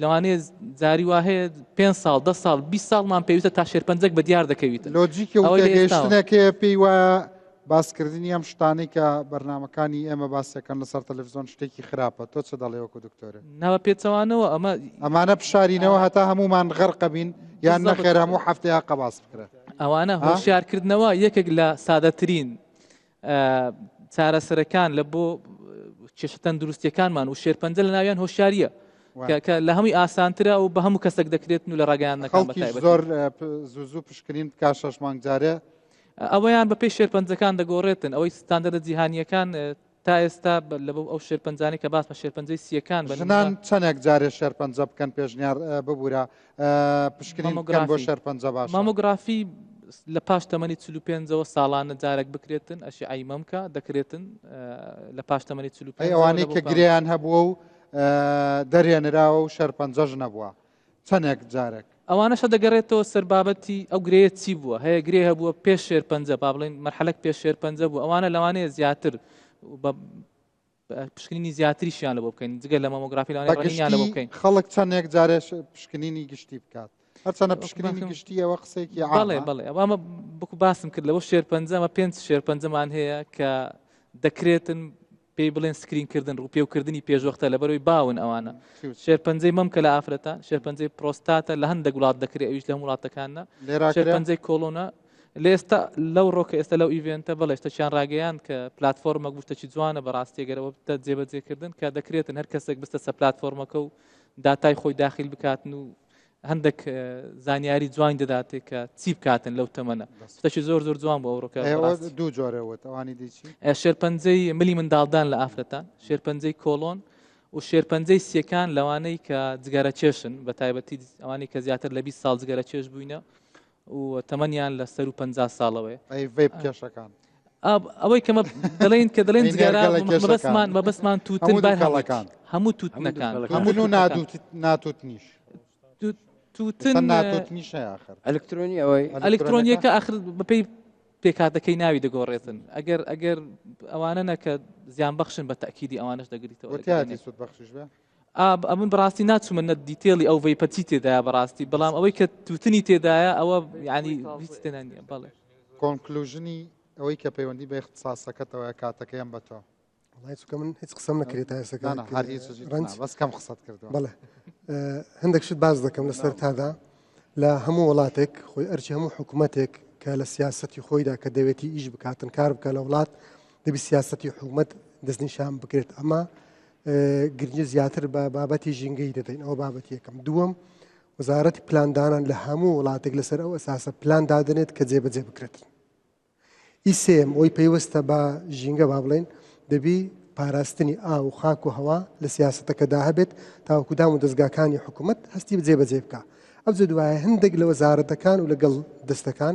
لەوانەیە زاری وا هەیە 5 ساڵ 10 ساڵ 20 ساڵمان پێویستە تا شێرپەنجەک بە دیار دەکەویتە لۆجیکە گەیشتنێکەیە پێی وایە باسکردنی ئەم شتانەی کە بەرنامەکانی ئێمە باسیەکەن لەسەر تەلەڤیزۆن شتێکی خراپە تۆ چ دەڵێ وەکو دکتۆرە ناوە پێچەوانەوە ئەمانە پشارینەوە هەتا هەمومان غەرقە بین یان نەخێر هەموو هەفتەیە قەباس بکرێت ئەوانە هۆشیارکردنەوە یەکێک لە سادەترین چارەسەرەکان لە بۆ کێشە تەندروستیەکانمان و شێرپەنجە لە ناویان هۆشیاریە کە لە هەمووی ئاسانترە و بە هەموو کەسێک دەکرێتن و لە ڕێگەیانەکان زۆر زوو پشکنین بکا 6 مانگ جارێ ئەوەیان بە پێی شێرپەنجەکان دەگۆڕێتن ئەوەی ستاندەرە جیهانیەکان تا ئێستا لە ئەو شێرپەنجانی کە باس بە شێرپەنجەی سیەکان بەنان چەندێک جارێ شێرپەنجە بکەن پێشنیار ببوورە پشکنین بکەن بۆ شێرپەنجە باش مامۆگرافی لە پاش تەمەنی 45ەوە ساڵانە جارێک بکرێتن ئەشی ئایمەمکە دەکرێتن لە پاش تەمەنی 45 ئەوانەی کە گریان هەبووە و دەرێنراوە و شێرپەنجەش نەبووە چەندێک جارێک ئەوانەشە دەگەڕێتەوە سەربابەتی ئەو گرەیە چی بووە هەیە گرێ هەبووە پێش شێرپەنجە با بڵێن مەرحەلەک پێش شێرپەنجە بوو ئەوانە لەوانەیە زیاتر پشکنینی زیاتریشیان لە بۆ بکەین جگە لە مامۆگرافی لەوانەیان لە بۆ بکەین خەڵک چەندێک جارێ پشکنینی گشتی بکات هەرچەنە پشکنینی گشتی ئەوە قسێکی بەڵێ ئەوە بکو باسم کرد لەوە شێرپەنجەمە 5 شێرپەنجەمان هەیە کە دەکرێتن پێی بڵێن سکرینکردن ڕوپێوکردنی پێشوەختە لە بەرەوەی باون ئەوانە شێرپەنجەی مەمکە لە ئافرەتە شێرپەنجەی پرۆستاتە لە هەندێک وڵات دەکرێت ئەویش لە وڵاتەکانە شێرپەنجەی کۆلۆنە لە ئێستا لەو ڕۆکە ئێستا لەو ئیڤێنتە بەڵێ شتەیان ڕاگەیان کە پلتفۆرمە گوشتێکی جوانە بەڕاستیەگەرەوە بتە جێبەجێکردن کە دەکرێتن هەر کەسێک بستە سە پلتفۆرمەکە و داتای خۆی داخل بکاتن و هەندێک زانیاری جوان دەداتێت کە چی بکاتن لەو تەمەنە شتێکی زۆر جوان بۆ ئەوڕۆکە دوو جۆرەوە ئەوانی دیچی شێرپەنجەی ملی منداڵدان لە ئافرەتان شێرپەنجەی کۆلۆن و شێرپەنجەی سیەکان لەوانەی کە جگەرە چێشن بە تایبەتی ئەوانەی کە زیاتر لە 20 ساڵ جگەرە چێش بووینە و تەمەنیان لە سەر و 50 ساڵەوەی کێشەکان ئەوەی کەمە دەڵێن کە دەڵێن جگەرە بەبەسمان تووتن بارهەڵەکان هەموو تووتنەکان هەموو ناتوتنیش تووتن ناتوتنیش آخر ئەلکترۆنی ئەوەی ئەلکترۆنیەکە آخر بەپێی پێکاتەکەی ناوی دەگۆڕێتن ئەگەر ئەوانە نەکە زیان بەخشن بە تەکیدی ئەوانش دەگریتەوە سود بەخشش بێ ئەمن بەڕاستی ناچوومە نە دیتێڵی ئەو ڤیپەتی تێدایە بەڕاستی بەڵام ئەوەی کە تووتنی تێدایە ئەوە ینی هیچ تێنان نیە بەڵێ کۆنکلوژنی ئەوەی کە پەیوەندی بە اختصاسەکەتەوە کاتەکەیان بە تۆ وڵای چکە من هیچ قسەم نەکرێت تا ئێستاکان بەس کەم قسەت کردووە بەڵێ هەندێک شت باز دەکەم لەسەر تادا لە هەموو وڵاتێک خۆی ئەرچی هەموو حکوومەتێک کە لە سیاسەتی خۆیدا کە دەوێتی ئیش بکاتن کار بکە لە وڵات دەبی سیاسەتی حکوومەت دەستنیشان بکرێت ئەمە گرنگی زیاتر بە بابەتی ژینگەی دەدەین ئەوە بابەتی یەکەم دووەم وەزارەتی پلاندانان لە هەموو وڵاتێک لەسەر ئەو ئەساسە پلان دادنێت کە جێبەجێ بکرێت ئیسێم ئەوی پێیوەستە بە ژینگە با بڵێن دەبی پاراستنی ئاو و خاک و هەوا لە سیاسەتەکەدا هەبێت تاوەکودام و دەستگاکانی حکوومەت هەستی بجێبەجێ بکە ئەو دوایە هەندێک لە وەزارەتەکان و لەگەڵ دەستەکان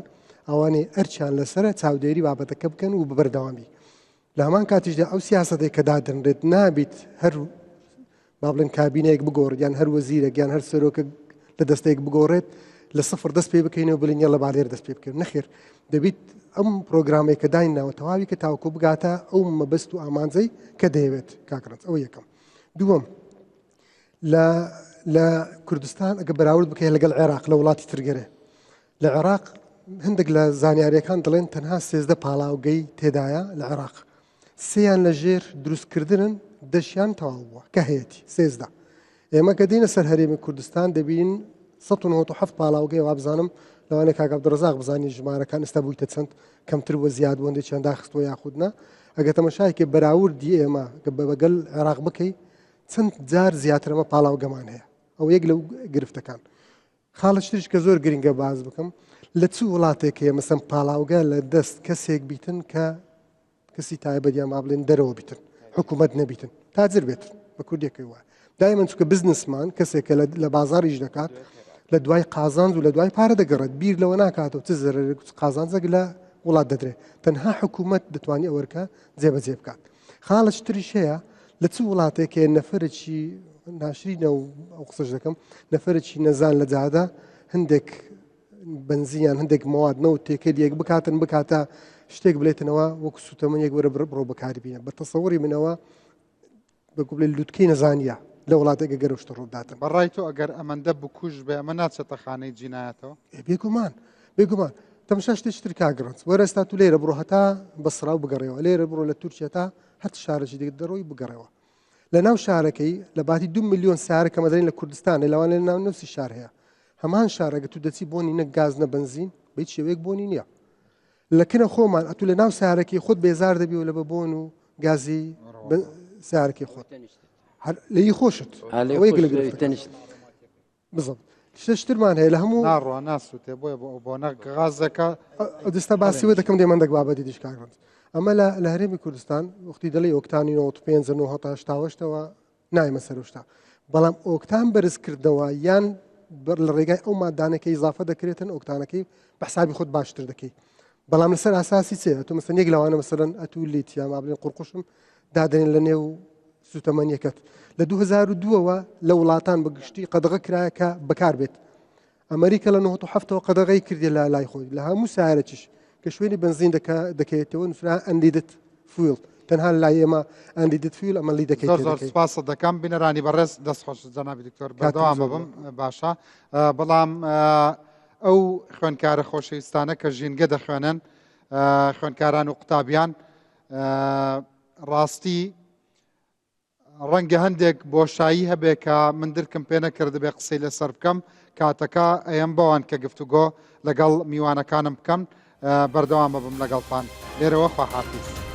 ئەوانەی ئەرچیان لەسرە چاودێری بابەتەکە بکەن و ببەردەوامی لە هەمان کاتیشدا ئەو سیاسەتێک کە دادرێت نابیت هەر با بڵێن کابینەیەک بگۆڕێت یان هەر وەزیرێک یان هەر سەرۆکە لە دەستەیەک بگۆڕێت لە سەفر دەست پێ بکەینەوە بڵین یە لە بالێر دەست پێ بکەین نەخێر دەبیت ئەم پرۆگرامێک کە دایناوە تەواوی کە تاوکو بگاتە ئەو مەبەست و ئامانجەی کە دەیەوێت کاکرنس ئەوە یەکەم دووەم لە کوردستان ئەگە بەراورد بکەین لەگەڵ عێراق لە وڵاتی ترگەرێ لە عێراق هەندێک لە زانیاریەکان دەڵێن تەنها 13 پاڵاوگەی تێدایە لە عێراق سیان لە ژێر دروستکردن دەشیان تەواو بووە کە هەیەی سێزدا ئێمە کە دێنە سەر هەرێمی کوردستان دەبین 1970 پاڵاوگەی وا بزانم لەوانەیە کاک عەبدوڕەزاق بزانی ژمارەکان ئێستا بوویتە چەند کەمتر وە زیاد بووەندێک چەند داخستووە یاخودنا ئەگە تەماشایەکی بەراوردی ئێمە کە بەگەل عێراق بکەی چەند جار زیاترەمە پاڵاوگەمان هەیە ئەو یەک لەو گرفتەکان خاڵە شتریش کە زۆر گرنگە باز بکەم لە چ وڵاتێک هەیە مەسەن پاڵاوگە لە دەست کەسێک بیتن کە کەسی تایبەتیان ما بڵێن دەرەوە بیتن حکوومەت نەبیتن تاجر بێتن بە کوردێکی وایە دایمەن چونکە بزنسمان کەسێکە لە بازاڕیش دەکات لە دوای قازانج و لە دوای پارە دەگەڕێت بیر لەوە ناکاتەوە چ زەرێک قازانجێک لە وڵات دەدرێت تەنها حکوومەت دەتوانێت ئەوەرکە جێبەجێ بکات خاڵە شتریش هەیە لە چ وڵاتێک نەفرێکی ناشرینە و ئەو قسەش دەکەم نەفرێکی نەزان لە جادا هەندێک بنزیان هەندێک مواد نەوت تێکرد یەک بکاتن بکاتە شتێک بڵێتنەوە وەکو سوتەمە یەک وەرە بڕۆ بەکاری بینە بە تەسەوەری منەوە بەگو بڵێ لووتکەی نەزانیە لە وڵاتێکە گەرەشتە ڕووداتن بەڕای تۆ ئەگەر ئەمەندە بکوژ بێ ئەمە ناچێتە خانەی جینایەتەوە بێگومان تەماشا شتێشتر کاگڕنج وەرەستا تو لێرە بڕۆ هەتا بەسڕا و بگەڕێەوە لێرە بڕۆ لە تورکیا تا هەر شارێکی دیگە دەڕۆی بگەڕێەوە لە ناو شارەکەی لە باتی 2 میلیۆن سیارە کە مەدەین لە کوردستان لەوان لە ناو نفسی شار هەیە هەمان شارەکە تو دەچی بۆنی نە گاز نە بنزین بەیت شێوەیەک بۆنی نییە لە کنە خۆمان ئەتو لە ناو سیارەکەی خۆت بێزار دەبی و لە بەبۆن و گازی سیارەکەی خۆت لەی خۆشت بزڵ شترمان هەیە لە هەموو ناڕوە ناسووتێ بۆیە بۆ نە غازەکە دەستا باسیوە دەکەم دێمەندەک بابەتی دیشکارڕند ئەمە لە هەرێمی کوردستان وەختی دەڵی ئۆکتانی 95-1970ەوە نایمە سەرشتا بەڵام ئۆکتان بەرزکردنەوە یان لە ڕێگای ئەو مادانەکەی ئیزافە دەکرێتن ئۆکتانەکەی بە حسابی خۆت باشتر دەکەی بەڵام لەسەر ئاساسی چێ ئەتو مەسەن یەک لەوانە مەسەرەن ئەتو لیتیا ما بڵێن قورقوشم دادەنێن لە نێو سوتەمەنیەکەت لە 2002ەوە لە وڵاتان بەگشتی قەدەغە کرایە کە بەکار بێت ئەمریکا لە 1970ەوە قەدەغەی کردی لە لای خۆی لە هەموو سیارەکیش کە شوێنی بنزین دەکەوێتەوە نووسرا ئەندیدت فویل تەنها لای ئێمە ئەندیدت فویل ئەمە لی دەکەیت زۆر سپاس دەکەم بینەرانی بەڕێز دەستخۆش جەنابی دکتۆر بەردەوامە بم باشە بەڵام ئەو خوێنکارە خۆشەویستانە کە ژینگە دەخوێنن خوێنکاران و قوتابیان ڕاستی ڕەنگە هەندێک بۆشایی هەبێ کە من درکم پێ نەکرد بێ قسەی لەسەر بکەم کاتەکە ئەم بەوان کە گفتوگۆ لەگەڵ میوانەکانم بکەم بەردەوامە بم لەگەڵتان لێرەوە خواحافیز